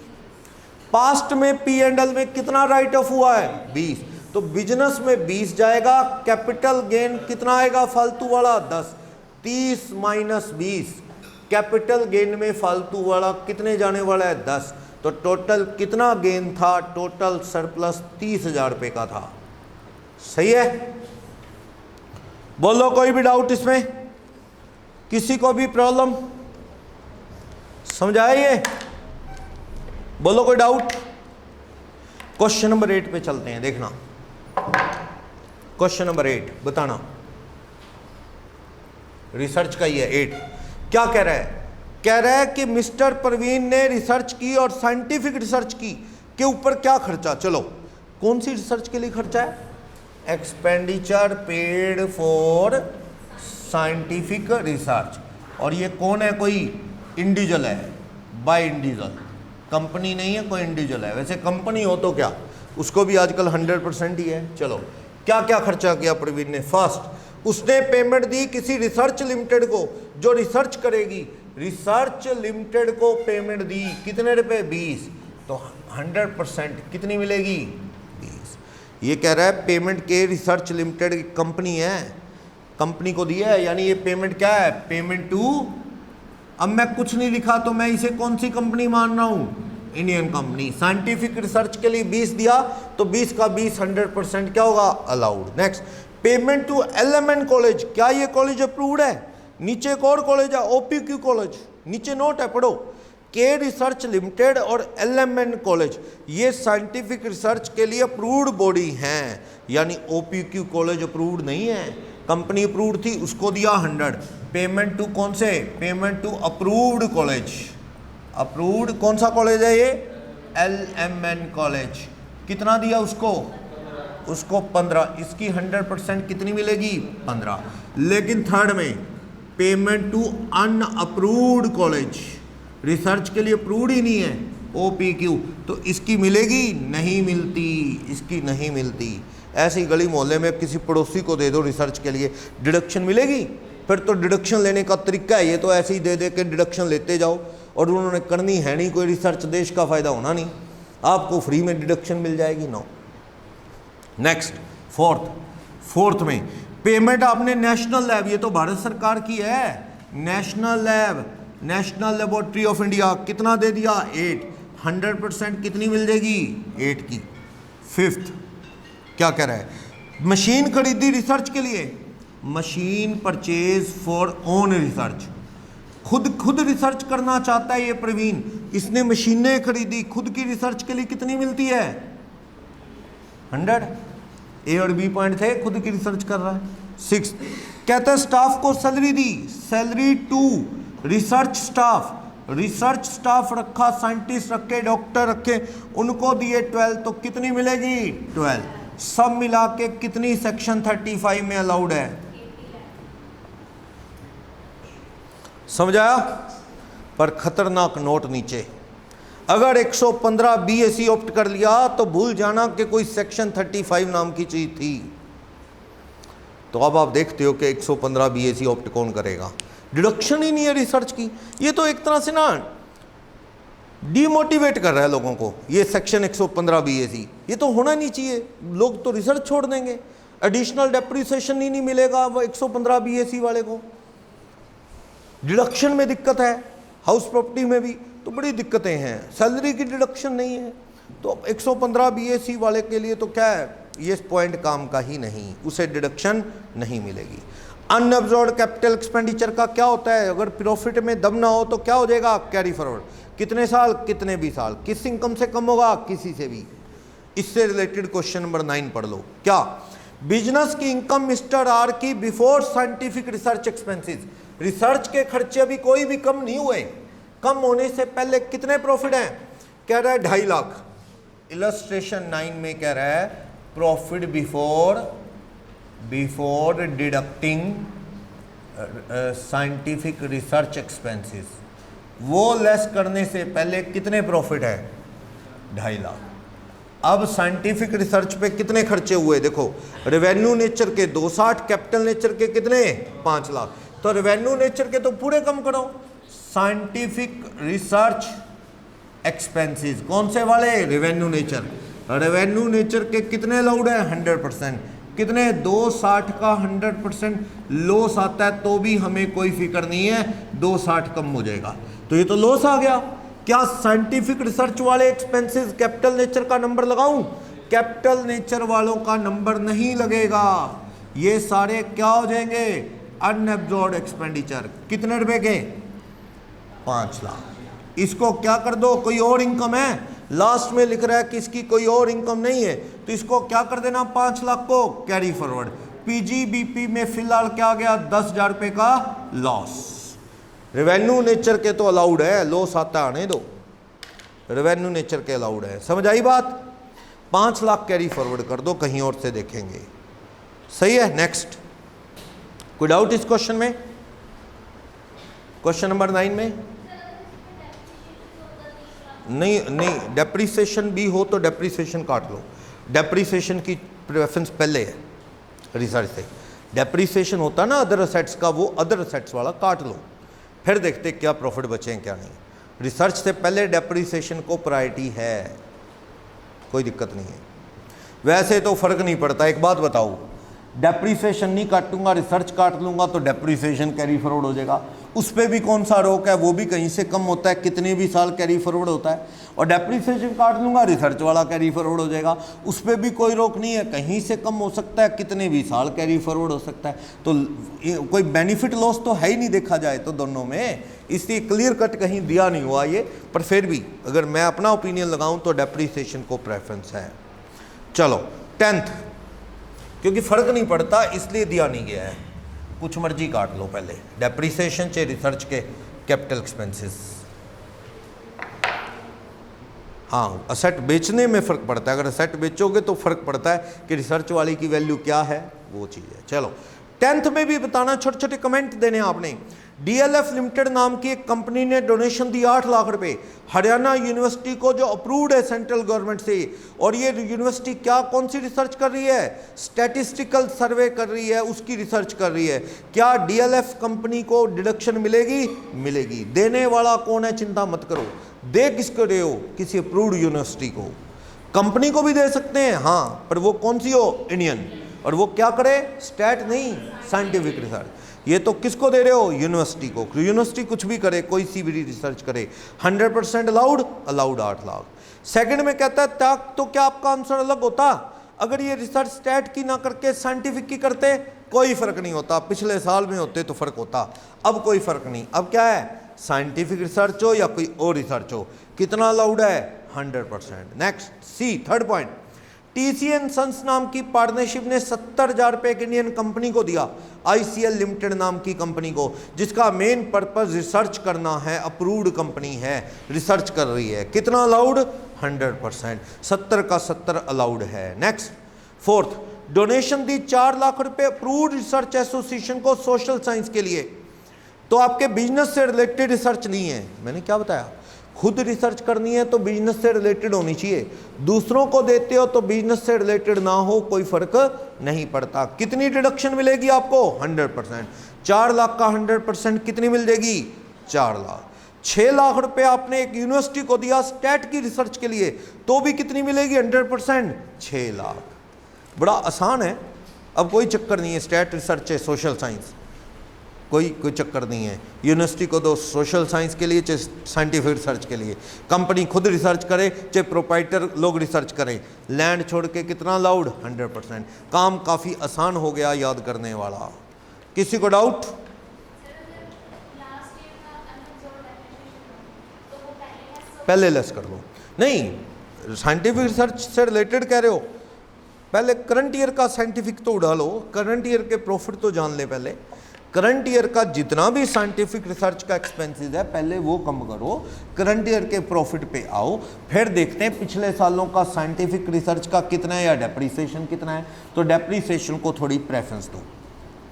पास्ट में P&L में कितना राइट ऑफ हुआ है? 20। तो बिजनेस में 20 जाएगा, कैपिटल गेन कितना आएगा फालतू वाला? 10। 30 माइनस 20, कैपिटल गेन में फालतू वाला कितने जाने वाला है? 10। तो टोटल कितना गेन था? टोटल सरप्लस 30,000 रुपये का था। सही है? बोलो कोई भी डाउट इसमें? किसी को भी प्रॉब्लम? समझाया ये? बोलो कोई डाउट? क्वेश्चन नंबर 8 पे चलते हैं, देखना। क्वेश्चन नंबर 8 बताना, रिसर्च का ही है 8। क्या कह रहा है? कह रहा है कि मिस्टर प्रवीण ने रिसर्च की और साइंटिफिक रिसर्च की के ऊपर क्या खर्चा? चलो, कौन सी रिसर्च के लिए खर्चा है? Expenditure paid for scientific research. और ये कौन है? कोई इंडिविजुअल है, बाय इंडिविजुअल, कंपनी नहीं है, कोई इंडिविजुअल है। वैसे कंपनी हो तो क्या, उसको भी आजकल 100% ही है। चलो, क्या क्या खर्चा किया प्रवीण ने? फर्स्ट, उसने पेमेंट दी किसी रिसर्च लिमिटेड को जो रिसर्च करेगी। रिसर्च लिमिटेड को पेमेंट दी, कितने रुपए? 20। तो 100% कितनी मिलेगी? 20। ये कह रहा है पेमेंट के रिसर्च लिमिटेड की कंपनी है, कंपनी को दिया है, यानी ये पेमेंट क्या है? Payment to. अब मैं कुछ नहीं लिखा तो मैं इसे कौन सी कंपनी मान रहा हूं? Indian company. साइंटिफिक रिसर्च के लिए 20 दिया, तो 20 का 20 100% क्या होगा? Allowed. Next, payment to LMN college. क्या ये कॉलेज अप्रूव्ड है? नीचे एक और कॉलेज है, OPQ कॉलेज, नीचे नोट है, पढ़ो। के रिसर्च लिमिटेड और LMN कॉलेज, ये साइंटिफिक रिसर्च के लिए अप्रूव्ड बॉडी हैं, यानी OPQ कॉलेज अप्रूव्ड नहीं है, कंपनी अप्रूव्ड थी, उसको दिया 100। पेमेंट टू कौन से? Payment to approved college. Approved कौन सा कॉलेज है ये? LMN college. कितना दिया उसको? उसको 15। इसकी 100% कितनी मिलेगी? 15। लेकिन थर्ड में payment to unapproved college, research के लिए अप्रूव्ड ही नहीं है, OPQ, तो इसकी मिलेगी? नहीं मिलती, इसकी नहीं मिलती। ऐसे ही गली मोहल्ले में किसी पड़ोसी को दे दो रिसर्च के लिए, डिडक्शन मिलेगी? फिर तो डिडक्शन लेने का तरीका है ये, तो ऐसे ही दे दे के डिडक्शन लेते जाओ, और उन्होंने करनी है नहीं कोई रिसर्च, देश का फायदा होना नहीं, आपको फ्री में डिडक्शन मिल जाएगी। नो। नेक्स्ट, फोर्थ में पेमेंट आपने नेशनल लैब, ये तो भारत सरकार की है, national lab, national laboratory of India, कितना दे दिया? 8। 100% कितनी मिल जाएगी? 8 की। फिफ्थ क्या कह रहा है? मशीन खरीदी रिसर्च के लिए, machine purchase for own research, खुद रिसर्च करना चाहता है ये प्रवीण, इसने मशीनें खरीदी, खुद की रिसर्च के लिए कितनी मिलती है? 100। ए और बी पॉइंट थे, खुद की रिसर्च कर रहा है। 6 कहता है स्टाफ को सैलरी दी, salary to research staff, research staff रखा, साइंटिस्ट रखे, डॉक्टर रखे, उनको दिए 12, तो कितनी मिलेगी? 12। सब मिला के कितनी सेक्शन 35 में अलाउड है? समझाया? पर खतरनाक नोट नीचे, अगर 115 BAC ऑप्ट कर लिया तो भूल जाना कि कोई सेक्शन 35 नाम की चीज थी। तो अब आप देखते हो कि 115 BAC ऑप्ट कौन करेगा? डिडक्शन ही नहीं है रिसर्च की। ये तो एक तरह से ना डीमोटिवेट कर रहा है लोगों को, ये सेक्शन 115 BAC, ये तो होना नहीं चाहिए, लोग तो रिसर्च छोड़ देंगे, एडिशनल डेप्रिसिएशन ही नहीं मिलेगा वो 115 BAC वाले को, डिडक्शन में दिक्कत है। हाउस प्रॉपर्टी में भी तो बड़ी दिक्कतें हैं, सैलरी की डिडक्शन नहीं है, तो 115 BAC वाले के लिए तो क्या है, ये पॉइंट काम का ही नहीं, उसे डिडक्शन नहीं मिलेगी। अनअब्जॉर्ब्ड कैपिटल एक्सपेंडिचर का क्या होता है, अगर प्रॉफिट में दम ना हो तो क्या हो जाएगा, कैरी फॉरवर्ड, कितने साल, कितने भी साल, किस इनकम से कम होगा, किसी से भी। इससे रिलेटेड क्वेश्चन नंबर 9 पढ़ लो। क्या बिजनेस की इनकम मिस्टर आर की before scientific research expenses, research के खर्चे भी कोई भी कम नहीं हुए, कम होने से पहले कितने प्रॉफिट हैं, कह रहा है 2.5 लाख। इलस्ट्रेशन 9 में कह रहा है profit before deducting scientific research expenses, वो लेस करने से पहले कितने प्रॉफिट है, 2.5 लाख। अब साइंटिफिक रिसर्च पे कितने खर्चे हुए, देखो रेवेन्यू नेचर के 260, कैपिटल नेचर के कितने, 5 लाख। तो रेवेन्यू नेचर के तो पूरे कम करो, साइंटिफिक रिसर्च एक्सपेंसेस कौन से वाले, रेवेन्यू नेचर, रेवेन्यू नेचर के कितने अलाउड है, 100%, कितने, 260 का 100% लॉस आता है तो भी हमें कोई फिक्र नहीं है, 260 कम हो जाएगा, तो ये तो लॉस आ गया। क्या साइंटिफिक रिसर्च वाले एक्सपेंसेस कैपिटल नेचर का नंबर लगाऊं, कैपिटल नेचर वालों का नंबर नहीं लगेगा, ये सारे क्या हो जाएंगे, अनअब्जॉर्ब्ड एक्सपेंडिचर, कितने रुपए के, 5 लाख। इसको क्या कर दो, कोई और इनकम है, लास्ट में लिख रहा है कि इसकी कोई और इनकम नहीं है, तो इसको क्या कर देना, 5 लाख को कैरी फॉरवर्ड। पीजीबीपी में फिलहाल क्या आ गया, 10,000 रुपए का लॉस। रेवेन्यू नेचर के तो अलाउड है, लॉस आता आने दो, रेवेन्यू नेचर के अलाउड है, समझ आई बात। 5 लाख कैरी फॉरवर्ड कर दो, कहीं और से देखेंगे, सही है। नेक्स्ट, कोई डाउट इस क्वेश्चन में, क्वेश्चन नंबर 9 में? नहीं, डेप्रीसिएशन भी हो तो डेप्रीसिएशन काट लो, डेप्रीसिएशन की प्रेफरेंस पहले है रिसर्च से। डेप्रीसिएशन होता ना अदर असेट्स का, वो अदर असेट्स वाला काट लो, फिर देखते क्या प्रॉफिट बचे हैं क्या नहीं। रिसर्च से पहले डेप्रीसिएशन को प्रायोरिटी है, कोई दिक्कत नहीं है, वैसे तो फर्क नहीं पड़ता। एक बात बताओ, डेप्रीसिएशन नहीं काटूंगा, रिसर्च काट लूंगा तो डेप्रीसिएशन कैरी फॉरवर्ड हो जाएगा, उस पर भी कौन सा रोक है, वो भी कहीं से कम होता है, कितने भी साल कैरी फॉरवर्ड होता है। और डेप्रीसिएशन काट लूंगा, रिसर्च वाला कैरी फॉरवर्ड हो जाएगा, उस पर भी कोई रोक नहीं है, कहीं से कम हो सकता है, कितने भी साल कैरी फॉरवर्ड हो सकता है। तो कोई बेनिफिट लॉस तो है ही नहीं देखा जाए तो दोनों में, इसलिए क्लियर कट कहीं दिया नहीं हुआ ये, पर फिर भी अगर मैं अपना ओपिनियन लगाऊं तो डेप्रीसिएशन को प्रेफरेंस है। चलो 10th, क्योंकि फर्क नहीं पड़ता इसलिए दिया नहीं गया है, कुछ मर्जी काट लो पहले, डेप्रीसिएशन चाहे रिसर्च के कैपिटल एक्सपेंसेस। हाँ, असेट बेचने में फ़र्क पड़ता है, अगर असेट बेचोगे तो फ़र्क पड़ता है कि रिसर्च वाली की वैल्यू क्या है, वो चीज़ है। चलो 10th में भी बताना, छोटे छोटे कमेंट देने आपने। DLF लिमिटेड नाम की एक कंपनी ने डोनेशन दी 8 लाख रुपए हरियाणा यूनिवर्सिटी को, जो अप्रूव्ड है सेंट्रल गवर्नमेंट से। और ये यूनिवर्सिटी क्या, कौन सी रिसर्च कर रही है, स्टैटिस्टिकल सर्वे कर रही है, उसकी रिसर्च कर रही है। क्या DLF कंपनी को डिडक्शन मिलेगी, मिलेगी। देने वाला कौन है, चिंता मत करो, दे किसको रहे हो, किसी अप्रूव्ड यूनिवर्सिटी को। कंपनी को भी दे सकते हैं हाँ, पर वो कौन सी हो, इंडियन, और वो क्या करे, स्टैट नहीं, साइंटिफिक रिसर्च। ये तो किसको दे रहे हो, यूनिवर्सिटी को। यूनिवर्सिटी कुछ भी करे, कोई सी भी रिसर्च करे, 100% अलाउड 8 लाख। सेकंड में कहता है तो क्या आपका आंसर अलग होता, अगर ये रिसर्च स्टैट की ना करके साइंटिफिक की करते, कोई फर्क नहीं होता। पिछले साल में होते तो फर्क होता, अब कोई फर्क नहीं। अब क्या है, साइंटिफिक रिसर्च हो या कोई और रिसर्च हो, कितना अलाउड है, 100%। नेक्स्ट सी, थर्ड पॉइंट, TCN सन्स नाम की पार्टनरशिप ने 70,000 रुपए एक इंडियन कंपनी को दिया, ICL लिमिटेड नाम की कंपनी को, जिसका मेन पर्पस रिसर्च करना है, अप्रूव्ड कंपनी है, रिसर्च कर रही है। कितना अलाउड, 100%, 70 का 70 अलाउड है। नेक्स्ट फोर्थ, डोनेशन दी 4 लाख रुपए अप्रूव्ड रिसर्च एसोसिएशन को सोशल साइंस के लिए। तो आपके बिजनेस से रिलेटेड रिसर्च नहीं है, मैंने क्या बताया, खुद रिसर्च करनी है तो बिजनेस से रिलेटेड होनी चाहिए, दूसरों को देते हो तो बिजनेस से रिलेटेड ना हो, कोई फर्क नहीं पड़ता। कितनी डिडक्शन मिलेगी आपको, 100%। 4 लाख का 100% कितनी मिल जाएगी, 4 लाख। 6 लाख रुपए आपने एक यूनिवर्सिटी को दिया स्टैट की रिसर्च के लिए, तो भी कितनी मिलेगी, 100%, 6 लाख। बड़ा आसान है, अब कोई चक्कर नहीं है, स्टैट रिसर्च है, सोशल साइंस। कोई चक्कर नहीं है। यूनिवर्सिटी को दो सोशल साइंस के लिए, चाहे साइंटिफिक रिसर्च के लिए। कंपनी खुद रिसर्च करे, चाहे प्रोप्राइटर लोग रिसर्च करें। लैंड छोड़ के कितना अलाउड? 100%। काम काफ़ी आसान हो गया याद करने वाला। किसी को डाउट? पहले लेस कर लो। नहीं, साइंटिफिक रिसर्च से रिलेटेड कह रहे हो, पहले करंट ईयर का साइंटिफिक तो उड़ा लो, करंट ईयर के प्रॉफिट तो जान ले। पहले करंट ईयर का जितना भी साइंटिफिक रिसर्च का एक्सपेंसेस है पहले वो कम करो, करंट ईयर के प्रॉफिट पे आओ, फिर देखते हैं पिछले सालों का साइंटिफिक रिसर्च का कितना है या डेप्रीसिएशन कितना है। तो डेप्रीसिएशन को थोड़ी प्रेफरेंस दो,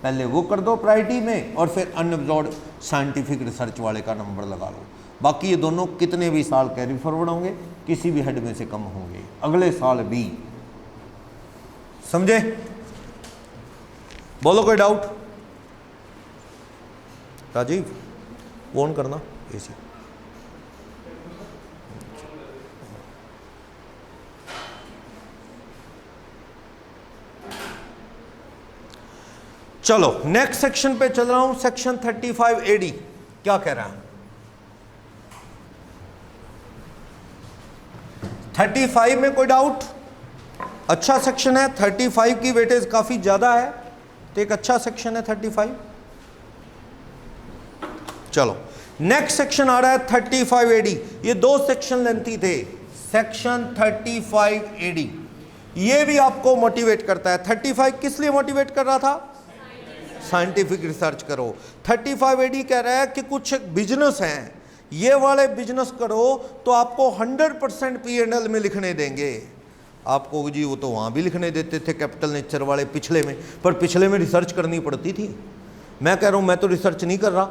पहले वो कर दो प्रायोरिटी में, और फिर अनअब्जॉर्ब्ड साइंटिफिक रिसर्च वाले का नंबर लगा लो। बाकी ये दोनों कितने भी साल कैरी फॉरवर्ड होंगे, किसी भी हेड में से कम होंगे अगले साल भी। समझे? बोलो कोई डाउट? राजीव वो ऑन करना एसी। चलो नेक्स्ट सेक्शन पे चल रहा हूं, सेक्शन 35 AD क्या कह रहा है? 35 में कोई डाउट? अच्छा सेक्शन है, 35 की वेटेज काफी ज्यादा है, तो एक अच्छा सेक्शन है 35। चलो नेक्स्ट सेक्शन आ रहा है 35 AD। ये दो सेक्शन लेंथी थे। सेक्शन 35 AD ये भी आपको मोटिवेट करता है। 35 किस लिए मोटिवेट कर रहा था? साइंटिफिक रिसर्च करो। 35 AD कह रहा है कि कुछ बिजनेस हैं, ये वाले बिजनेस करो तो आपको 100% P&L में लिखने देंगे। आपको जी वो तो वहाँ भी लिखने देते थे कैपिटल नेचर वाले पिछले में, पर पिछले में रिसर्च करनी पड़ती थी। मैं कह रहा हूँ मैं तो रिसर्च नहीं कर रहा।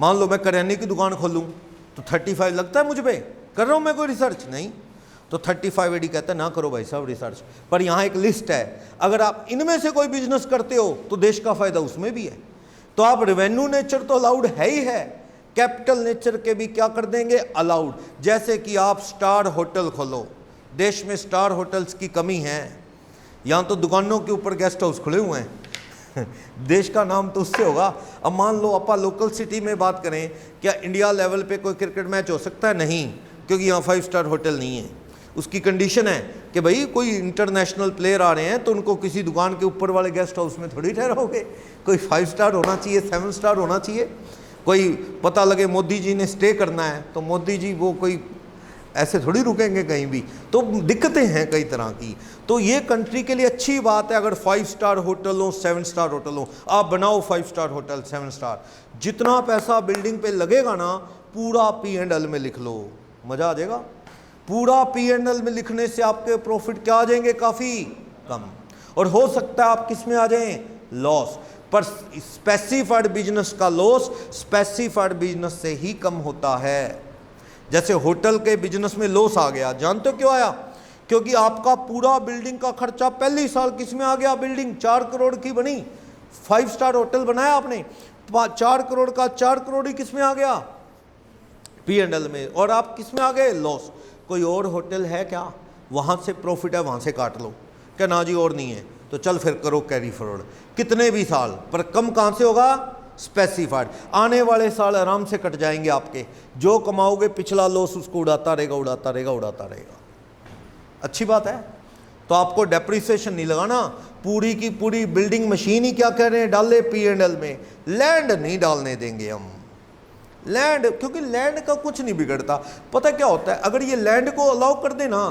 मान लो मैं करियाने की दुकान खोलूँ तो 35 लगता है मुझ पे? कर रहा हूँ मैं कोई रिसर्च? नहीं। तो 35 AD कहता है ना करो भाई साहब रिसर्च। पर यहाँ एक लिस्ट है, अगर आप इनमें से कोई बिजनेस करते हो तो देश का फायदा उसमें भी है। तो आप रेवेन्यू नेचर तो अलाउड है ही है, कैपिटल नेचर के भी क्या कर देंगे? अलाउड। जैसे कि आप स्टार होटल खोलो, देश में स्टार होटल्स की कमी है, यहाँ तो दुकानों के ऊपर गेस्ट हाउस खुले हुए हैं देश का नाम तो उससे होगा। अब मान लो अपा लोकल सिटी में बात करें, क्या इंडिया लेवल पे कोई क्रिकेट मैच हो सकता है? नहीं, क्योंकि यहाँ 5 स्टार होटल नहीं है। उसकी कंडीशन है कि भाई कोई इंटरनेशनल प्लेयर आ रहे हैं तो उनको किसी दुकान के ऊपर वाले गेस्ट हाउस में थोड़ी ठहराओगे। कोई 5 स्टार होना चाहिए, 7 स्टार होना चाहिए। कोई पता लगे मोदी जी ने स्टे करना है तो मोदी जी वो कोई ऐसे थोड़ी रुकेंगे कहीं भी। तो दिक्कतें हैं कई तरह की। तो ये कंट्री के लिए अच्छी बात है अगर 5 स्टार होटल हो, 7 स्टार होटल हो। आप बनाओ 5 स्टार होटल, 7 स्टार, जितना पैसा बिल्डिंग पे लगेगा ना पूरा P&L में लिख लो, मजा आ जाएगा। पूरा P&L में लिखने से आपके प्रॉफिट क्या आ जाएंगे? काफी कम। और हो सकता है आप किस में आ जाएं? लॉस। पर स्पेसिफाइड बिजनेस का लॉस स्पेसिफाइड बिजनेस से ही कम होता है। जैसे होटल के बिजनेस में लॉस आ गया, जानते हो क्यों आया? क्योंकि आपका पूरा बिल्डिंग का खर्चा पहले ही साल किस में आ गया? बिल्डिंग 4 करोड़ की बनी, 5 स्टार होटल बनाया आपने, 4 करोड़ का 4 करोड़ ही किस में आ गया? P&L में। और आप किस में आ गए? लॉस। कोई और होटल है क्या वहां से प्रॉफिट है, वहां से काट लो? क्या ना जी और नहीं है, तो चल फिर करो कैरी फॉरवर्ड कितने भी साल, पर कम कहां से होगा? स्पेसिफाइड। आने वाले साल आराम से कट जाएंगे आपके, जो कमाओगे पिछला लॉस उसको उड़ाता रहेगा, उड़ाता रहेगा, उड़ाता रहेगा। अच्छी बात है। तो आपको डेप्रिसिएशन नहीं लगाना, पूरी की पूरी बिल्डिंग मशीन ही क्या कह रहे हैं? डाले P&L में। लैंड नहीं डालने देंगे हम, लैंड, क्योंकि लैंड का कुछ नहीं बिगड़ता। पता क्या होता है, अगर ये लैंड को अलाउ कर दे ना,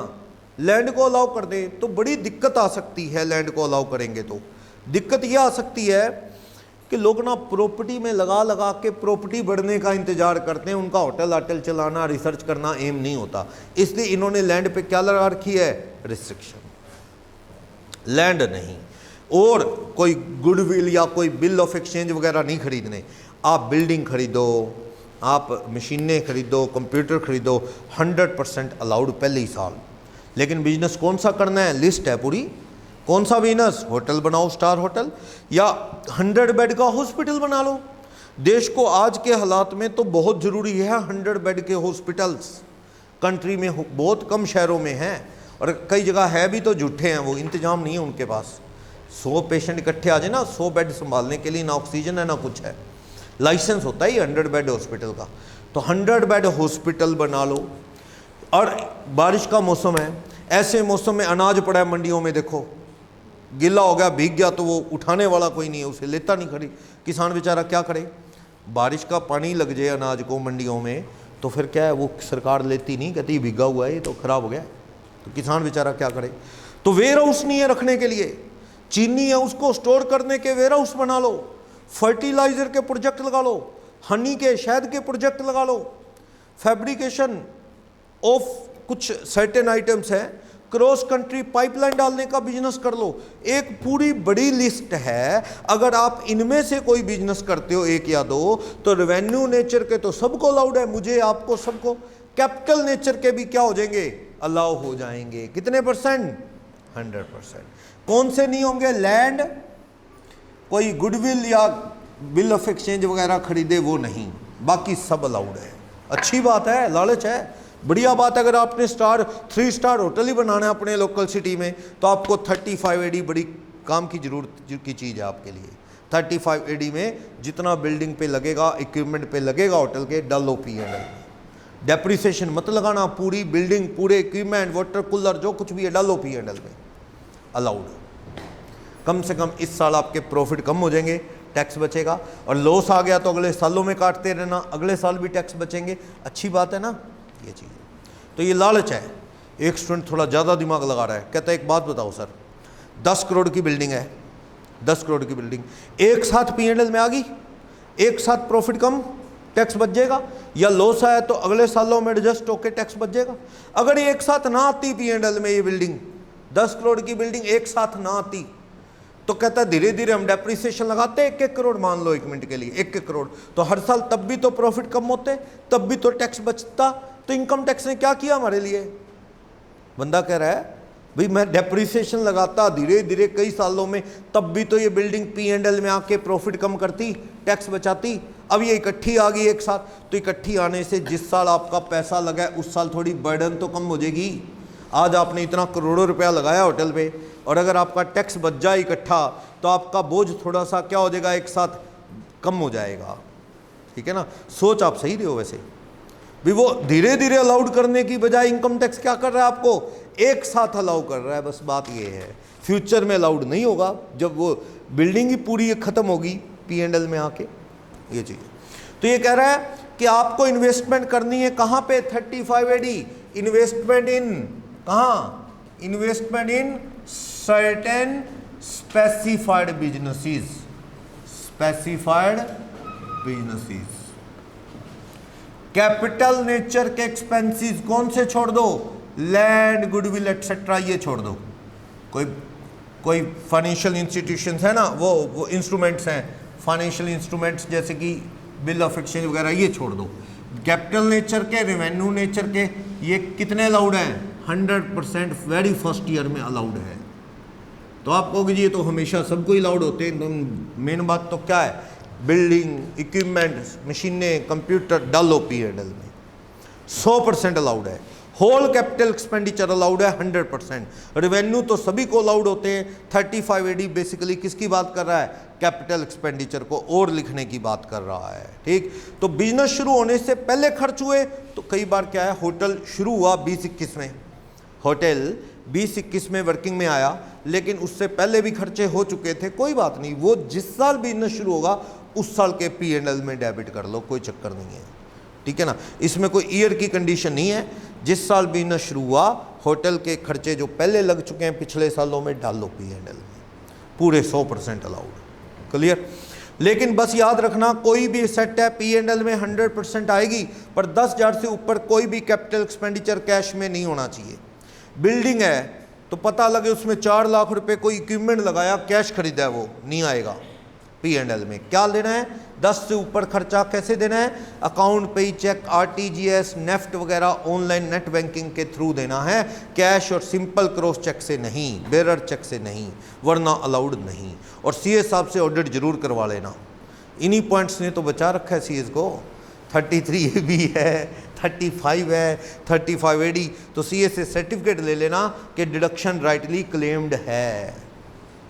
लैंड को अलाउ कर दे तो बड़ी दिक्कत आ सकती है। लैंड को अलाउ करेंगे तो दिक्कत ये आ सकती है कि लोग ना प्रॉपर्टी में लगा लगा के प्रॉपर्टी बढ़ने का इंतजार करते हैं। उनका होटल आटल चलाना, रिसर्च करना एम नहीं होता। इसलिए इन्होंने लैंड पे क्या लगा रखी है? रिस्ट्रिक्शन। लैंड नहीं, और कोई गुडविल या कोई बिल ऑफ एक्सचेंज वगैरह नहीं खरीदने। आप बिल्डिंग खरीदो, आप मशीनें खरीदो, कंप्यूटर खरीदो, 100% अलाउड पहले ही साल। लेकिन बिजनेस कौन सा करना है? लिस्ट है पूरी। कौन सा बिजनेस? होटल बनाओ, स्टार होटल, या 100 बेड का हॉस्पिटल बना लो। देश को आज के हालात में तो बहुत ज़रूरी है 100 बेड के हॉस्पिटल्स। कंट्री में बहुत कम शहरों में हैं, और कई जगह है भी तो झूठे हैं, वो इंतजाम नहीं है उनके पास। 100 पेशेंट इकट्ठे आ जाए ना, 100 बेड संभालने के लिए, ना ऑक्सीजन है ना कुछ है। लाइसेंस होता है 100 बेड हॉस्पिटल का। तो 100 बेड हॉस्पिटल बना लो। और बारिश का मौसम है, ऐसे मौसम में अनाज पड़ा है मंडियों में, देखो गीला हो गया, भीग गया, तो वो उठाने वाला कोई नहीं है, उसे लेता नहीं खड़ी, किसान बेचारा क्या करे। बारिश का पानी लग जाए अनाज को मंडियों में तो फिर क्या है, वो सरकार लेती नहीं, कहती भीगा हुआ है ये तो खराब हो गया, तो किसान बेचारा क्या करे। तो वेयर हाउस नहीं है रखने के लिए, चीनी है उसको स्टोर करने के वेयर हाउस बना लो, फर्टिलाइजर के प्रोजेक्ट लगा लो, हनी के शहद के प्रोजेक्ट लगा लो, फैब्रिकेशन ऑफ कुछ सर्टेन आइटम्स है, क्रॉस कंट्री पाइपलाइन डालने का बिजनेस कर लो। एक पूरी बड़ी लिस्ट है। अगर आप इनमें से कोई बिजनेस करते हो एक या दो, तो रेवेन्यू नेचर के तो सबको अलाउड है, मुझे आपको सबको। कैपिटल नेचर के भी क्या हो जाएंगे, अलाउ हो जाएंगे। कितने परसेंट, 100%। कौन से नहीं होंगे, लैंड, कोई गुडविल या बिल ऑफ एक्सचेंज वगैरह खरीदे वो नहीं, बाकी सब अलाउड है। अच्छी बात है, लालच है, बढ़िया बात है। अगर आपने 3 स्टार होटल ही बनाना है अपने लोकल सिटी में, तो आपको 35 AD बड़ी काम की जरूरत की चीज़ है आपके लिए। 35 AD में जितना बिल्डिंग पे लगेगा, इक्विपमेंट पे लगेगा होटल के, डालो P&L में। डेप्रिसिएशन मत लगाना, पूरी बिल्डिंग, पूरे इक्विपमेंट, वाटर कूलर, जो कुछ भी है डालो P&L में, अलाउड। कम से कम इस साल आपके प्रॉफिट कम हो जाएंगे, टैक्स बचेगा। और लॉस आ गया तो अगले सालों में काटते रहना, अगले साल भी टैक्स बचेंगे। अच्छी बात है ना ये चीज़। तो ये लालच है। एक स्टूडेंट थोड़ा ज़्यादा दिमाग लगा रहा है, कहता है एक बात बताओ सर, 10 करोड़ की बिल्डिंग है, 10 करोड़ की बिल्डिंग एक साथ P&L में आ गई, एक साथ प्रॉफिट कम, टैक्स बच जाएगा, या लॉस आया तो अगले सालों में एडजस्ट होकर टैक्स बच जाएगा। अगर ये एक साथ ना आती P&L में, ये बिल्डिंग 10 करोड़ की बिल्डिंग एक साथ ना आती, तो कहता है धीरे धीरे हम डेप्रिसिएशन लगाते 1-1 करोड़, मान लो 1 मिनट के लिए 1-1 करोड़, तो हर साल तब भी तो प्रॉफिट कम होते, तब भी तो टैक्स बचता। तो इनकम टैक्स ने क्या किया हमारे लिए। बंदा कह रहा है भाई मैं डेप्रिसिएशन लगाता धीरे धीरे कई सालों में, तब भी तो ये बिल्डिंग P&L में आके प्रॉफिट कम करती, टैक्स बचाती। अब ये इकट्ठी आ गई एक साथ, तो इकट्ठी आने से जिस साल आपका पैसा लगा है उस साल थोड़ी बर्डन तो कम हो जाएगी। आज आपने इतना करोड़ों रुपया लगाया होटल पे, और अगर आपका टैक्स बच जाए इकट्ठा, तो आपका बोझ थोड़ा सा क्या हो जाएगा, एक साथ कम हो जाएगा। ठीक है ना, सोच आप सही रहे हो। वैसे भी वो धीरे धीरे अलाउड करने की बजाय इनकम टैक्स क्या कर रहा है, आपको एक साथ अलाउ कर रहा है। बस बात ये है, फ्यूचर में अलाउड नहीं होगा, जब वो बिल्डिंग ही पूरी खत्म होगी P&L में आके, ये चीज़। तो ये कह रहा है कि आपको इन्वेस्टमेंट करनी है कहाँ पे, 35 AD, इन्वेस्टमेंट इन कहाँ, investment in certain specified businesses, specified businesses. Capital nature के एक्सपेंसेस कौन से छोड़ दो, लैंड, गुडविल एटसेट्रा, ये छोड़ दो। कोई फाइनेंशियल इंस्टीट्यूशंस है ना, वो इंस्ट्रूमेंट्स हैं, फाइनेंशियल इंस्ट्रूमेंट्स जैसे कि बिल ऑफ एक्सचेंज वगैरह, ये छोड़ दो। कैपिटल नेचर के, रेवेन्यू नेचर के, ये कितने अलाउड हैं, 100% वेरी फर्स्ट ईयर में अलाउड है। तो आप कहोगे जी ये तो हमेशा सबको अलाउड होते हैं। मेन बात तो क्या है, बिल्डिंग, इक्विपमेंट, मशीनें, कंप्यूटर डालो P&L में, 100% अलाउड है। होल कैपिटल एक्सपेंडिचर अलाउड है 100%। रेवेन्यू तो सभी को अलाउड होते हैं। 35 AD बेसिकली किसकी बात कर रहा है, कैपिटल एक्सपेंडिचर को और लिखने की बात कर रहा है। ठीक, तो बिजनेस शुरू होने से पहले खर्च हुए, तो कई बार क्या है, होटल शुरू हुआ 2021 में, होटल 2021 में वर्किंग में आया, लेकिन उससे पहले भी खर्चे हो चुके थे, कोई बात नहीं, वो जिस साल बिजनेस शुरू होगा उस साल के P&L में डेबिट कर लो, कोई चक्कर नहीं है। ठीक है ना, इसमें कोई ईयर की कंडीशन नहीं है। जिस साल बिजनेस शुरू हुआ, होटल के खर्चे जो पहले लग चुके हैं पिछले सालों में डालो P&L में, पूरे 100% अलाउड। क्लियर। लेकिन बस याद रखना, कोई भी सेट है P&L में 100% आएगी, पर 10,000 से ऊपर कोई भी कैपिटल एक्सपेंडिचर कैश में नहीं होना चाहिए। बिल्डिंग है तो पता लगे उसमें 4 लाख रुपए कोई इक्विपमेंट लगाया, कैश खरीदा है, वो नहीं आएगा P&L में। क्या लेना है, 10 से ऊपर खर्चा कैसे देना है, अकाउंट पे चेक, RTGS, नेफ्ट वगैरह, ऑनलाइन नेट बैंकिंग के थ्रू देना है, कैश और सिंपल क्रॉस चेक से नहीं, बेरर चेक से नहीं, वरना अलाउड नहीं। और CA साहब से ऑडिट जरूर करवा लेना। इन्हीं पॉइंट्स ने तो बचा रखा है CS को। 33 AB है, 35 है, 35 AD, तो CA से सर्टिफिकेट ले लेना कि डिडक्शन राइटली क्लेम्ड है।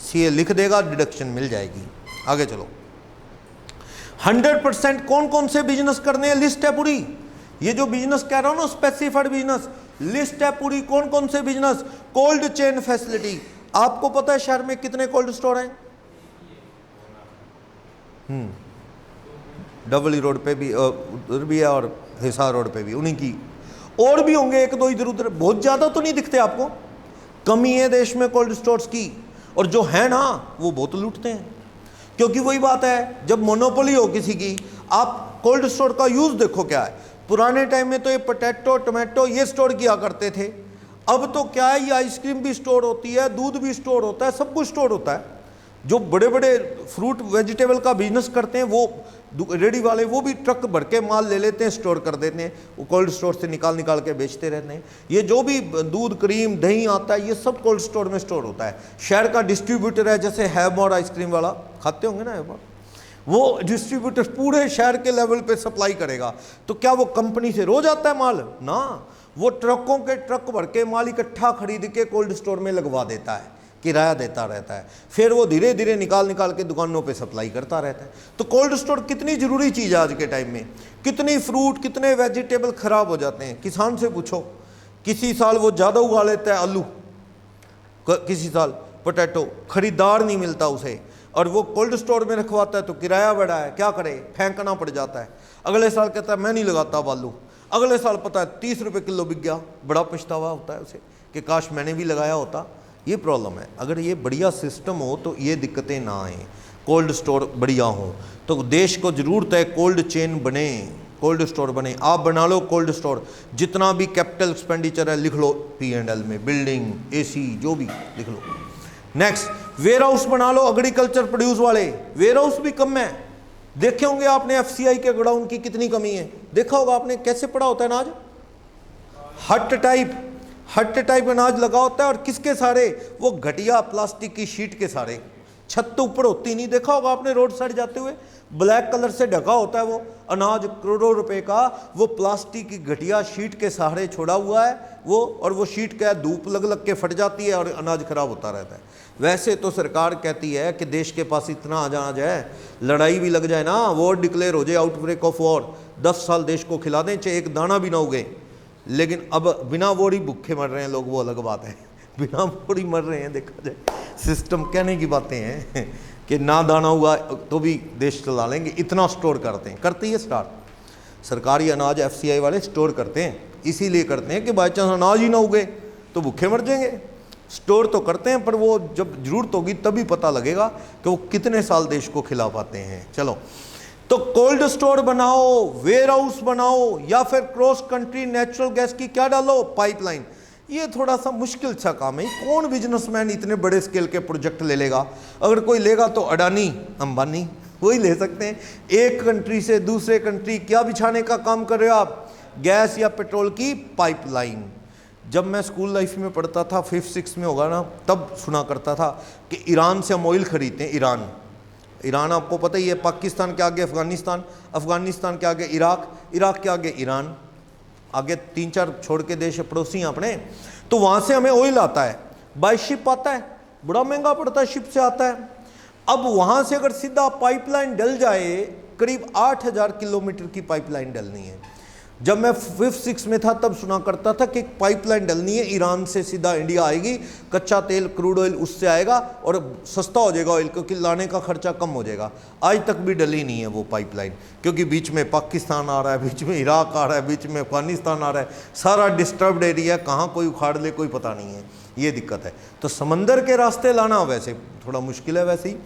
CA लिख देगा, डिडक्शन मिल जाएगी। आगे चलो, 100% कौन कौन से बिजनेस करने हैं, लिस्ट है पूरी। ये जो बिजनेस कह रहा हूं ना, स्पेसिफाइड बिजनेस, लिस्ट है पूरी, कौन कौन से बिजनेस। कोल्ड चेन फैसिलिटी, आपको पता है शहर में कितने कोल्ड स्टोर हैं? डबल रोड पे भी उधर भी है और हिसार रोड पे भी, उन्हीं की और भी होंगे एक दो इधर उधर, बहुत ज्यादा तो नहीं दिखते आपको। कमी है देश में कोल्ड स्टोर्स की, और जो है ना वो बहुत लूटते हैं। क्योंकि वही बात है, जब मोनोपोली हो किसी की, आप कोल्ड स्टोर का यूज देखो क्या है। पुराने टाइम में तो ये पोटैटो टोमेटो ये स्टोर किया करते थे, अब तो क्या है, ये आइसक्रीम भी स्टोर होती है, दूध भी स्टोर होता है, सब कुछ स्टोर होता है। जो बड़े बड़े फ्रूट वेजिटेबल का बिजनेस करते हैं, वो रेडी वाले, वो भी ट्रक भर के माल ले लेते हैं, स्टोर कर देते हैं, वो कोल्ड स्टोर से निकाल के बेचते रहते हैं। ये जो भी दूध क्रीम दही आता है, ये सब कोल्ड स्टोर में स्टोर होता है। शहर का डिस्ट्रीब्यूटर है, जैसे हैवमोर आइसक्रीम वाला, खाते होंगे ना हैवमोर, वो डिस्ट्रीब्यूटर पूरे शहर के लेवल पे सप्लाई करेगा। तो क्या वो कंपनी से रोज आता है माल ना, वो ट्रकों के ट्रक भर के माल इकट्ठा खरीद के कोल्ड स्टोर में लगवा देता है, किराया देता रहता है, फिर वो धीरे धीरे निकाल के दुकानों पे सप्लाई करता रहता है। तो कोल्ड स्टोर कितनी ज़रूरी चीज़ है आज के टाइम में। कितनी फ्रूट कितने वेजिटेबल ख़राब हो जाते हैं, किसान से पूछो। किसी साल वो ज़्यादा उगा लेता है आलू, किसी साल पोटैटो, खरीदार नहीं मिलता उसे, और वो कोल्ड स्टोर में रखवाता है तो किराया बढ़ा है, क्या करे, फेंकना पड़ जाता है। अगले साल कहता है मैं नहीं लगाता अब आलू, अगले साल पता है 30 रुपये किलो बिक गया, बड़ा पछतावा होता है उसे कि काश मैंने भी लगाया होता। ये प्रॉब्लम है। अगर ये बढ़िया सिस्टम हो तो ये दिक्कतें ना आए, कोल्ड स्टोर बढ़िया हो। तो देश को ज़रूरत है कोल्ड चेन बने, कोल्ड स्टोर बने। आप बना लो कोल्ड स्टोर, जितना भी कैपिटल एक्सपेंडिचर है लिख लो P&L में, बिल्डिंग AC जो भी लिख लो। नेक्स्ट, वेयर हाउस बना लो, एग्रीकल्चर प्रोड्यूस वाले वेयर हाउस भी कम है। देखे होंगे आपने FCI के गोडाउन की कितनी कमी है, देखा होगा आपने कैसे पड़ा होता है अनाज, हट टाइप अनाज लगा होता है, और किसके सारे, वो घटिया प्लास्टिक की शीट के सारे, छत तो ऊपर होती नहीं, देखा होगा आपने रोड साइड जाते हुए, ब्लैक कलर से ढका होता है वो अनाज, करोड़ों रुपए का, वो प्लास्टिक की घटिया शीट के सहारे छोड़ा हुआ है वो, और वो शीट क्या है, धूप लग के फट जाती है और अनाज खराब होता रहता है। वैसे तो सरकार कहती है कि देश के पास इतना अनाज है, लड़ाई भी लग जाए ना, वॉर डिक्लेयर हो जाए, आउटब्रेक ऑफ वॉर, 10 साल देश को खिला दें, चाहे एक दाना भी ना उगे, लेकिन अब बिना वॉर ही भूखे मर रहे हैं लोग, वो अलग बात है। बिना वॉर ही मर रहे हैं, देखा जाए सिस्टम कहने की बातें हैं कि ना दाना हुआ तो भी देश चला लेंगे, इतना स्टोर करती है स्टार्ट सरकारी अनाज। FCI वाले स्टोर करते हैं, इसीलिए करते हैं कि बाई चांस अनाज ही ना उगे तो भूखे मर जाएंगे। स्टोर तो करते हैं, पर वो जब जरूरत होगी तभी पता लगेगा कि वो कितने साल देश को खिला पाते हैं। चलो, तो कोल्ड स्टोर बनाओ, वेयर हाउस बनाओ, या फिर क्रॉस कंट्री नेचुरल गैस की क्या डालो, पाइपलाइन। ये थोड़ा सा मुश्किल सा काम है, कौन बिजनेसमैन इतने बड़े स्केल के प्रोजेक्ट ले लेगा। अगर कोई लेगा तो अडानी अंबानी वही ले सकते हैं। एक कंट्री से दूसरे कंट्री क्या बिछाने का काम कर रहे हो आप, गैस या पेट्रोल की पाइपलाइन। जब मैं स्कूल लाइफ में पढ़ता था, 5th-6th में होगा ना, तब सुना करता था कि ईरान से हम ऑयल खरीदते हैं। ईरान आपको पता ही है, पाकिस्तान के आगे अफगानिस्तान, अफगानिस्तान के आगे इराक, इराक के आगे ईरान, आगे 3-4 छोड़ के देश पड़ोसी हैं अपने। तो वहाँ से हमें ऑयल आता है, बाय शिप आता है, बड़ा महंगा पड़ता है, शिप से आता है। अब वहाँ से अगर सीधा पाइपलाइन डल जाए, करीब 8000 किलोमीटर की पाइपलाइन डलनी है। जब मैं 5th-6th में था तब सुना करता था कि एक पाइपलाइन डलनी है, ईरान से सीधा इंडिया आएगी, कच्चा तेल क्रूड ऑयल उससे आएगा और सस्ता हो जाएगा ऑयल, क्योंकि लाने का खर्चा कम हो जाएगा। आज तक भी डली नहीं है वो पाइपलाइन, क्योंकि बीच में पाकिस्तान आ रहा है, बीच में इराक आ रहा है, बीच में अफगानिस्तान आ रहा है, सारा डिस्टर्ब्ड एरिया, कहाँ कोई उखाड़ ले कोई पता नहीं है, ये दिक्कत है। तो समंदर के रास्ते लाना वैसे थोड़ा मुश्किल है वैसे ही,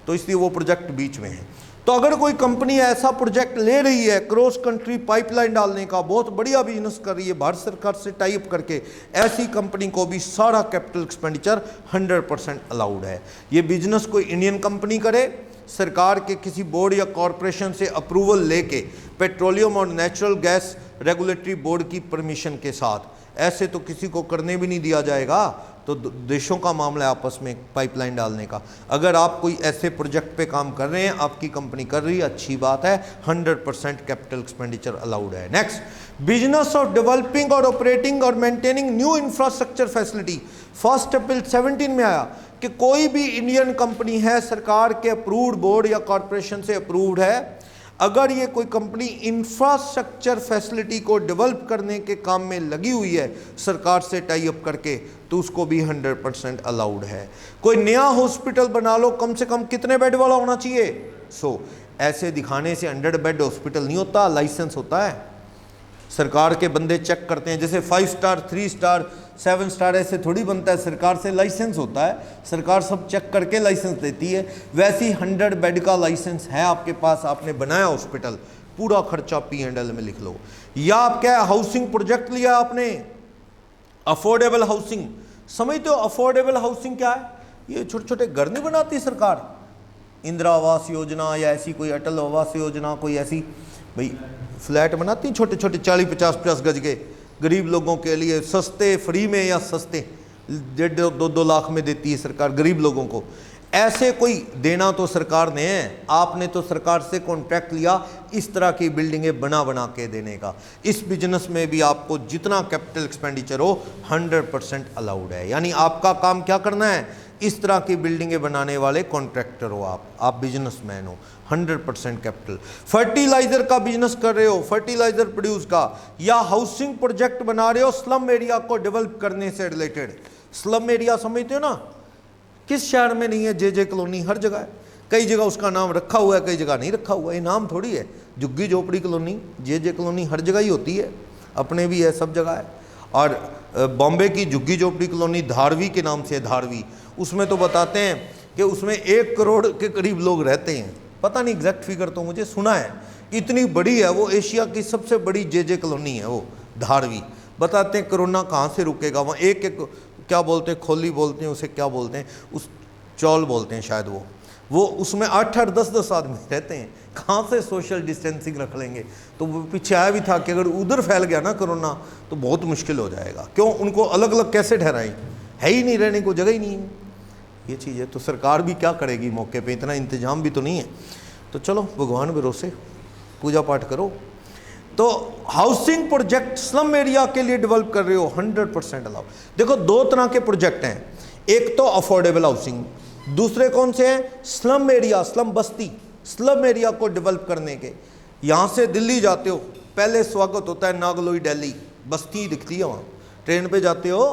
तो इसलिए वो प्रोजेक्ट बीच में है। तो अगर कोई कंपनी ऐसा प्रोजेक्ट ले रही है क्रॉस कंट्री पाइपलाइन डालने का, बहुत बढ़िया बिजनेस कर रही है, भारत सरकार से टाई अप करके, ऐसी कंपनी को भी सारा कैपिटल एक्सपेंडिचर 100% अलाउड है। ये बिजनेस कोई इंडियन कंपनी करे, सरकार के किसी बोर्ड या कॉरपोरेशन से अप्रूवल लेके, पेट्रोलियम और नेचुरल गैस रेगुलेटरी बोर्ड की परमिशन के साथ, ऐसे तो किसी को करने भी नहीं दिया जाएगा। तो देशों का मामला है आपस में पाइपलाइन डालने का। अगर आप कोई ऐसे प्रोजेक्ट पे काम कर रहे हैं, आपकी कंपनी कर रही है, अच्छी बात है, 100% कैपिटल एक्सपेंडिचर अलाउड है। नेक्स्ट, बिजनेस ऑफ डेवलपिंग और ऑपरेटिंग और मेंटेनिंग न्यू इंफ्रास्ट्रक्चर फैसिलिटी। 1 अप्रैल 17 में आया कि कोई भी इंडियन कंपनी है, सरकार के अप्रूव्ड बोर्ड या कॉरपोरेशन से अप्रूव्ड है, अगर ये कोई कंपनी इंफ्रास्ट्रक्चर फैसिलिटी को डेवलप करने के काम में लगी हुई है सरकार से टाई अप करके, तो उसको भी 100% अलाउड है। कोई नया हॉस्पिटल बना लो, कम से कम कितने बेड वाला होना चाहिए? 100। ऐसे दिखाने से 100 बेड हॉस्पिटल नहीं होता, लाइसेंस होता है। सरकार के बंदे चेक करते हैं, जैसे 5 स्टार 3 स्टार 7 स्टार ऐसे थोड़ी बनता है, सरकार से लाइसेंस होता है, सरकार सब चेक करके लाइसेंस देती है। वैसे ही 100 बेड का लाइसेंस है आपके पास, आपने बनाया हॉस्पिटल, पूरा खर्चा P&L में लिख लो। या आप क्या हाउसिंग प्रोजेक्ट लिया आपने, अफोर्डेबल हाउसिंग, समझते हो अफोर्डेबल हाउसिंग क्या है? ये छोटे छोटे घर नहीं बनाती सरकार, इंदिरा आवास योजना या ऐसी कोई अटल आवास योजना, कोई ऐसी भाई फ्लैट बनाती छोटे छोटे 40-50 गज के गरीब लोगों के लिए, सस्ते, फ्री में या सस्ते, 1.5-2 लाख में देती है सरकार गरीब लोगों को। ऐसे कोई देना तो सरकार ने है, आपने तो सरकार से कॉन्ट्रैक्ट लिया इस तरह की बिल्डिंगें बना के देने का। इस बिजनेस में भी आपको जितना कैपिटल एक्सपेंडिचर हो 100% अलाउड है। यानी आपका काम क्या करना है, इस तरह की बिल्डिंगें बनाने वाले कॉन्ट्रैक्टर हो आप बिजनेसमैन हो, 100% कैपिटल। फर्टिलाइजर का बिजनेस कर रहे हो, फर्टिलाइजर प्रोड्यूस का, या हाउसिंग प्रोजेक्ट बना रहे हो स्लम एरिया को डेवलप करने से रिलेटेड। स्लम एरिया समझते हो ना, किस शहर में नहीं है? जे कॉलोनी हर जगह है, कई जगह उसका नाम रखा हुआ है, कई जगह नहीं रखा हुआ है। ये नाम थोड़ी है, झुग्गी झोपड़ी कॉलोनी, जे कॉलोनी हर जगह ही होती है, अपने भी है, सब जगह है। और बॉम्बे की झुग्गी झोपड़ी कॉलोनी धारवी के नाम से है, धारवी, उसमें तो बताते हैं कि उसमें 1 करोड़ के करीब लोग रहते हैं। पता नहीं एग्जैक्ट फिगर, तो मुझे सुना है कि इतनी बड़ी है वो, एशिया की सबसे बड़ी जे कॉलोनी है वो धारवी। बताते हैं कोरोना कहाँ से रुकेगा वहाँ, एक क्या बोलते हैं, खोली बोलते हैं उसे, क्या बोलते हैं, उस चौल बोलते हैं शायद, वो उसमें 8-8 10-10 आदमी रहते हैं, कहाँ से सोशल डिस्टेंसिंग रख लेंगे? तो वो पीछे आया भी था कि अगर उधर फैल गया ना कोरोना तो बहुत मुश्किल हो जाएगा। क्यों, उनको अलग अलग कैसे ठहराएं, है ही नहीं, रहने को जगह ही नहीं है। ये चीज़ है, तो सरकार भी क्या करेगी मौके पे, इतना इंतजाम भी तो नहीं है। तो चलो भगवान भरोसे पूजा पाठ करो। तो हाउसिंग प्रोजेक्ट स्लम एरिया के लिए डेवलप कर रहे हो, 100% अलाउ। देखो 2 तरह के प्रोजेक्ट हैं, एक तो अफोर्डेबल हाउसिंग, दूसरे कौन से हैं? स्लम एरिया, स्लम बस्ती, स्लम एरिया को डेवलप करने के। यहाँ से दिल्ली जाते हो, पहले स्वागत होता है नागलोई दिल्ली, बस्ती दिखती है वहाँ। ट्रेन पे जाते हो,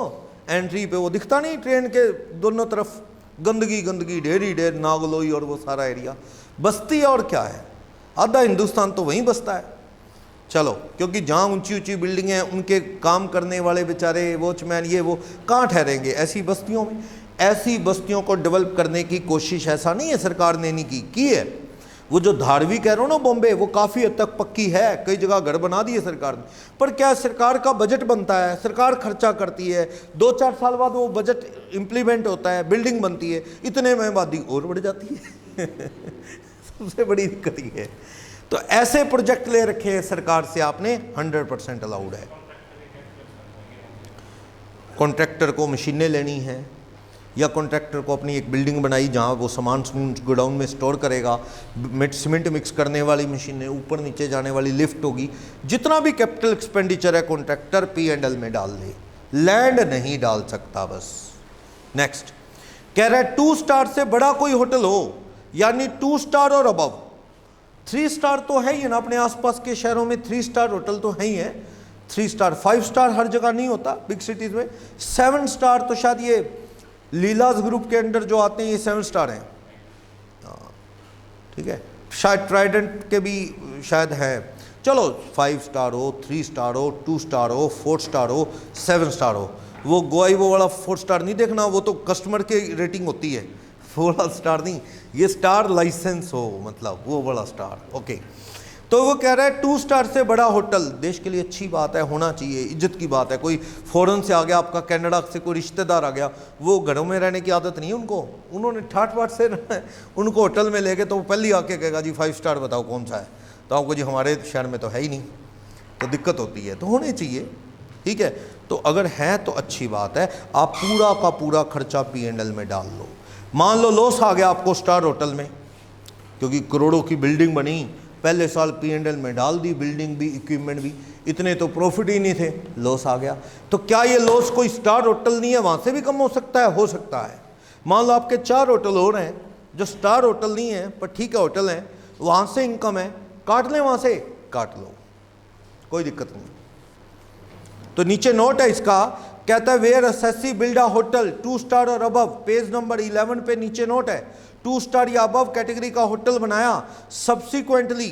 एंट्री पे वो दिखता नहीं, ट्रेन के दोनों तरफ गंदगी गंदगी, ढेर नागलोई और वो सारा एरिया बस्ती। और क्या है, आधा हिंदुस्तान तो वहीं बसता है। चलो, क्योंकि जहाँ ऊंची ऊंची बिल्डिंगें हैं, उनके काम करने वाले बेचारे वॉचमैन ये वो कहाँ ठहरेंगे? ऐसी बस्तियों में। ऐसी बस्तियों को डेवलप करने की कोशिश ऐसा नहीं है सरकार ने नहीं की है। वो जो धारवी कह रहा हूँ ना बॉम्बे, वो काफ़ी हद तक पक्की है, कई जगह घर बना दिए सरकार ने। पर क्या सरकार का बजट बनता है, सरकार खर्चा करती है, 2-4 साल बाद वो बजट इम्प्लीमेंट होता है, बिल्डिंग बनती है, इतने में आबादी और बढ़ जाती है। सबसे बड़ी दिक्कत ये है। तो ऐसे प्रोजेक्ट ले रखे हैं सरकार से आपने, 100% अलाउड है। कॉन्ट्रैक्टर को मशीनें लेनी है, या कॉन्ट्रैक्टर को अपनी एक बिल्डिंग बनाई जहाँ वो सामान गोडाउन में स्टोर करेगा, सीमेंट मिक्स करने वाली मशीनें, ऊपर नीचे जाने वाली लिफ्ट होगी, जितना भी कैपिटल एक्सपेंडिचर है कॉन्ट्रैक्टर P&L में डाल दे, लैंड नहीं डाल सकता बस। नेक्स्ट कह रहा है 2 स्टार से बड़ा कोई होटल हो, यानी 2 स्टार और अबव। 3 स्टार तो है ही ना, अपने आसपास के शहरों में 3 स्टार होटल तो है ही है। 3 स्टार, 5 स्टार हर जगह नहीं होता बिग सिटीज में। 7 स्टार तो शायद ये लीलाज ग्रुप के अंडर जो आते हैं ये 7 स्टार हैं, ठीक है। शायद ट्राइडेंट के भी शायद है। चलो 5 स्टार हो, 3 स्टार हो, 2 स्टार हो, 4 स्टार हो, 7 स्टार हो। वो गोवाई वो वाला 4 स्टार नहीं देखना, वो तो कस्टमर की रेटिंग होती है, वो वाला स्टार नहीं, ये स्टार लाइसेंस हो, मतलब वो वाला स्टार। ओके, तो वो कह रहा है 2 स्टार से बड़ा होटल देश के लिए अच्छी बात है, होना चाहिए, इज्जत की बात है। कोई फॉरेन से आ गया, आपका कनाडा से कोई रिश्तेदार आ गया, वो घरों में रहने की आदत नहीं है उनको, उन्होंने ठाट बाट से रहना है। उनको होटल में लेके तो वो पहले आके कहेगा जी 5 स्टार बताओ कौन सा है, तो आपको जी हमारे शहर में तो है ही नहीं, तो दिक्कत होती है। तो होने चाहिए, ठीक है। तो अगर है तो अच्छी बात है, आप पूरा का पूरा खर्चा P&L में डाल लो। मान लो लॉस आ गया आपको स्टार होटल में, क्योंकि करोड़ों की बिल्डिंग बनी, पहले साल P&L में डाल दी, बिल्डिंग भी इक्विपमेंट भी, इतने तो प्रॉफिट ही नहीं थे, लॉस आ गया। तो क्या ये लॉस कोई स्टार होटल नहीं है, वहाँ से भी कम हो सकता है? हो सकता है। मान लो आपके 4 होटल हो रहे हैं जो स्टार होटल नहीं है पर ठीक है होटल हैं, वहाँ से इनकम है, काट लें वहां से, काट लो, कोई दिक्कत नहीं। तो नीचे नोट है इसका, कहता है where SSC build a hotel 2 star और अबव, पेज नंबर 11 पे नीचे नोट है, 2 स्टार या अबव कैटेगरी का होटल बनाया, सब्सिक्वेंटली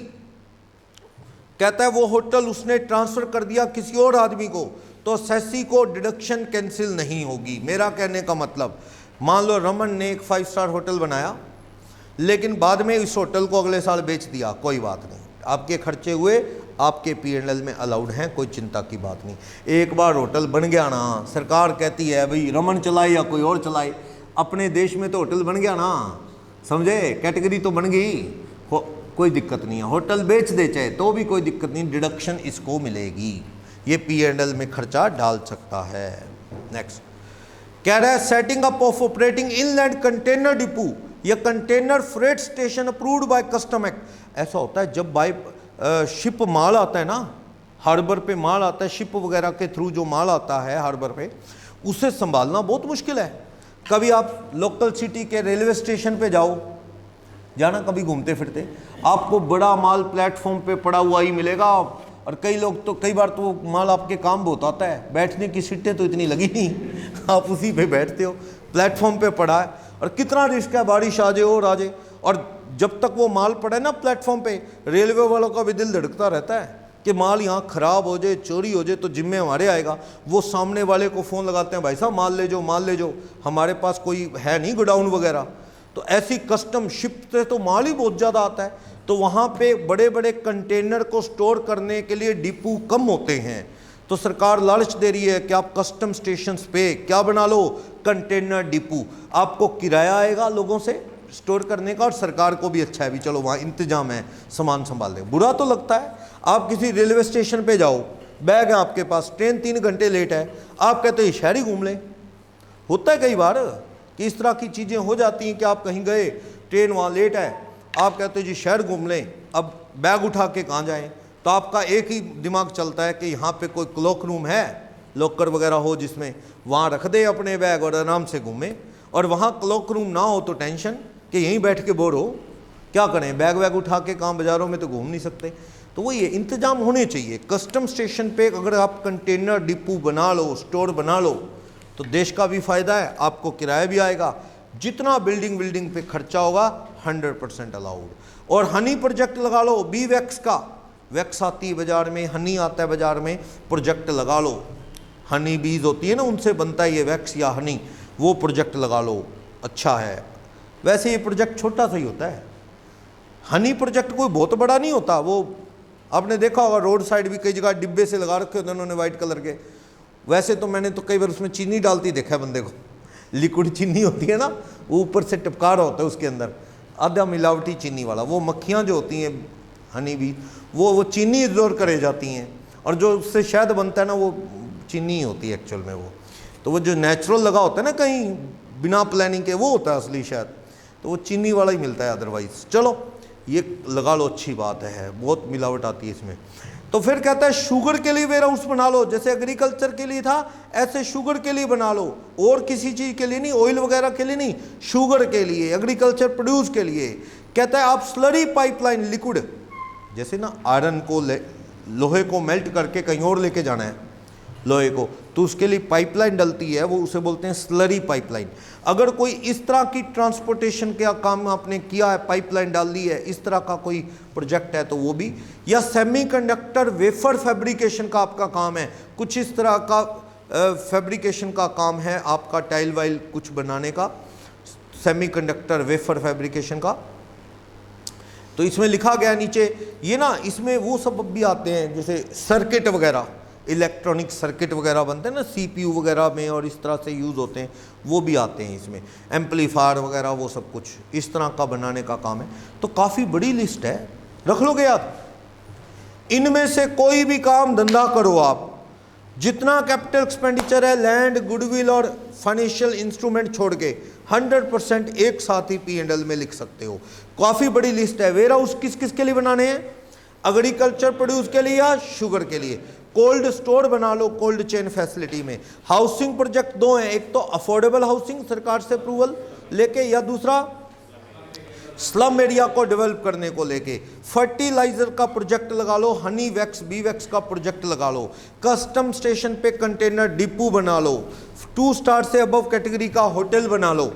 कहता है वो होटल उसने ट्रांसफर कर दिया किसी और आदमी को, तो एसएससी को डिडक्शन कैंसिल नहीं होगी। मेरा कहने का मतलब, मान लो रमन ने एक 5 स्टार होटल बनाया, लेकिन बाद में इस होटल को अगले साल बेच दिया, कोई बात नहीं, आपके खर्चे हुए, आपके P&L में अलाउड हैं, कोई चिंता की बात नहीं। एक बार होटल बन गया ना, सरकार कहती है भाई रमन चलाए या कोई और चलाए, अपने देश में तो होटल बन गया ना, समझे, कैटेगरी तो बन गई, कोई दिक्कत नहीं है, होटल बेच दे चाहे तो भी कोई दिक्कत नहीं, डिडक्शन इसको मिलेगी, ये P&L में खर्चा डाल सकता है। नेक्स्ट कह रहा है setting up of operating inland container depot या container freight station approved by custom act. ऐसा होता है जब बाय शिप माल आता है ना, हार्बर पे माल आता है, शिप वगैरह के थ्रू जो माल आता है हार्बर पे, उसे संभालना बहुत मुश्किल है। कभी आप लोकल सिटी के रेलवे स्टेशन पे जाओ, जाना कभी घूमते फिरते, आपको बड़ा माल प्लेटफॉर्म पे पड़ा हुआ ही मिलेगा, और कई लोग तो कई बार तो माल आपके काम बहुत आता है, बैठने की सीटें तो इतनी लगी नहीं, आप उसी पे बैठते हो, प्लेटफॉर्म पे पड़ा है, और कितना रिस्क है, बारिश आ जाए और आ जाए, और जब तक वो माल पड़ा है ना प्लेटफॉर्म पे, रेलवे वालों का भी दिल धड़कता रहता है कि माल यहाँ ख़राब हो जाए, चोरी हो जाए तो जिम्मे हमारे आएगा। वो सामने वाले को फ़ोन लगाते हैं, भाई साहब माल ले जाओ, माल ले जाओ, हमारे पास कोई है नहीं गोडाउन वगैरह। तो ऐसी कस्टम शिप से तो माल ही बहुत ज़्यादा आता है, तो वहाँ पे बड़े बड़े कंटेनर को स्टोर करने के लिए डिपो कम होते हैं, तो सरकार लालच दे रही है कि आप कस्टम स्टेशंस पे क्या बना लो, कंटेनर डिपो, आपको किराया आएगा लोगों से स्टोर करने का, और सरकार को भी अच्छा है भी चलो वहाँ इंतजाम है, सामान संभाल लें। बुरा तो लगता है, आप किसी रेलवे स्टेशन पे जाओ, बैग है आपके पास, ट्रेन 3 घंटे लेट है, आप कहते हो शहर ही घूम लें। होता है कई बार कि इस तरह की चीज़ें हो जाती हैं कि आप कहीं गए, ट्रेन वहाँ लेट है, आप कहते हो जी शहर घूम लें, अब बैग उठा के कहाँ जाएँ, तो आपका एक ही दिमाग चलता है कि यहाँ पे कोई क्लॉक रूम है, लॉकर वगैरह हो जिसमें, वहाँ रख दे अपने बैग और आराम से घूमें। और वहाँ क्लॉक रूम ना हो तो टेंशन कि यहीं बैठ के बोर हो, क्या करें, बैग वैग उठा के कहाँ बाज़ारों में तो घूम नहीं सकते। तो वही है, इंतजाम होने चाहिए। कस्टम स्टेशन पे अगर आप कंटेनर डिपो बना लो, स्टोर बना लो, तो देश का भी फ़ायदा है, आपको किराया भी आएगा, जितना बिल्डिंग पे खर्चा होगा 100% अलाउड। और हनी प्रोजेक्ट लगा लो, बी वैक्स का, वैक्स आती है बाज़ार में, हनी आता है बाज़ार में, प्रोजेक्ट लगा लो, हनी बीज होती है ना, उनसे बनता है ये वैक्स या हनी, वो प्रोजेक्ट लगा लो, अच्छा है। वैसे ये प्रोजेक्ट छोटा सा ही होता है, हनी प्रोजेक्ट कोई बहुत बड़ा नहीं होता। वो आपने देखा होगा रोड साइड भी कई जगह डिब्बे से लगा रखे होते हैं उन्होंने वाइट कलर के। वैसे तो मैंने तो कई बार उसमें चीनी डालती देखा है बंदे को, लिक्विड चीनी होती है ना, वो ऊपर से टपका रहा होता है उसके अंदर, आधा मिलावटी चीनी वाला। वो मक्खियाँ जो होती हैं हनी भी, वो चीनी इग्नोर करे जाती हैं, और जो उससे शहद बनता है ना वो चीनी होती है एक्चुअल में। वो जो नेचुरल लगा होता है ना कहीं बिना प्लानिंग के, वो होता है असली शहद, तो वो चीनी वाला ही मिलता है अदरवाइज। चलो ये लगा लो, अच्छी बात है, बहुत मिलावट आती है इसमें। तो फिर कहता है शुगर के लिए वेयर हाउस बना लो, जैसे एग्रीकल्चर के लिए था ऐसे शुगर के लिए बना लो, और किसी चीज़ के लिए नहीं, ऑयल वगैरह के लिए नहीं, शुगर के लिए, एग्रीकल्चर प्रोड्यूस के लिए। कहता है आप स्लरी पाइपलाइन लिक्विड, जैसे ना आयरन को लोहे को मेल्ट करके कहीं और लेके जाना है लोहे को, तो उसके लिए पाइपलाइन डलती है, वो उसे बोलते हैं स्लरी पाइपलाइन। अगर कोई इस तरह की ट्रांसपोर्टेशन का काम आपने किया है, पाइपलाइन डाल दी है, इस तरह का कोई प्रोजेक्ट है तो वो भी, या सेमीकंडक्टर वेफर फैब्रिकेशन का आपका काम है, कुछ इस तरह का फैब्रिकेशन का काम है आपका, टाइल वाइल कुछ बनाने का, सेमीकंडक्टर वेफर फैब्रिकेशन का, तो इसमें लिखा गया नीचे ये ना, इसमें वो सब भी आते हैं जैसे सर्किट वगैरह, इलेक्ट्रॉनिक सर्किट वगैरह बनते हैं ना CPU वगैरह में, और इस तरह से यूज़ होते हैं, वो भी आते हैं इसमें, एम्पलीफायर वगैरह, वो सब कुछ इस तरह का बनाने का काम है। तो काफ़ी बड़ी लिस्ट है, रख लोगे याद। इनमें से कोई भी काम धंधा करो आप, जितना कैपिटल एक्सपेंडिचर है, लैंड, गुडविल और फाइनेंशियल इंस्ट्रूमेंट छोड़ के 100% एक साथ ही P&L में लिख सकते हो। काफ़ी बड़ी लिस्ट है। वेयर हाउस किस किस के लिए बनाने हैं, एग्रीकल्चर प्रोड्यूस के लिए या शुगर के लिए। कोल्ड स्टोर बना लो कोल्ड चेन फैसिलिटी में। हाउसिंग प्रोजेक्ट 2 हैं, एक तो अफोर्डेबल हाउसिंग सरकार से अप्रूवल लेके, या दूसरा स्लम एरिया को डेवलप करने को लेके, फर्टिलाइजर का प्रोजेक्ट लगा लो, हनी वैक्स बी वैक्स का प्रोजेक्ट लगा लो, कस्टम स्टेशन पे कंटेनर डिपो बना लो, 2 स्टार से अबव कैटेगरी का होटल बना लो,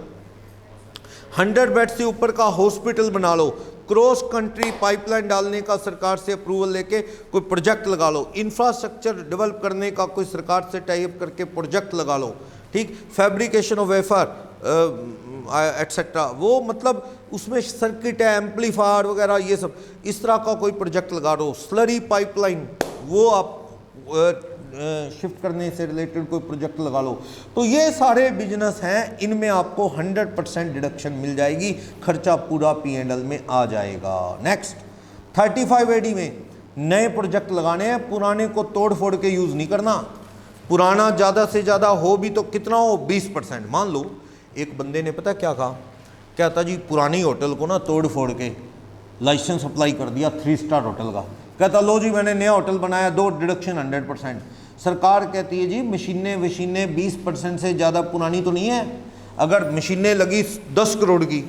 100 बेड से ऊपर का हॉस्पिटल बना लो, क्रॉस कंट्री पाइपलाइन डालने का सरकार से अप्रूवल लेके कोई प्रोजेक्ट लगा लो, इंफ्रास्ट्रक्चर डेवलप करने का कोई सरकार से टाई अप करके प्रोजेक्ट लगा लो, ठीक, फैब्रिकेशन ऑफ वेफर एटसेट्रा, वो मतलब उसमें सर्किट है, एम्पलीफायर वगैरह, ये सब इस तरह का कोई प्रोजेक्ट लगा दो, स्लरी पाइपलाइन वो आप शिफ्ट करने से रिलेटेड कोई प्रोजेक्ट लगा लो। तो ये सारे बिजनेस हैं, इनमें आपको 100% डिडक्शन मिल जाएगी, खर्चा पूरा P&L में आ जाएगा। नेक्स्ट 35 AD में नए प्रोजेक्ट लगाने हैं, पुराने को तोड़ फोड़ के यूज़ नहीं करना। पुराना ज़्यादा से ज़्यादा हो भी तो कितना हो, 20%। मान लो एक बंदे ने पता क्या कहा, क्या था जी, पुरानी होटल को ना तोड़ फोड़ के लाइसेंस अप्लाई कर दिया 3 स्टार होटल का। कहता लो जी मैंने नया होटल बनाया, 2 डिडक्शन 100%। सरकार कहती है जी मशीनें 20% से ज़्यादा पुरानी तो नहीं है। अगर मशीनें लगी 10 करोड़ की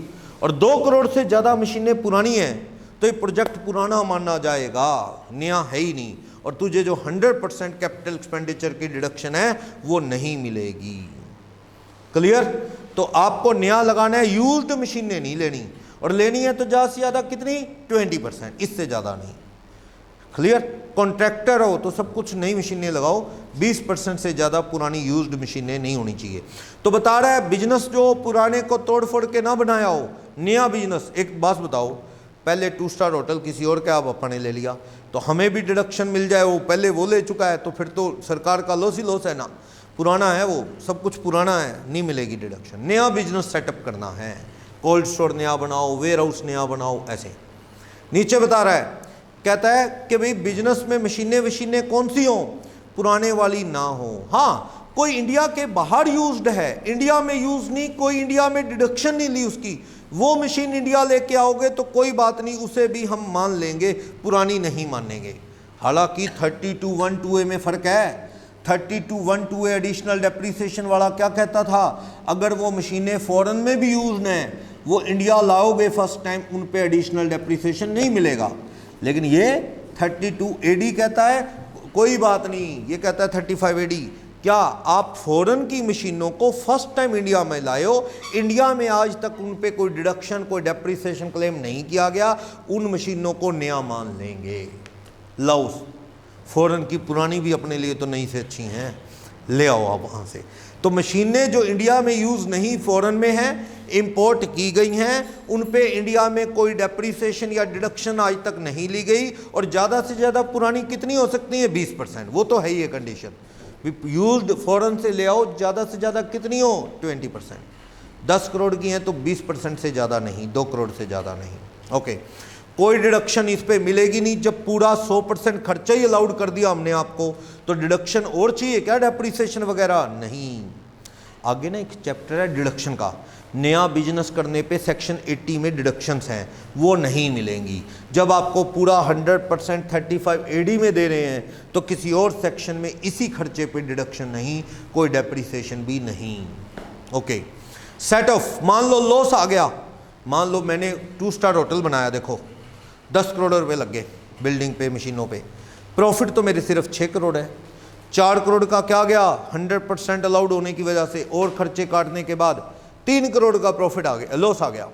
और 2 करोड़ से ज़्यादा मशीनें पुरानी हैं तो ये प्रोजेक्ट पुराना माना जाएगा, नया है ही नहीं, और तुझे जो 100% कैपिटल एक्सपेंडिचर की डिडक्शन है वो नहीं मिलेगी। क्लियर? तो आपको नया लगाना है, यूज्ड मशीनें नहीं लेनी, और लेनी है तो ज़्यादा से ज़्यादा कितनी, 20%, इससे ज़्यादा नहीं। क्लियर? कॉन्ट्रैक्टर हो तो सब कुछ नई मशीनें लगाओ, 20% से ज़्यादा पुरानी यूज्ड मशीनें नहीं होनी चाहिए। तो बता रहा है बिजनेस जो पुराने को तोड़ फोड़ के ना बनाया हो, नया बिजनेस। एक बात बताओ, पहले 2 स्टार होटल किसी और का आप अपने ले लिया तो हमें भी डिडक्शन मिल जाए, वो पहले वो ले चुका है तो फिर तो सरकार का लॉस ही लॉस है ना। पुराना है वो, सब कुछ पुराना है, नहीं मिलेगी डिडक्शन। नया बिजनेस सेटअप करना है, कोल्ड स्टोर नया बनाओ, वेयर हाउस नया बनाओ, ऐसे। नीचे बता रहा है, कहता है कि भाई बिजनेस में मशीनें कौन सी हों, पुराने वाली ना हो। हाँ, कोई इंडिया के बाहर यूज्ड है, इंडिया में यूज नहीं, कोई इंडिया में डिडक्शन नहीं ली उसकी, वो मशीन इंडिया लेके आओगे तो कोई बात नहीं, उसे भी हम मान लेंगे, पुरानी नहीं मानेंगे। हालांकि 32(1)(2)A में फ़र्क है। 32(1)(2)A एडिशनल डेप्रीसिएशन वाला क्या कहता था, अगर वो मशीनें फॉरेन में भी यूज हैं, वो इंडिया लाओगे फर्स्ट टाइम, उन पे एडिशनल डेप्रीसिएशन नहीं मिलेगा। लेकिन ये 32 AD कहता है कोई बात नहीं, ये कहता है 35 AD। क्या आप फॉरेन की मशीनों को फर्स्ट टाइम इंडिया में लाए हो, इंडिया में आज तक उन पे कोई डिडक्शन, कोई डेप्रीसिएशन क्लेम नहीं किया गया, उन मशीनों को नया मान लेंगे। लाओ, फॉरेन की पुरानी भी अपने लिए तो नई से अच्छी हैं, ले आओ आप वहाँ से। तो मशीनें जो इंडिया में यूज़ नहीं, फॉरेन में हैं, इंपोर्ट की गई हैं, उन पे इंडिया में कोई डेप्रीसिएशन या डिडक्शन आज तक नहीं ली गई, और ज़्यादा से ज़्यादा पुरानी कितनी हो सकती है, 20%। वो तो है ही ये कंडीशन, यूज्ड फॉरेन से ले आओ, ज़्यादा से ज़्यादा कितनी हो, 20%। 10 करोड़ की हैं तो 20% से ज़्यादा नहीं, 2 करोड़ से ज़्यादा नहीं। ओके, कोई डिडक्शन इस पे मिलेगी नहीं। जब पूरा 100% खर्चा ही अलाउड कर दिया हमने आपको, तो डिडक्शन और चाहिए क्या, डेप्रीसिएशन वगैरह नहीं। आगे ना एक चैप्टर है डिडक्शन का, नया बिजनेस करने पे सेक्शन 80 में डिडक्शंस हैं, वो नहीं मिलेंगी। जब आपको पूरा 100% 35 AD में दे रहे हैं तो किसी और सेक्शन में इसी खर्चे पे डिडक्शन नहीं, कोई डेप्रीसिएशन भी नहीं। ओके, सेट ऑफ, मान लो लॉस आ गया, मान लो मैंने 2 स्टार होटल बनाया, देखो 10 करोड़ रुपए लग गए बिल्डिंग पे, मशीनों पे, प्रॉफिट तो मेरे सिर्फ 6 करोड़ है। 4 करोड़ का क्या गया, 100% अलाउड होने की वजह से और खर्चे काटने के बाद 3 करोड़ का प्रॉफिट आ गया, लॉस आ गया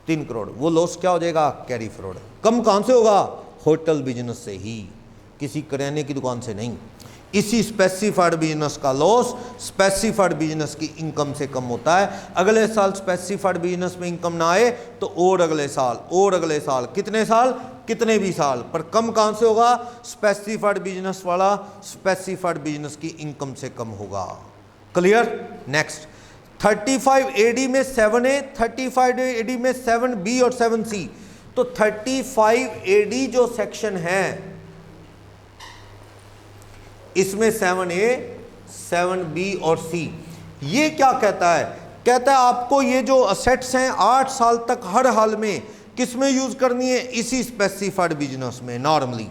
3 करोड़। वो लॉस क्या हो जाएगा, कैरी फॉरवर्ड। कम कहाँ से होगा, होटल बिजनेस से ही, किसी किराने की दुकान से नहीं। इसी स्पेसिफाइड बिजनेस का लॉस स्पेसिफाइड बिजनेस की इनकम से कम होता है। अगले साल स्पेसिफाइड बिजनेस में इनकम ना आए तो और अगले साल, और अगले साल, कितने साल, कितने भी साल, पर कम कहाँ से होगा, स्पेसिफाइड बिजनेस वाला स्पेसिफाइड बिजनेस की इनकम से कम होगा। क्लियर? नेक्स्ट 35 AD में 7A, 35 AD में 7B और 7C। तो 35 AD जो सेक्शन है इसमें 7A, 7B और C, ये क्या कहता है, कहता है आपको ये जो असेट्स हैं 8 साल तक हर हाल में किस में यूज करनी है, इसी स्पेसिफाइड बिजनेस में। नॉर्मली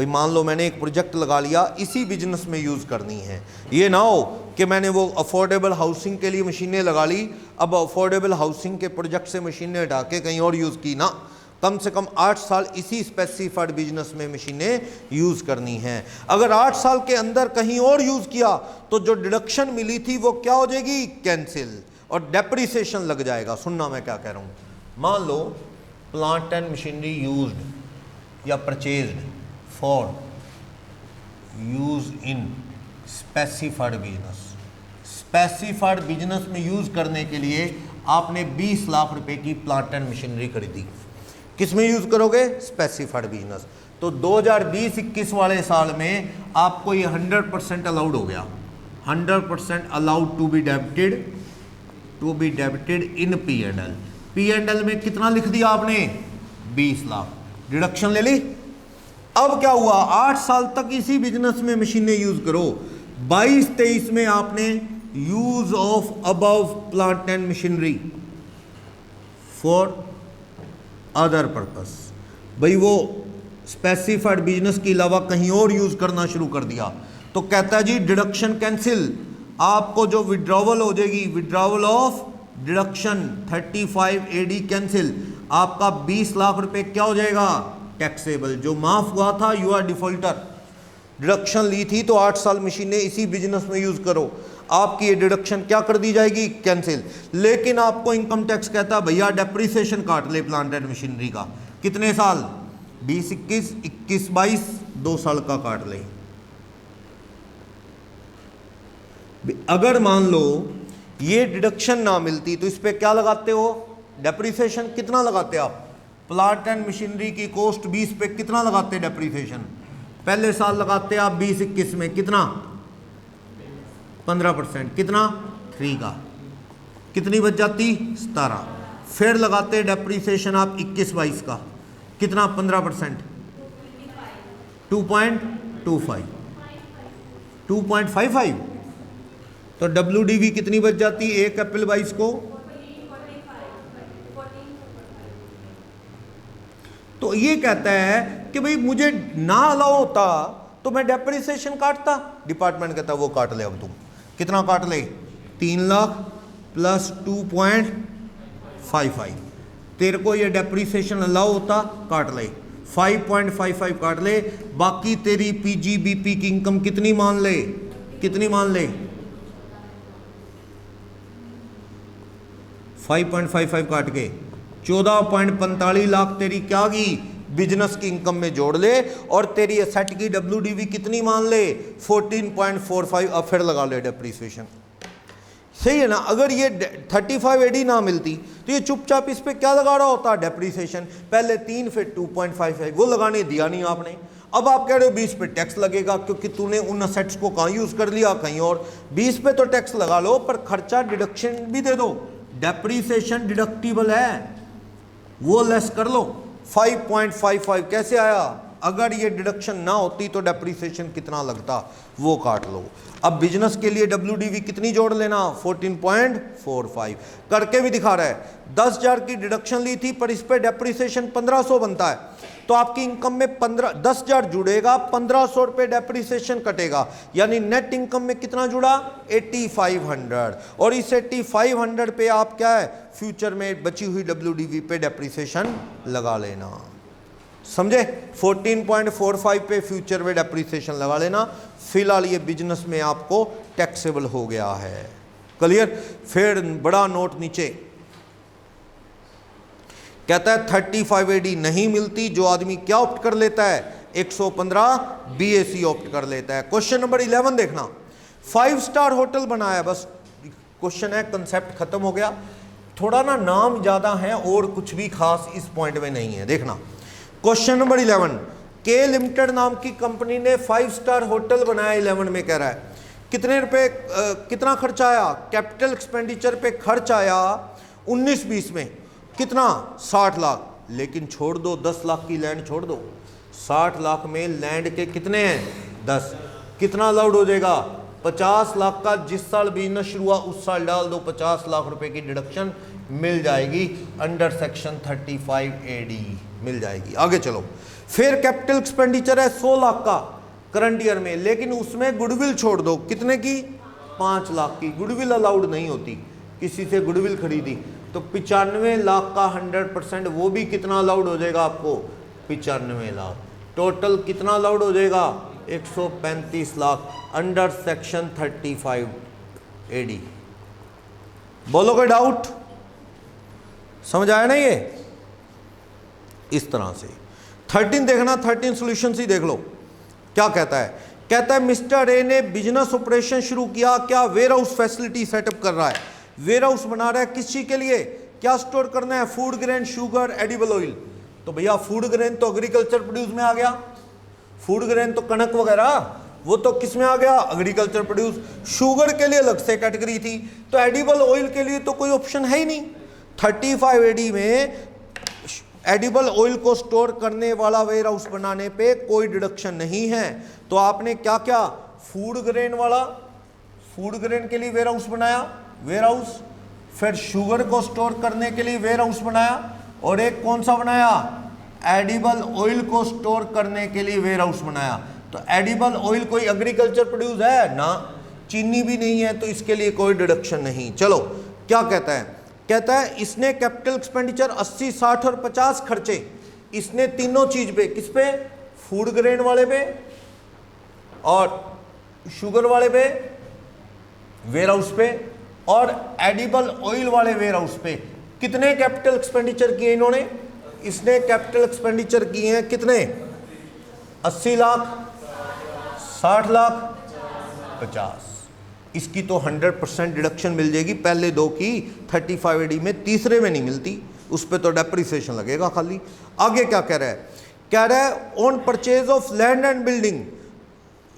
भाई मान लो मैंने एक प्रोजेक्ट लगा लिया, इसी बिजनेस में यूज़ करनी है। ये ना हो कि मैंने वो अफोर्डेबल हाउसिंग के लिए मशीनें लगा ली, अब अफोर्डेबल हाउसिंग के प्रोजेक्ट से मशीनें हटा के कहीं और यूज़ की ना। कम से कम 8 साल इसी स्पेसिफाइड बिजनेस में मशीनें यूज़ करनी हैं। अगर 8 साल के अंदर कहीं और यूज़ किया तो जो डिडक्शन मिली थी वो क्या हो जाएगी, कैंसिल, और डेप्रिसिएशन लग जाएगा। सुनना मैं क्या कह रहा हूँ। मान लो प्लांट एंड मशीनरी यूज्ड या purchased for use in specified business. Specified business में यूज़ करने के लिए आपने 20 लाख रुपए की प्लांट एंड मशीनरी खरीदी। किस में यूज़ करोगे, स्पेसिफाइड बिजनेस। तो 2020-21 वाले साल में आपको ये 100% अलाउड हो गया, 100% allowed to be debited in P&L। P&L में कितना लिख दिया आपने, 20 लाख, डिडक्शन ले ली। अब क्या हुआ, 8 साल तक इसी बिजनेस में मशीनें यूज करो। 22-23 में आपने use of above plant and machinery for other purpose, भाई वो स्पेसिफाइड बिजनेस के अलावा कहीं और यूज करना शुरू कर दिया। तो कहता है जी डिडक्शन कैंसिल, आपको जो विड्रॉवल हो जाएगी, withdrawal of deduction 35 AD cancel, आपका 20 लाख रुपए क्या हो जाएगा, टैक्सेबल। जो माफ हुआ था, यू आर डिफॉल्टर। डिडक्शन ली थी तो 8 साल मशीनें इसी बिजनेस में यूज करो, आपकी ये डिडक्शन क्या कर दी जाएगी, कैंसिल। लेकिन आपको इनकम टैक्स कहता है भैया डेप्रिसिएशन काट ले प्लांट एंड मशीनरी का, कितने साल, 20-21, 21-22, 2 साल का काट ले। अगर मान लो ये डिडक्शन ना मिलती तो इस पे क्या लगाते हो, डेप्रिसिएशन कितना लगाते आप, प्लांट एंड मशीनरी की कॉस्ट 20 पे कितना लगाते डेप्रिसिएशन, पहले साल लगाते आप 20-21 में कितना, 15%, कितना 3 का, कितनी बच जाती, 17। फिर लगाते डेप्रिसिएशन आप 21-22 का, कितना 15%, 2.25, 2.55। तो WDV कितनी बच जाती 1 अप्रैल 22 को, तो ये कहता है कि भाई मुझे ना अलाउ होता तो मैं डेप्रिसिएशन काटता, डिपार्टमेंट कहता है वो काट ले। अब तुम कितना काट ले, 3 लाख प्लस 2.55, तेरे को ये डेप्रिसिएशन अलाउ होता, काट ले 5.55 काट ले। बाकी तेरी PGBP की इनकम कितनी मान ले, कितनी मान ले, 5.55 काट के 14.45 लाख तेरी क्या की बिजनेस की इनकम में जोड़ ले, और तेरी एसेट की WDV कितनी मान ले, 14.45। अब फिर लगा ले डेप्रिसिएशन, सही है ना। अगर ये 35 AD ना मिलती तो ये चुपचाप इस पे क्या लगा रहा होता, डेप्रिसिएशन, पहले 3 फिर 2.55, वो लगाने दिया नहीं आपने। अब आप कह रहे हो 20 पे टैक्स लगेगा क्योंकि तूने उन असेट्स को कहाँ यूज कर लिया, कहीं और। 20 पे तो टैक्स लगा लो पर खर्चा डिडक्शन भी दे दो, डेप्रिसिएशन डिडक्टिबल है, वो लेस कर लो। 5.55 कैसे आया, अगर ये डिडक्शन ना होती तो डेप्रिसिएशन कितना लगता, वो काट लो। अब बिजनेस के लिए WDV कितनी जोड़ लेना, 14.45 करके भी दिखा रहा है। 10,000 की डिडक्शन ली थी पर इस पे डेप्रिसिएशन 1500 बनता है, तो आपकी इनकम में 10,000 जुड़ेगा, 1500 रुपये डेप्रिसिएशन कटेगा, यानी नेट इनकम में कितना जुड़ा, 8500। और इस 8500 पे आप क्या है, फ्यूचर में बची हुई WDV पे डेप्रिसिएशन लगा लेना, समझे। 14.45 पे फ्यूचर में डेप्रिसिएशन लगा लेना। फिलहाल ये बिजनेस में आपको टैक्सेबल हो गया है, क्लियर। फिर बड़ा नोट नीचे कहता है 35 AD नहीं मिलती, जो आदमी क्या ऑप्ट कर लेता है, 115 BAC ऑप्ट कर लेता है। क्वेश्चन नंबर 11 देखना, 5 स्टार होटल बनाया, बस क्वेश्चन है, कंसेप्ट खत्म हो गया। थोड़ा ना नाम ज्यादा है और कुछ भी खास इस पॉइंट में नहीं है। देखना क्वेश्चन नंबर 11, के लिमिटेड नाम की कंपनी ने 5 स्टार होटल बनाया। 11 में कह रहा है कितने रुपए, कितना खर्चा आया, कैपिटल एक्सपेंडिचर पे खर्च आया 19-20 में कितना, 60 लाख। लेकिन छोड़ दो 10 लाख की लैंड छोड़ दो, 60 लाख में लैंड के कितने हैं, 10, कितना अलाउड हो जाएगा, 50 लाख का। जिस साल बिजनेस शुरू हुआ उस साल डाल दो, 50 लाख रुपए की डिडक्शन मिल जाएगी अंडर सेक्शन 35 AD। मिल जाएगी। आगे चलो, फिर कैपिटल एक्सपेंडिचर है 100 लाख का करंट ईयर में, लेकिन उसमें गुडविल छोड़ दो, कितने की? 5 लाख की। गुडविल अलाउड नहीं होती, किसी से गुडविल खरीदी तो 95 लाख का 100%, वो भी कितना अलाउड हो जाएगा आपको? 95 लाख। टोटल कितना अलाउड हो जाएगा? 135 लाख अंडर सेक्शन 35 AD। बोलो कोई डाउट? समझ आया ना ये? इस तरह से 13 देखना, 13 सॉल्यूशन ही देख लो क्या कहता है। कहता है मिस्टर ए ने बिजनेस ऑपरेशन शुरू किया, क्या वेयर हाउस फैसिलिटी सेटअप कर रहा है, वेयर हाउस बना रहा है, किस चीज के लिए? क्या स्टोर करना है? Food grain, sugar, edible oil. तो भैया फूड ग्रेन तो एग्रीकल्चर प्रोड्यूस में आ गया, फूड ग्रेन तो कणक वगैरह वो तो किस में आ गया? Agriculture produce. शुगर के लिए अलग से कैटेगरी थी, तो एडिबल ऑयल के लिए तो कोई ऑप्शन है ही नहीं। 35 AD में एडिबल ऑयल को स्टोर करने वाला वेयर हाउस बनाने पे कोई डिडक्शन नहीं है। तो आपने क्या क्या? फूड ग्रेन वाला, फूड ग्रेन के लिए वेयर हाउस बनाया, वेयर हाउस, फिर शुगर को स्टोर करने के लिए वेयर हाउस बनाया, और एक कौन सा बनाया? एडिबल ऑयल को स्टोर करने के लिए वेयर हाउस बनाया। तो एडिबल ऑयल कोई एग्रीकल्चर प्रोड्यूस है ना? चीनी भी नहीं है, तो इसके लिए कोई डिडक्शन नहीं। चलो क्या कहता है? कहता है इसने कैपिटल एक्सपेंडिचर 80, 60 और 50 खर्चे, इसने तीनों चीज पे, किस पे? फूड ग्रेन वाले पे और शुगर वाले पे, वेयर हाउस पे, और एडिबल ऑयल वाले वेयर हाउस पे कितने कैपिटल एक्सपेंडिचर किए इन्होंने? इसने कैपिटल एक्सपेंडिचर किए हैं कितने? 80 लाख, 60 लाख, 50। इसकी तो 100% डिडक्शन मिल जाएगी, पहले दो की 35 AD में, तीसरे में नहीं मिलती, उस पर तो डेप्रिसिएशन लगेगा खाली। आगे क्या कह रहा है? कह रहा है on purchase of land and building,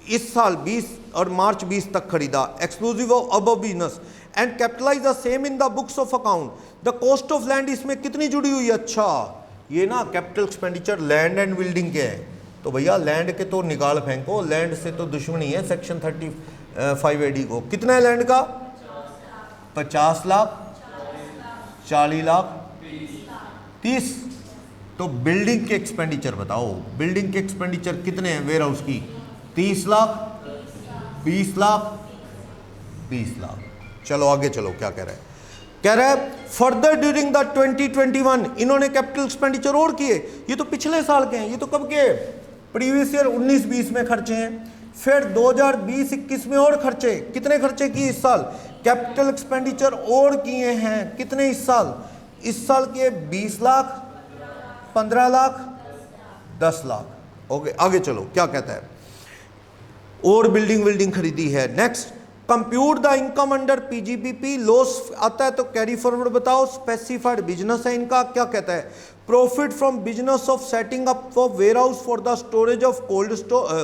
इस साल 20 और मार्च 20 तक खरीदा, exclusive of above business and capitalize the same in the books of account. The cost of land इसमें कितनी जुड़ी हुई है? अच्छा, ये ना capital expenditure land and building के है, तो भैया लैंड के तो निकाल फेंको, लैंड से तो दुश्मनी है सेक्शन 35 AD को। कितना है लैंड का? 50 लाख, 40 लाख, 30। तो बिल्डिंग के एक्सपेंडिचर बताओ, बिल्डिंग के एक्सपेंडिचर कितने हैं वेयर हाउस की? 30 लाख, 20 लाख, 20 लाख। चलो आगे चलो, क्या कह रहा है? कह रहा है फर्दर ड्यूरिंग द 2021 इन्होंने कैपिटल एक्सपेंडिचर और किए, ये तो पिछले साल के हैं, ये तो कब के? प्रीवियस ईयर 19-20 में खर्चे हैं। फिर 2020-21 में और खर्चे, कितने खर्चे किए इस साल? कैपिटल एक्सपेंडिचर और किए हैं कितने इस साल? इस साल के 20 लाख, 15 लाख, 10 लाख। ओके आगे चलो, क्या कहता है? और बिल्डिंग खरीदी है। Next, compute the income under PGBP, loss आता है तो कैरी फॉरवर्ड बताओ, स्पेसिफाइड बिजनेस है इनका। क्या कहता है? Profit from business of setting up of warehouse for the storage of cold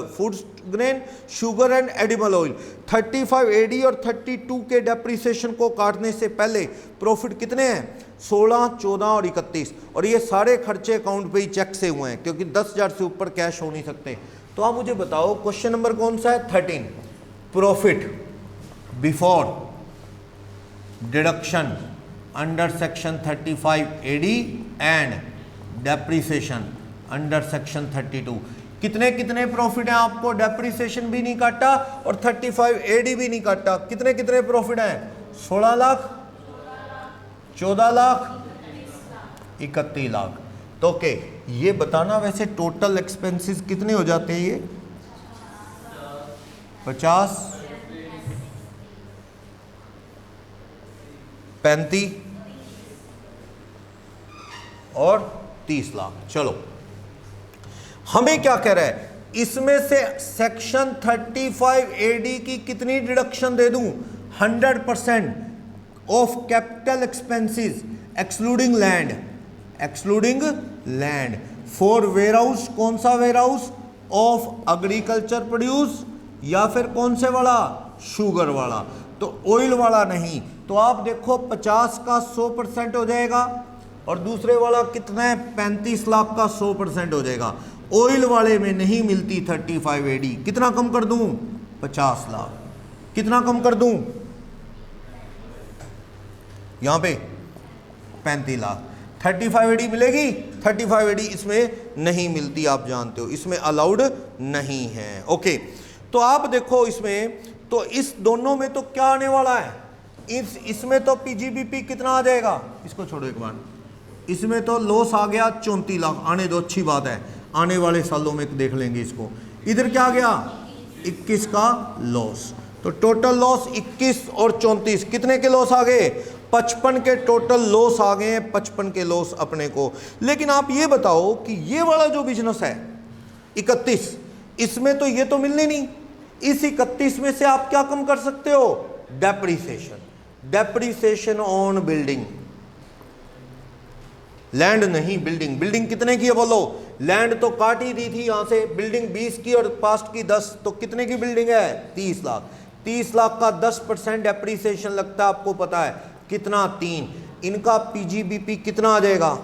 food grain, sugar and edible oil. 35 AD और 32 के डेप्रिसिएशन को काटने से पहले प्रॉफिट कितने हैं? 16, 14 और 31। और ये सारे खर्चे अकाउंट पे ही चेक से हुए हैं, क्योंकि 10,000 से ऊपर कैश हो नहीं सकते। तो आप मुझे बताओ क्वेश्चन नंबर कौन सा है? 13, profit before deduction under section 35 AD and depreciation under section 32। कितने कितने प्रॉफिट हैं आपको? डेप्रिसिएशन भी नहीं काटा और 35 AD भी नहीं काटा। कितने कितने प्रॉफिट हैं? 16 लाख, 14 लाख, 31 लाख। तो ओके, ये बताना वैसे टोटल एक्सपेंसेस कितने हो जाते हैं? ये 50, 35 और 30 लाख। चलो हमें क्या कह रहा है? इसमें से सेक्शन 35 AD की कितनी डिडक्शन दे दूं? 100% of capital expenses excluding land, excluding land for warehouse. कौन सा warehouse? Of agriculture produce, या फिर कौन से वाला? शुगर वाला। तो ऑयल वाला नहीं। तो आप देखो 50 का 100% हो जाएगा, और दूसरे वाला कितना है? 35 लाख का 100% हो जाएगा। ऑयल वाले में नहीं मिलती 35 AD। कितना कम कर दूं? 50 लाख। कितना कम कर दूं? यहां पे 35 लाख। 35 AD मिलेगी 35 एडी इसमें नहीं मिलती, आप जानते हो, इसमें अलाउड नहीं है। ओके, तो आप देखो इसमें, तो इस दोनों में तो क्या आने वाला है, इसमें तो पीजीबीपी कितना आ जाएगा, इसको छोड़ो एक बार, इसमें तो लॉस आ गया 34 लाख, आने दो, अच्छी बात है, आने वाले सालों में देख लेंगे इसको। इधर क्या आ गया 21 का लॉस, तो टोटल लॉस 21 और 34 कितने के लॉस आ गए, 55 के टोटल लॉस आ गए, 55 के लॉस अपने को। लेकिन आप ये बताओ कि ये वाला जो बिजनेस है 31, इसमें तो ये तो मिलने नहीं, इस 31 में से आप क्या कम कर सकते हो, depreciation, depreciation on building, land नहीं बिल्डिंग। बिल्डिंग कितने की है बोलो, लैंड तो काट ही दी थी यहां से, बिल्डिंग 20 की और पास्ट की 10, तो कितने की बिल्डिंग है 30 लाख, 30 लाख का 10% डेप्रीसिएशन लगता है, आपको पता है कितना, 3। इनका पीजीबीपी कितना आ जाएगा,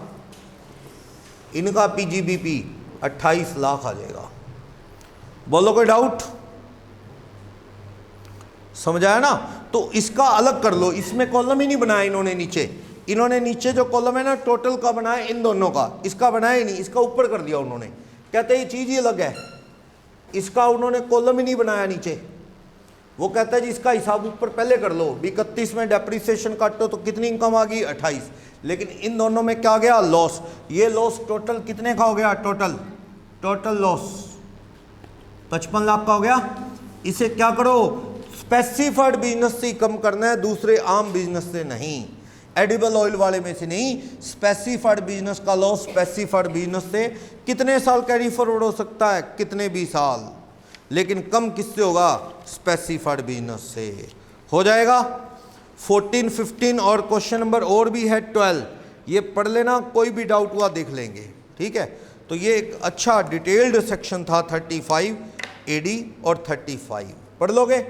इनका पीजीबीपी 28 लाख आ जाएगा। बोलो कोई डाउट, समझ आया ना। तो इसका अलग कर लो, इसमें कॉलम ही नहीं बनाया इन्होंने नीचे, इन्होंने नीचे जो कॉलम है ना टोटल का बनाया इन दोनों का, इसका बनाया ही नहीं, इसका ऊपर कर दिया उन्होंने, कहते ये चीज ही अलग है, इसका उन्होंने कॉलम ही नहीं बनाया नीचे। वो कहता है जी इसका हिसाब ऊपर पहले कर लो, 31 में डेप्रीसिएशन काटो तो कितनी इनकम आ गई 28, लेकिन इन दोनों में क्या गया लॉस, ये लॉस टोटल कितने का हो गया, टोटल लॉस 55 लाख का हो गया। इसे क्या करो, स्पेसिफाइड बिजनेस से कम करना है, दूसरे आम बिजनेस से नहीं, एडिबल ऑयल वाले में से नहीं, स्पेसिफाइड बिजनेस का लॉस स्पेसिफाइड बिजनेस से कितने साल कैरी फॉरवर्ड हो सकता है, कितने भी साल, लेकिन कम किससे होगा, स्पेसिफाइड बिजनेस से हो जाएगा। 14, 15 और क्वेश्चन नंबर और भी है 12, ये पढ़ लेना, कोई भी डाउट हुआ देख लेंगे, ठीक है। तो ये एक अच्छा डिटेल्ड सेक्शन था 35 एडी और 35, पढ़ लोगे।